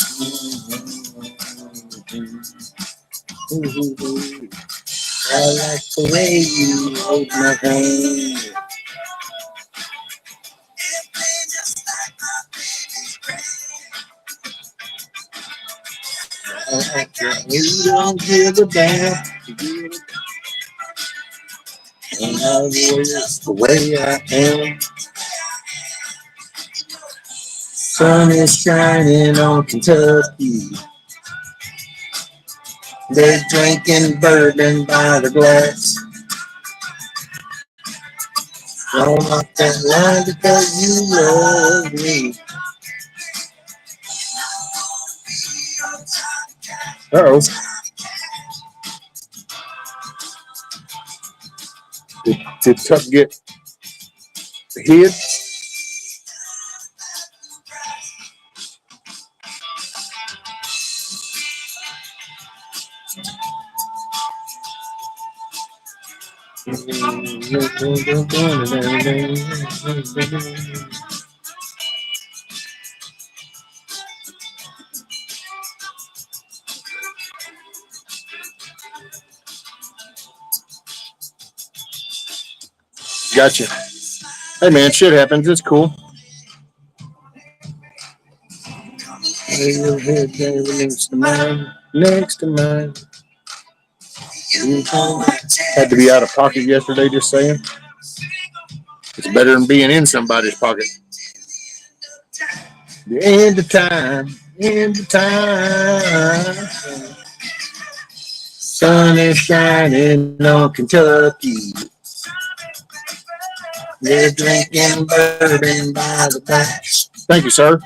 I like the way you hold my hand. You don't give a damn. And I just the way I am. Sun is shining on Kentucky. They're drinking bourbon by the glass. Don't like that line because you love me. Uh-oh. Did Tuck get hit? Gotcha. Hey man, shit happens. It's cool. Lay your head there next to mine. Next to mine. Had to be out of pocket yesterday, just saying. It's better than being in somebody's pocket. The end of time. End of time. Sun is shining on Kentucky. They're drinking bourbon by the batch. Thank you, sir.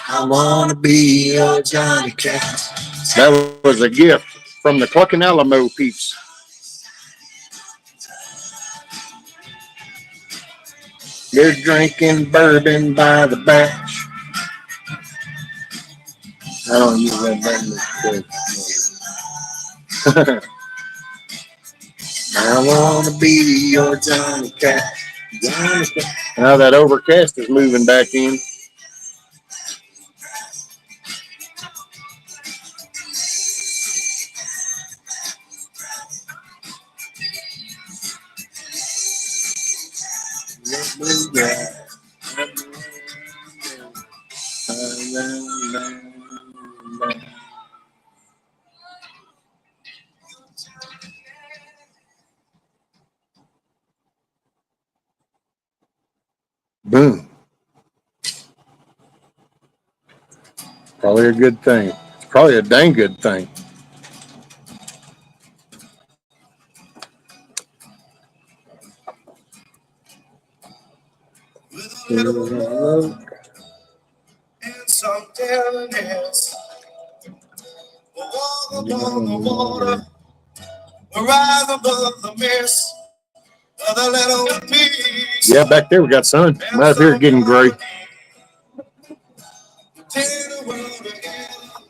I wanna be your Johnny Cash. That was a gift from the Cluckin Alamo peeps. They're drinking bourbon by the batch. I don't use that bourbon. I wanna be your Johnny Cash. Johnny Cash. Now that overcast is moving back in. Boom. Probably a good thing. It's probably a dang good thing. And some tenderness. We'll walk along the water. We'll rise above the mist. Of the little peace. Yeah, back there we got sun. Right up here getting gray. Take the world together.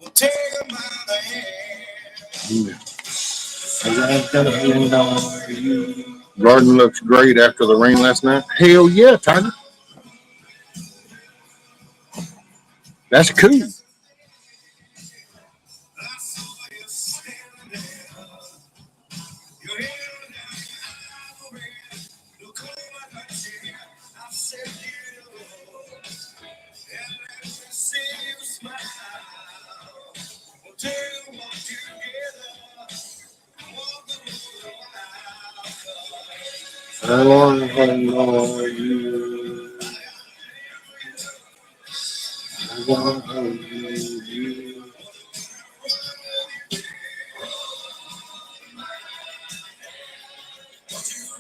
We'll take them by the hand. Garden looks great after the rain last night. Hell yeah, Tiger. That's cool. I want to know you. I want to know you.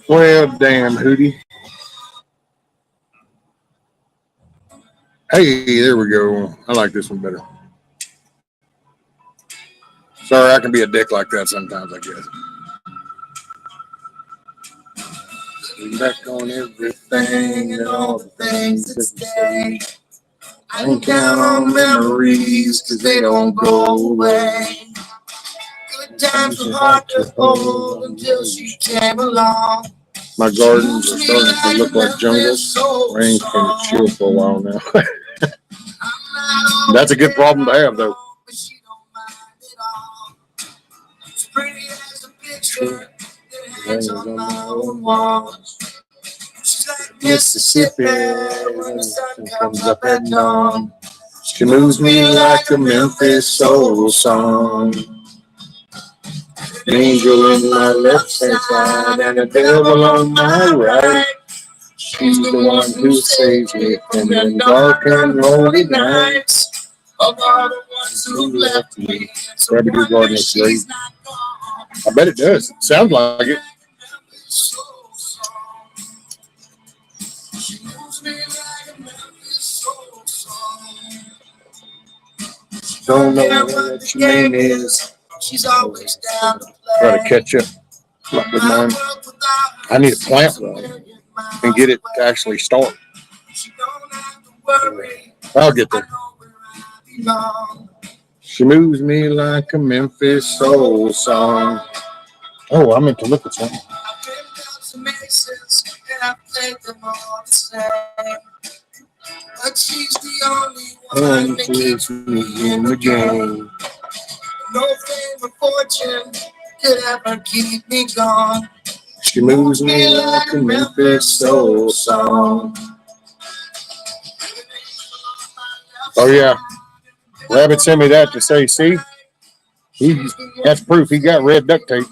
Well, damn, Hootie. Hey, there we go. I like this one better. Sorry, I can be a dick like that sometimes, I guess. Back on everything and all the things that stay. I can count on memories because they don't go away. Good times were hard to hold until she came along. My gardens are starting to look like jungles. Rain's been chill for a while now. That's a good problem to have, though. Pretty as a picture, hands on my own walls. She's like Mississippi when the sun comes up at dawn. She moves me like a Memphis soul song. An angel in my left hand side and a devil on my right. She's the one who saves me from the dark and lonely nights of all the ones who left me. Rabbit Deer Garden is great. I bet it does. It sounds like it. Don't know what your name is. She's always down to play. Try to catch up with mine. I need to plant one and get it to actually start. I'll get there. She moves me like a Memphis soul song. Oh, I meant to look at something. I've been down some aces and I've played them all the same. But she's the only one that keeps me in the game. No fame or fortune could ever keep me gone. She moves me like a Memphis soul song. Oh yeah, Rabbit sent me that to say, see, that's proof he got red duct tape.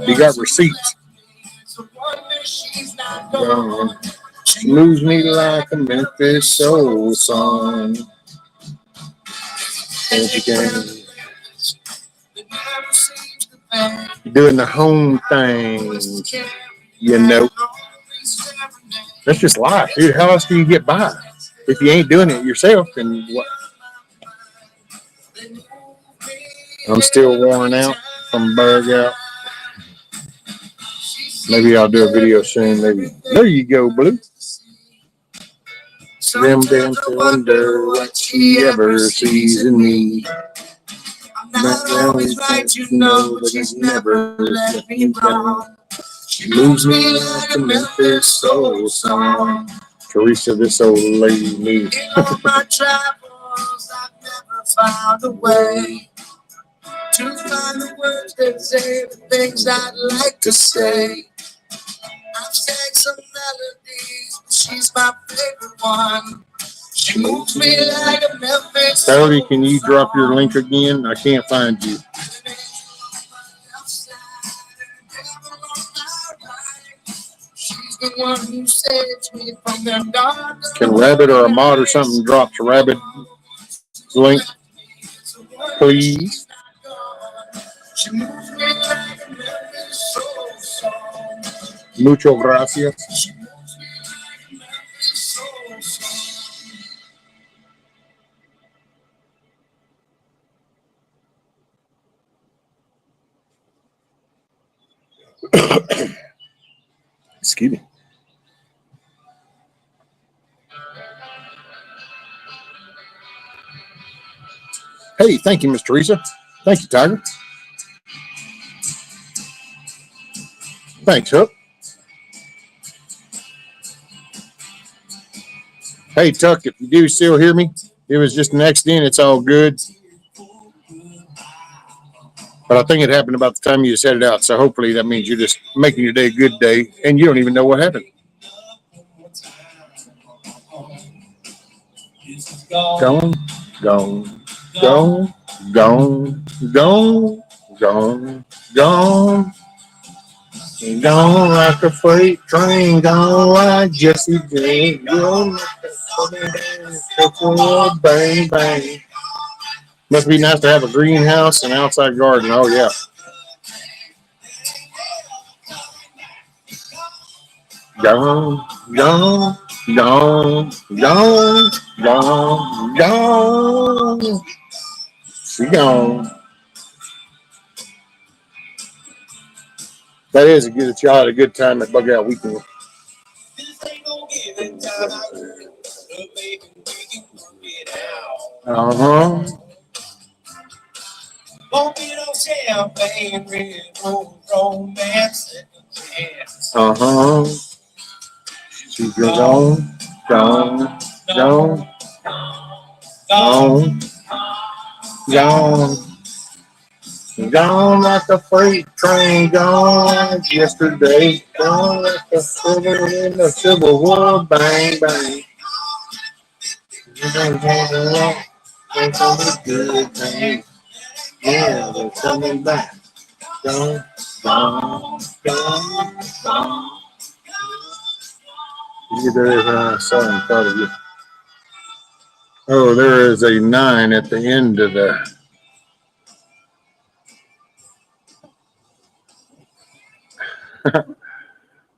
He got receipts. She moves me like a Memphis soul song. Doing the home thing, you know. That's just life, dude. How else do you get by? If you ain't doing it yourself, then what? I'm still worn out from bug out. Maybe I'll do a video soon. Maybe. There you go, Blue. Sometimes I wonder what she ever sees in me. I'm not always right, you know, but she's never let me down. She moves me like a Memphis soul song. Teresa, this old lady needs. In all my travels, I've never found a way to find the words that say the things I'd like to say. I've sang some melodies, but she's my favorite one. She moves me like a Memphis. Cody, can you drop your link again? I can't find you. She's the one who saves me from the dark. Can Rabbit or a mod or something drop to Rabbit link, please? Mucho gracias. Excuse me. Hey, thank you, Miss Teresa. Thank you, Tiger. Thanks, Hook. Hey, Tuck, if you do still hear me, it was just an accident. It's all good. But I think it happened about the time you set it out. So hopefully that means you're just making your day a good day and you don't even know what happened. Gone, gone, gone, gone, gone, gone, gone. Gone like a freight train, gone like Jesse James. Gone like bang, bang. Must be nice to have a greenhouse and outside garden. Oh, yeah. Gone, gone, gone, gone, gone, gone. She gone. That is a good. Y'all had a good time at Bug Out Weekend. Uh-huh. Uh-huh. She's gone, gone, gone, gone, gone. Gone like a freight train, gone like yesterday, gone like a silver in the Civil War, bang, bang. They're coming good, bang. Yeah, they're coming back. Gone, gone, gone, gone. You there, saw in front of you. Oh, there is a 9 at the end of that.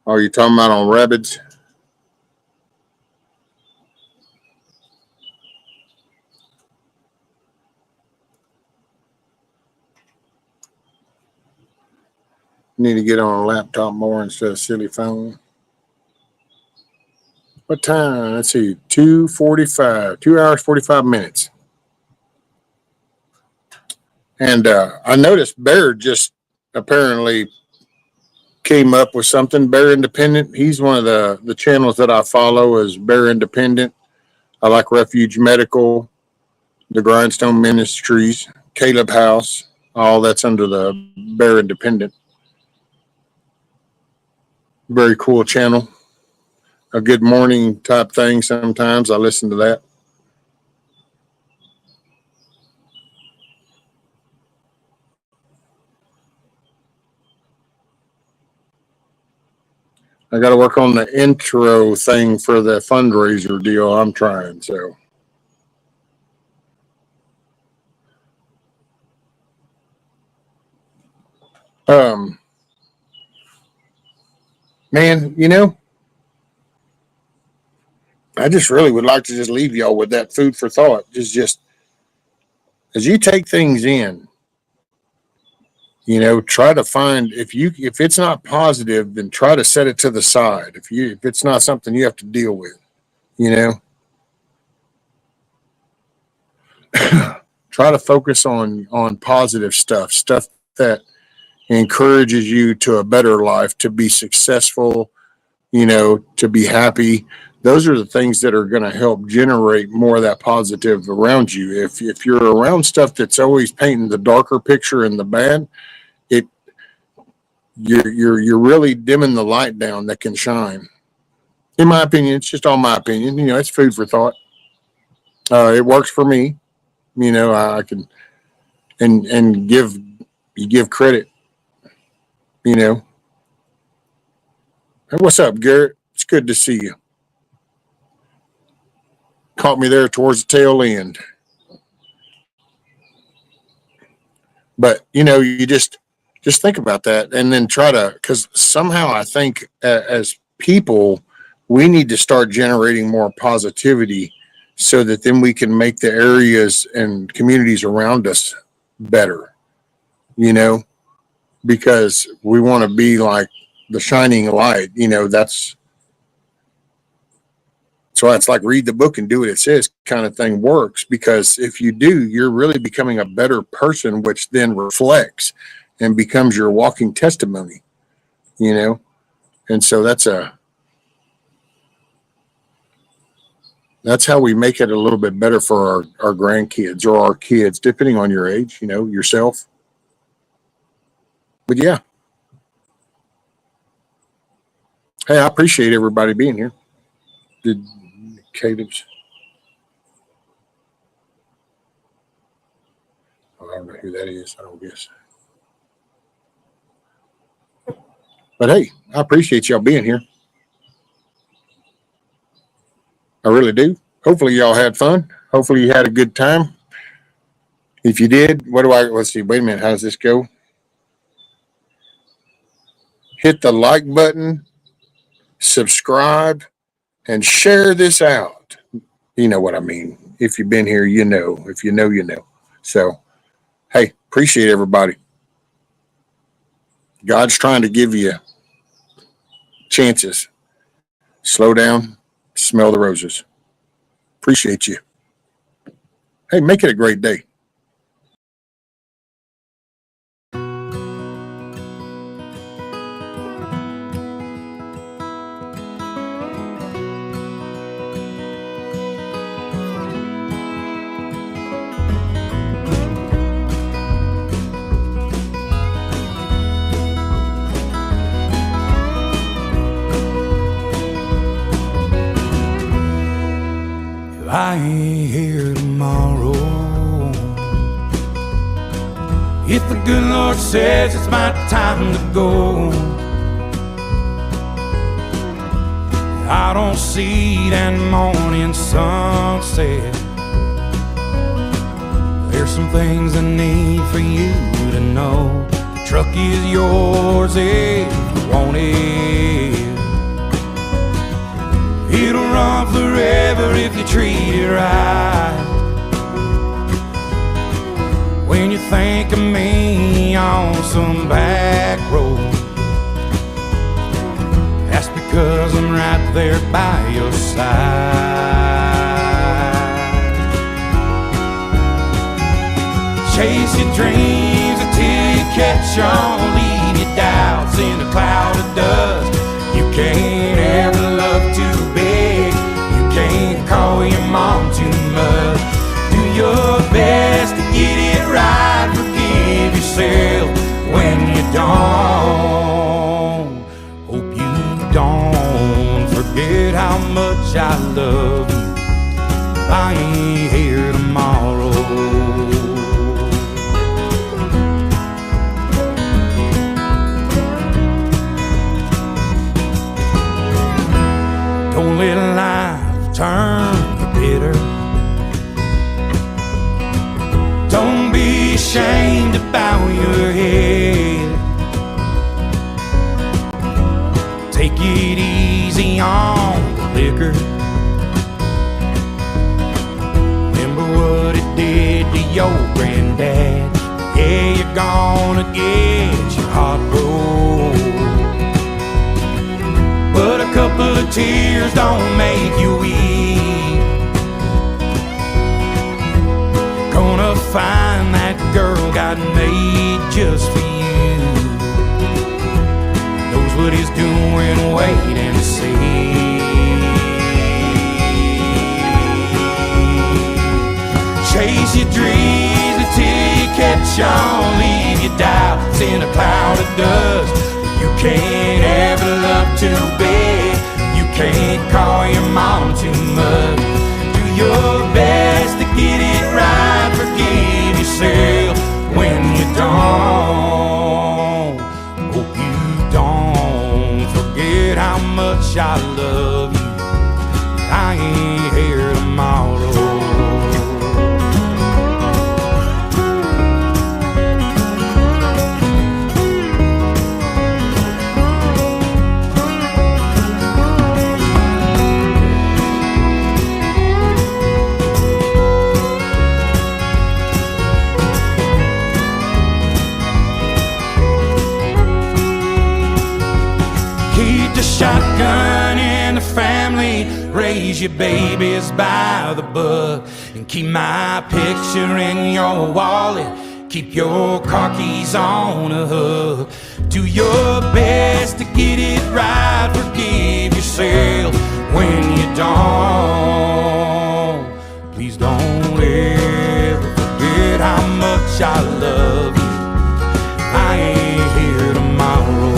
Oh, you talking about on rabbits? Need to get on a laptop more instead of silly phone. What time? Let's see, 2:45, 2 hours, 45 minutes. And I noticed Bear just apparently came up with something. Bear Independent. He's one of the channels that I follow is Bear Independent. I like Refuge Medical, the Grindstone Ministries, Caleb House. All that's under the Bear Independent. Very cool channel. A good morning type thing sometimes. I listen to that. I got to work on the intro thing for the fundraiser deal I'm trying. So Man, I just really would like to just leave y'all with that food for thought. Just as you take things in, try to find if it's not positive, then try to set it to the side. If it's not something you have to deal with, try to focus on positive stuff that encourages you to a better life, to be successful, to be happy. Those are the things that are going to help generate more of that positive around you. If you're around stuff that's always painting the darker picture and the bad, it you're really dimming the light down that can shine. In my opinion, it's just all my opinion. It's food for thought. It works for me. I can and give credit. Hey, what's up, Garrett? It's good to see you. Caught me there towards the tail end. But, you just think about that and then try to, because somehow I think as people, we need to start generating more positivity so that then we can make the areas and communities around us better, because we want to be like the shining light, so it's like read the book and do what it says kind of thing works, because if you do, you're really becoming a better person, which then reflects and becomes your walking testimony, and so that's how we make it a little bit better for our grandkids or our kids, depending on your age, yourself. But yeah. Hey, I appreciate everybody being here. Did Caleb's? I don't know who that is. I don't guess. But hey, I appreciate y'all being here. I really do. Hopefully y'all had fun. Hopefully you had a good time. If you did, let's see, wait a minute. How does this go? Hit the like button, subscribe, and share this out. You know what I mean. If you've been here, you know. If you know, you know. So, hey, appreciate everybody. God's trying to give you chances. Slow down, smell the roses. Appreciate you. Hey, make it a great day. I ain't here tomorrow. If the good Lord says it's my time to go, I don't see that morning sunset. There's some things I need for you to know. The truck is yours if you want it. It'll run forever if you treat it right. When you think of me on some back road, that's because I'm right there by your side. Chase your dreams until you catch on. Leave your doubts in a cloud of dust. You can't ever love too big. You can't call your mom too much. Do your best to get it right. Forgive yourself when you don't. Hope you don't forget how much I love you. I ain't here tomorrow. gonna get your heart broke. But a couple of tears don't make you weep. Gonna find that girl God made just for you. Knows what he's doing, wait and see. Chase your dreams until you catch on. Leave your doubts in a cloud of dust. You can't ever love too big. You can't call your mom too much. Do your best to get it right. Forgive yourself when you don't. Hope you don't forget how much I love you. I ain't here tomorrow. Keep the shotgun in the family, raise your babies by the book, and keep my picture in your wallet, keep your car keys on a hook. Do your best to get it right, forgive yourself when you don't. Please don't ever forget how much I love you. I ain't here tomorrow.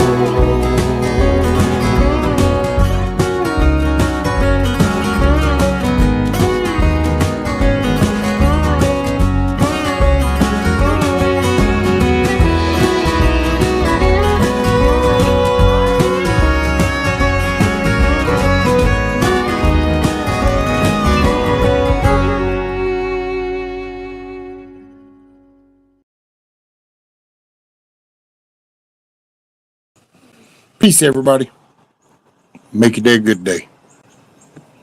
Peace, everybody. Make your day a good day.